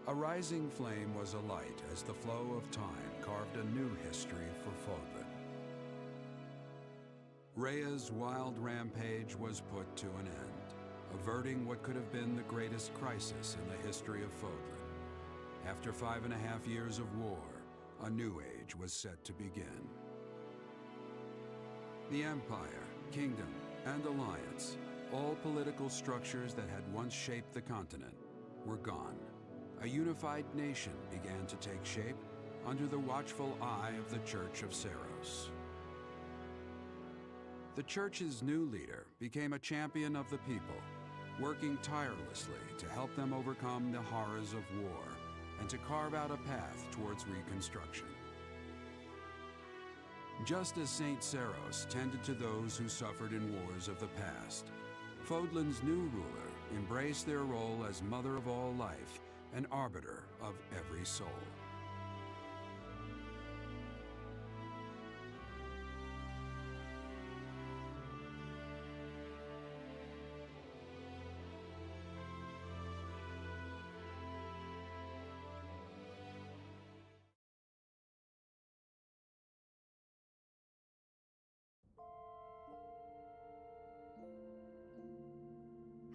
A rising flame was alight as the flow of time carved a new history for Fodlan. Rhea's wild rampage was put to an end, averting what could have been the greatest crisis in the history of Fodlan. After 5.5 years of war, a new age was set to begin. The Empire, Kingdom, and Alliance, all political structures that had once shaped the continent, were gone. A unified nation began to take shape under the watchful eye of the Church of Seiros. The Church's new leader became a champion of the people, working tirelessly to help them overcome the horrors of war and to carve out a path towards reconstruction. Just as Saint Seiros tended to those who suffered in wars of the past, Fodlan's new ruler embrace their role as mother of all life and arbiter of every soul.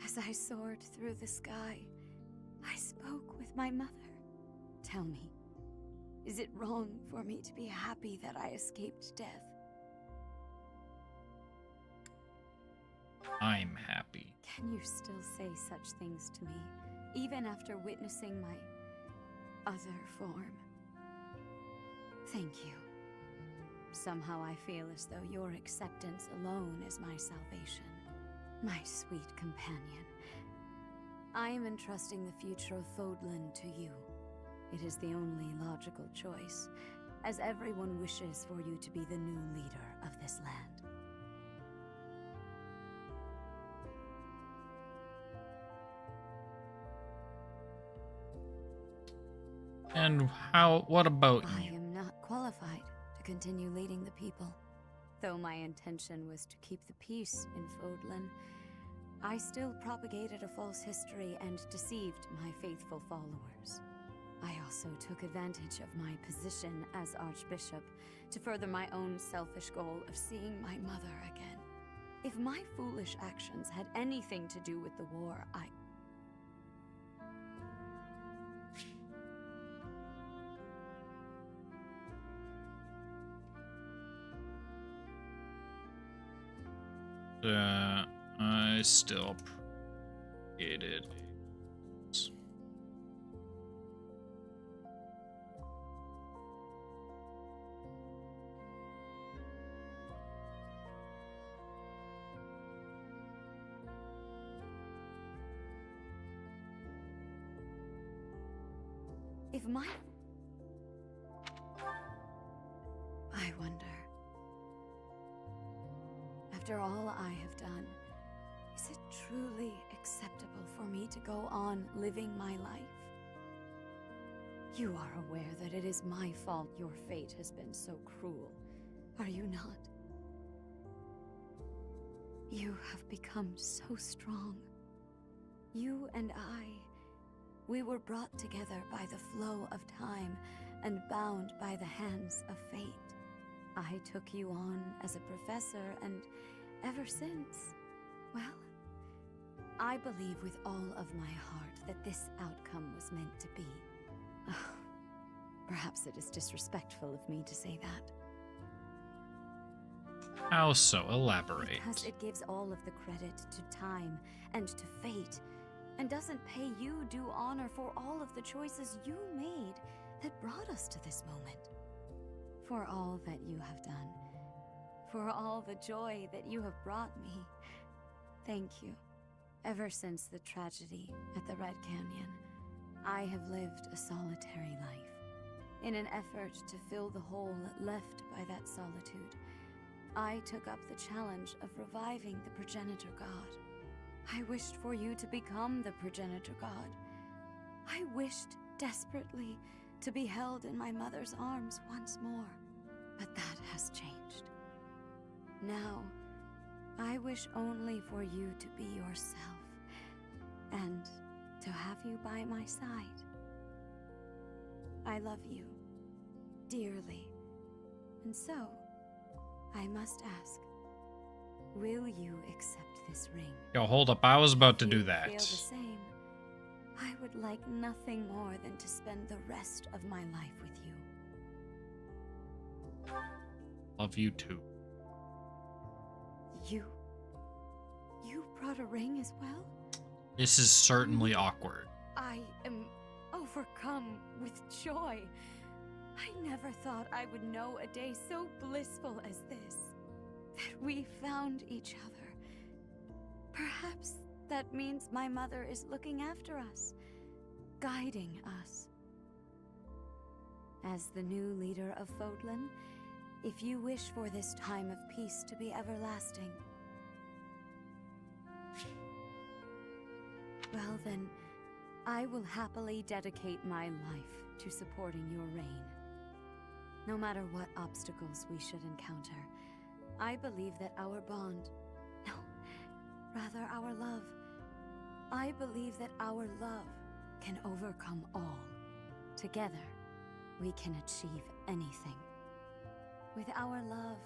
As I soared through the sky, I spoke with my mother. Tell me, is it wrong for me to be happy that I escaped death? I'm happy. Can you still say such things to me, even after witnessing my other form? Thank you. Somehow I feel as though your acceptance alone is my salvation. My sweet companion, I am entrusting the future of Fodlan to you. It is the only logical choice, as everyone wishes for you to be the new leader of this land. And what about you? I am not qualified to continue leading the people. Though my intention was to keep the peace in Fodlan, I still propagated a false history and deceived my faithful followers. I also took advantage of my position as Archbishop to further my own selfish goal of seeing my mother again. If my foolish actions had anything to do with the war, I still created. If my... I wonder. After all I have done, is it truly acceptable for me to go on living my life? You are aware that it is my fault your fate has been so cruel, are you not? You have become so strong. You and I, we were brought together by the flow of time and bound by the hands of fate. I took you on as a professor, and ever since, well, I believe with all of my heart that this outcome was meant to be. Oh, perhaps it is disrespectful of me to say that. How so? Elaborate. Because it gives all of the credit to time and to fate, and doesn't pay you due honor for all of the choices you made that brought us to this moment. For all that you have done, for all the joy that you have brought me, thank you. Ever since the tragedy at the Red Canyon, I have lived a solitary life. In an effort to fill the hole left by that solitude, I took up the challenge of reviving the Progenitor God. I wished for you to become the Progenitor God. I wished desperately to be held in my mother's arms once more. But that has changed. Now, I wish only for you to be yourself, and to have you by my side. I love you dearly, and so, I must ask, will you accept this ring? Yo, hold up, I was about to If do you that. feel the same, I would like nothing more than to spend the rest of my life with you. Love you too. You brought a ring as well? This is certainly awkward. I am overcome with joy. I never thought I would know a day so blissful as this. That we found each other. Perhaps that means my mother is looking after us, guiding us. As the new leader of Fodlan, if you wish for this time of peace to be everlasting, Well then, I will happily dedicate my life to supporting your reign. No matter what obstacles we should encounter, I believe that our bond... No, rather our love. I believe that our love can overcome all. Together, we can achieve anything. With our love,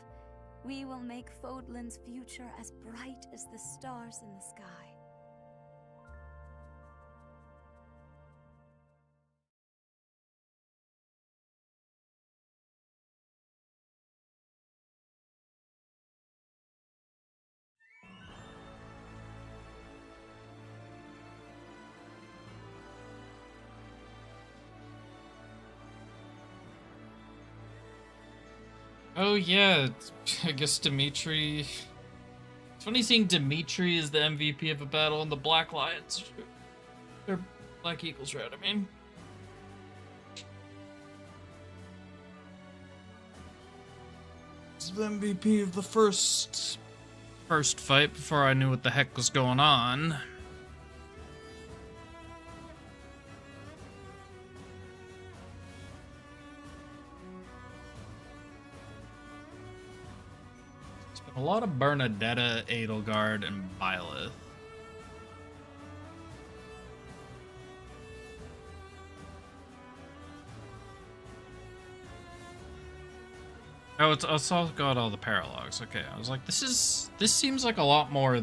we will make Fodlan's future as bright as the stars in the sky. Oh yeah, I guess Dimitri... It's funny seeing Dimitri as the MVP of a battle in the Black Lions. Or Black Eagles route, I mean. He's the MVP of the first fight before I knew what the heck was going on. A lot of Bernadetta, Edelgard, and Byleth. Oh, it's also got all the paralogs. Okay, I was like, this seems like a lot more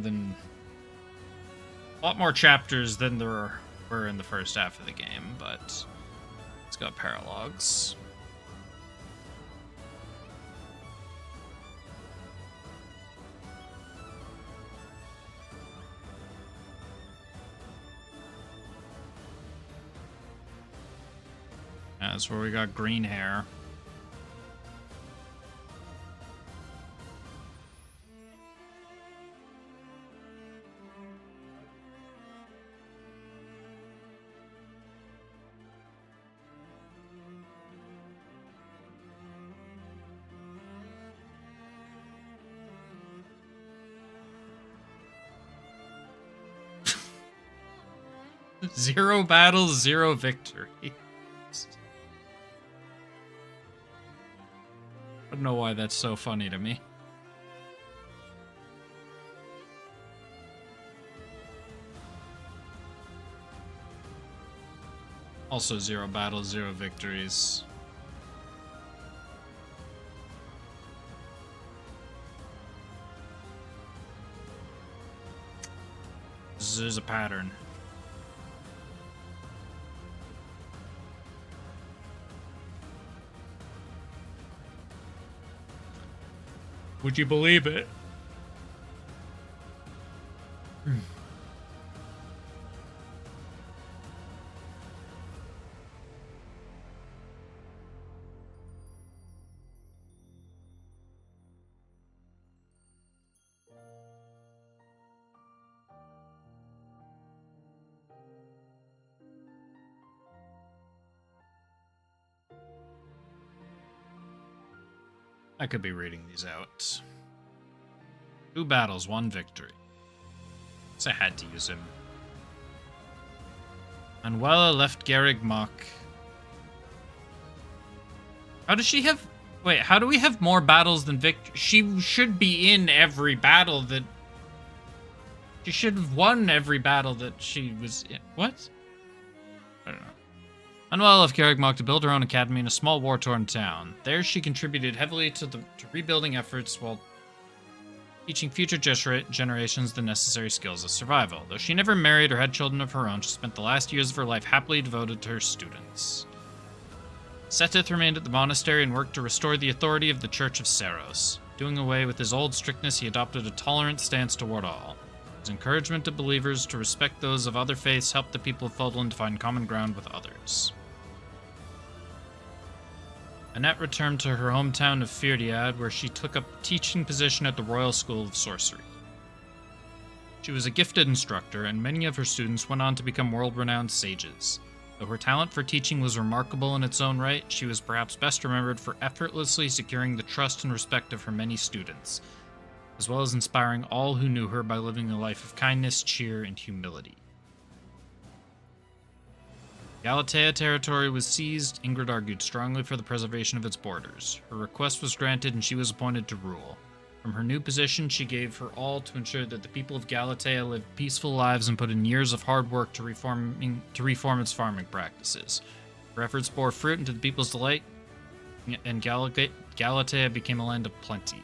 chapters than there were in the first half of the game, but it's got paralogs. That's where we got green hair. Zero battles, zero victory. I don't know why that's so funny to me. Also, zero battles, zero victories. There's a pattern. Would you believe it? I could be reading these out. 2 battles, 1 victory. So I had to use him. Manuela left Garrig Mach. How does she have... Wait, how do we have more battles than victory? She should be in every battle that... She should have won every battle that she was in. What? I don't know. Manuela left Garrig Mach to build her own academy in a small war-torn town. There she contributed heavily to rebuilding efforts while teaching future generations the necessary skills of survival. Though she never married or had children of her own, she spent the last years of her life happily devoted to her students. Seteth remained at the monastery and worked to restore the authority of the Church of Seros. Doing away with his old strictness, he adopted a tolerant stance toward all. His encouragement to believers to respect those of other faiths helped the people of Fodlan to find common ground with others. Annette returned to her hometown of Firdiad, where she took up a teaching position at the Royal School of Sorcery. She was a gifted instructor, and many of her students went on to become world-renowned sages. Though her talent for teaching was remarkable in its own right, she was perhaps best remembered for effortlessly securing the trust and respect of her many students, as well as inspiring all who knew her by living a life of kindness, cheer, and humility. Galatea territory was seized, Ingrid argued strongly for the preservation of its borders. Her request was granted and she was appointed to rule. From her new position, she gave her all to ensure that the people of Galatea lived peaceful lives and put in years of hard work to reform its farming practices. Her efforts bore fruit, and to the people's delight, and Galatea became a land of plenty.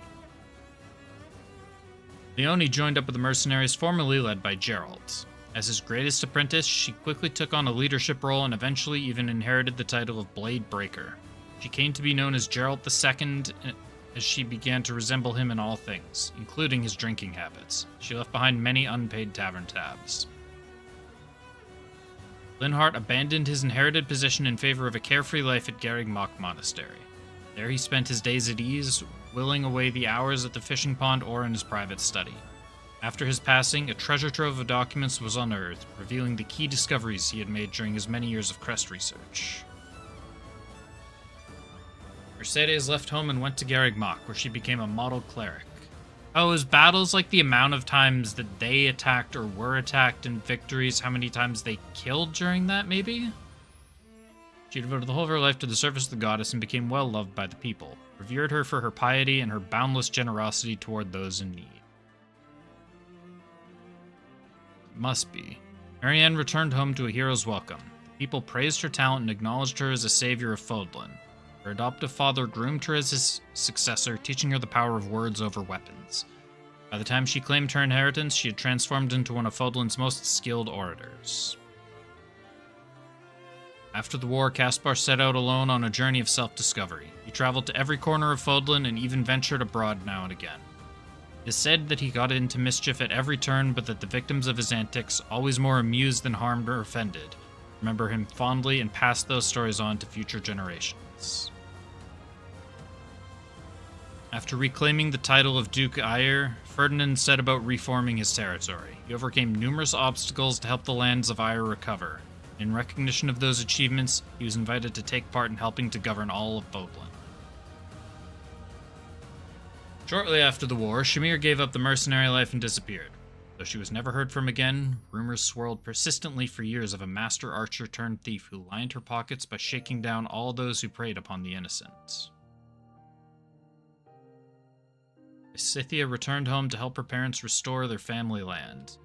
Leone joined up with the mercenaries formerly led by Geralt. As his greatest apprentice, she quickly took on a leadership role and eventually even inherited the title of Blade Breaker. She came to be known as Geralt II as she began to resemble him in all things, including his drinking habits. She left behind many unpaid tavern tabs. Linhardt abandoned his inherited position in favor of a carefree life at Garreg Mach Monastery. There he spent his days at ease, whiling away the hours at the fishing pond or in his private study. After his passing, a treasure trove of documents was unearthed, revealing the key discoveries he had made during his many years of crest research. Mercedes left home and went to Garreg Mach, where she became a model cleric. Oh, is battles like the amount of times that they attacked or were attacked, and victories how many times they killed during that, maybe? She devoted the whole of her life to the service of the goddess and became well loved by the people, revered her for her piety and her boundless generosity toward those in need. Must be. Marianne returned home to a hero's welcome. The people praised her talent and acknowledged her as a savior of Fodlan. Her adoptive father groomed her as his successor, teaching her the power of words over weapons. By the time she claimed her inheritance, she had transformed into one of Fodlan's most skilled orators. After the war, Caspar set out alone on a journey of self-discovery. He traveled to every corner of Fodlan and even ventured abroad now and again. It is said that he got into mischief at every turn, but that the victims of his antics, always more amused than harmed or offended, remember him fondly and pass those stories on to future generations. After reclaiming the title of Duke Eyre, Ferdinand set about reforming his territory. He overcame numerous obstacles to help the lands of Eyre recover. In recognition of those achievements, he was invited to take part in helping to govern all of Fodlan. Shortly after the war, Shamir gave up the mercenary life and disappeared. Though she was never heard from again, rumors swirled persistently for years of a master archer turned thief who lined her pockets by shaking down all those who preyed upon the innocent. Scythia returned home to help her parents restore their family land.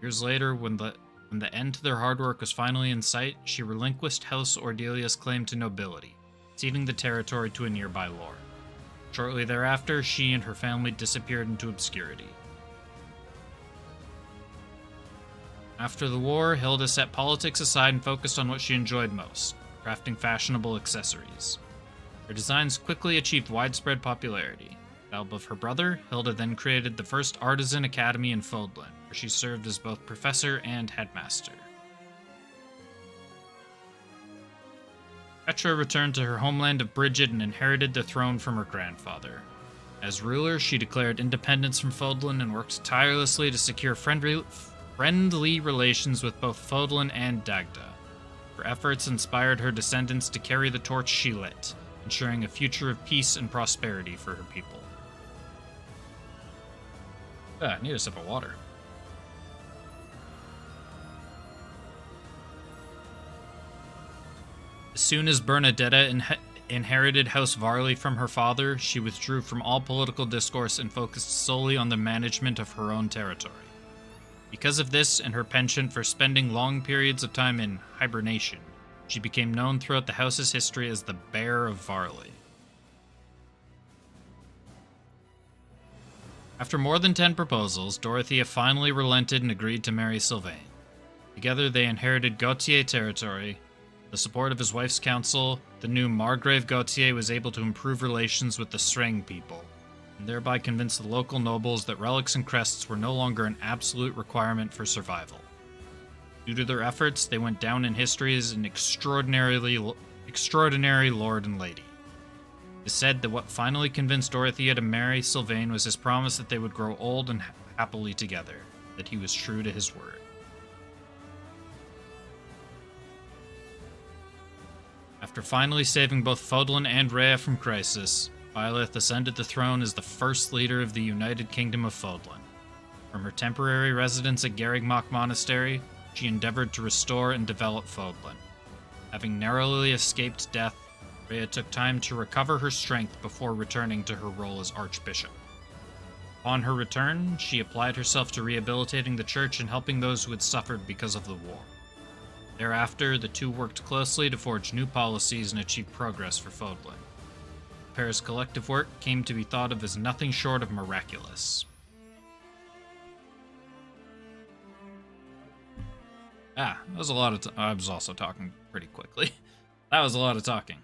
Years later, when the end to their hard work was finally in sight, she relinquished House Ordelia's claim to nobility, ceding the territory to a nearby lord. Shortly thereafter, she and her family disappeared into obscurity. After the war, Hilda set politics aside and focused on what she enjoyed most, crafting fashionable accessories. Her designs quickly achieved widespread popularity. With the help of her brother, Hilda then created the first artisan academy in Fodlan, where she served as both professor and headmaster. Petra returned to her homeland of Brigid and inherited the throne from her grandfather. As ruler, she declared independence from Fodlan and worked tirelessly to secure friendly relations with both Fodlan and Dagda. Her efforts inspired her descendants to carry the torch she lit, ensuring a future of peace and prosperity for her people. I need a sip of water. As soon as Bernadetta inherited House Varley from her father, she withdrew from all political discourse and focused solely on the management of her own territory. Because of this and her penchant for spending long periods of time in hibernation, she became known throughout the house's history as the Bear of Varley. After more than 10 proposals, Dorothea finally relented and agreed to marry Sylvain. Together they inherited Gautier territory. With the support of his wife's council, the new Margrave Gautier was able to improve relations with the Sreng people, and thereby convince the local nobles that relics and crests were no longer an absolute requirement for survival. Due to their efforts, they went down in history as an extraordinary lord and lady. It is said that what finally convinced Dorothea to marry Sylvain was his promise that they would grow old and happily together, that he was true to his word. After finally saving both Fodlan and Rhea from crisis, Byleth ascended the throne as the first leader of the United Kingdom of Fodlan. From her temporary residence at Garreg Mach Monastery, she endeavored to restore and develop Fodlan. Having narrowly escaped death, Rhea took time to recover her strength before returning to her role as Archbishop. Upon her return, she applied herself to rehabilitating the church and helping those who had suffered because of the war. Thereafter, the two worked closely to forge new policies and achieve progress for Fodlan. The pair's collective work came to be thought of as nothing short of miraculous. That was a lot of I was also talking pretty quickly. That was a lot of talking.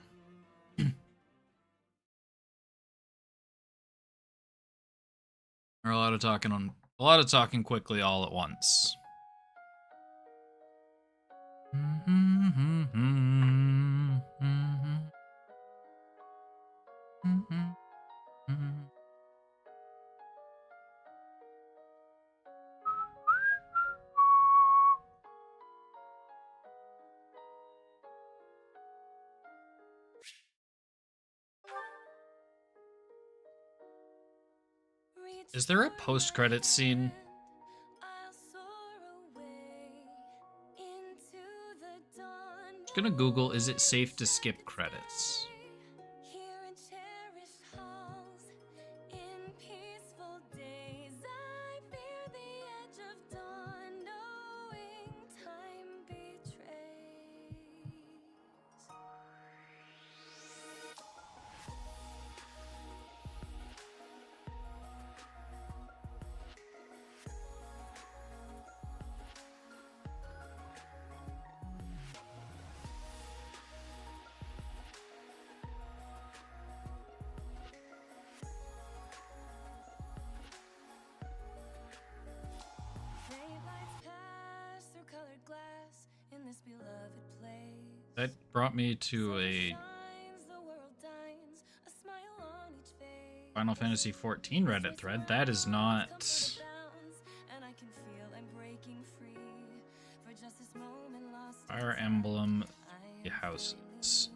Or a lot of talking quickly all at once. Is there a post-credits scene? Just gonna Google, is it safe to skip credits? That brought me to a Final Fantasy XIV Reddit thread. That is not Fire Emblem Three Houses.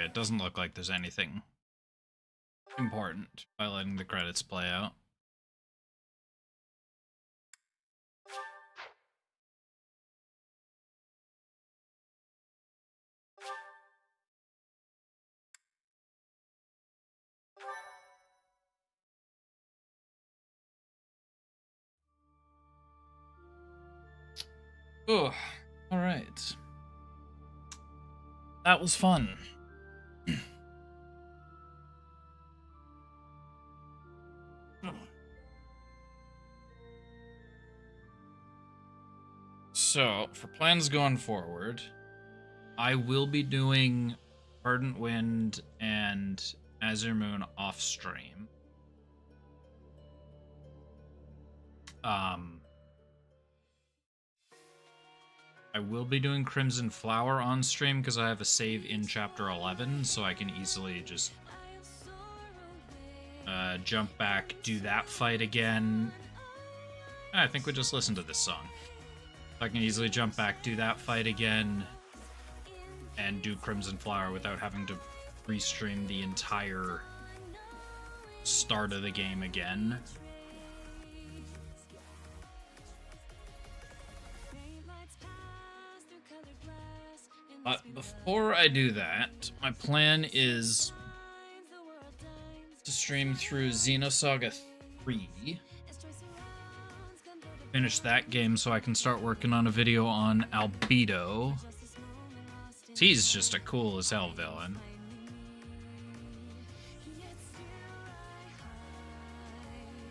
It doesn't look like there's anything important by letting the credits play out. Oh, all right. That was fun. So, for plans going forward, I will be doing Ardent Wind and Azure Moon off stream. I will be doing Crimson Flower on stream because I have a save in Chapter 11, so I can easily just jump back, do that fight again. I think we just listen to this song. I can easily jump back, do that fight again, and do Crimson Flower without having to restream the entire start of the game again. But before I do that, my plan is to stream through Xenosaga 3. finish that game so I can start working on a video on Albedo. He's just a cool as hell villain.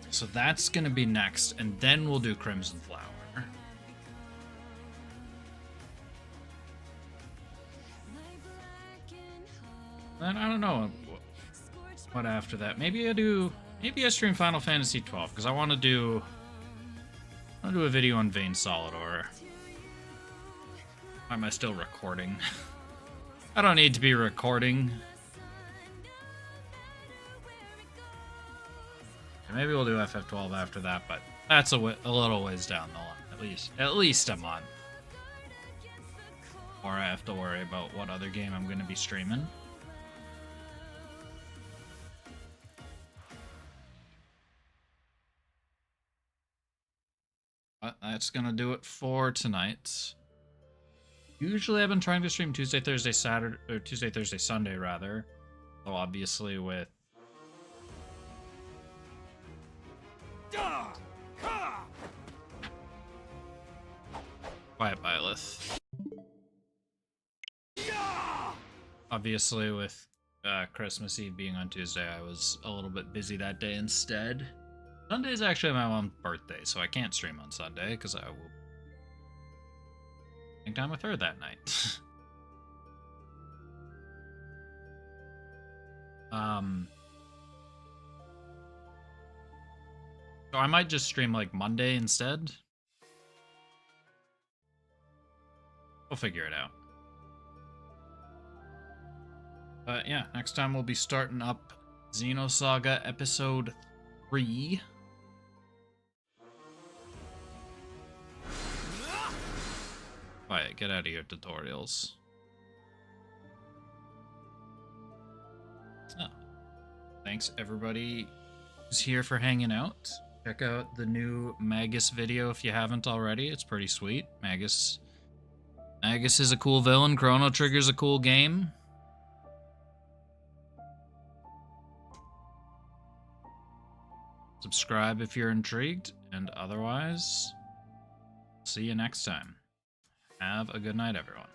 So that's gonna be next, and then we'll do Crimson Flower. Then I don't know what after that. Maybe I stream Final Fantasy 12 because I want to do a video on Vein Solidor. Why am I still recording? I don't need to be recording. Maybe we'll do FF12 after that, but that's a little ways down the line. At least a month. Or I have to worry about what other game I'm going to be streaming. But that's going to do it for tonight. Usually I've been trying to stream Tuesday, Thursday, Saturday, or Tuesday, Thursday, Sunday, rather. Though obviously with... Quiet Byleth. Obviously with Christmas Eve being on Tuesday, I was a little bit busy that day instead. Sunday is actually my mom's birthday, so I can't stream on Sunday because I will spend time with her that night. So I might just stream like Monday instead. We'll figure it out. But yeah, next time we'll be starting up Xenosaga Episode 3. Quiet, get out of your tutorials. Oh. Thanks everybody who's here for hanging out. Check out the new Magus video if you haven't already. It's pretty sweet. Magus is a cool villain. Chrono Trigger's a cool game. Subscribe if you're intrigued, and otherwise, see you next time. Have a good night, everyone.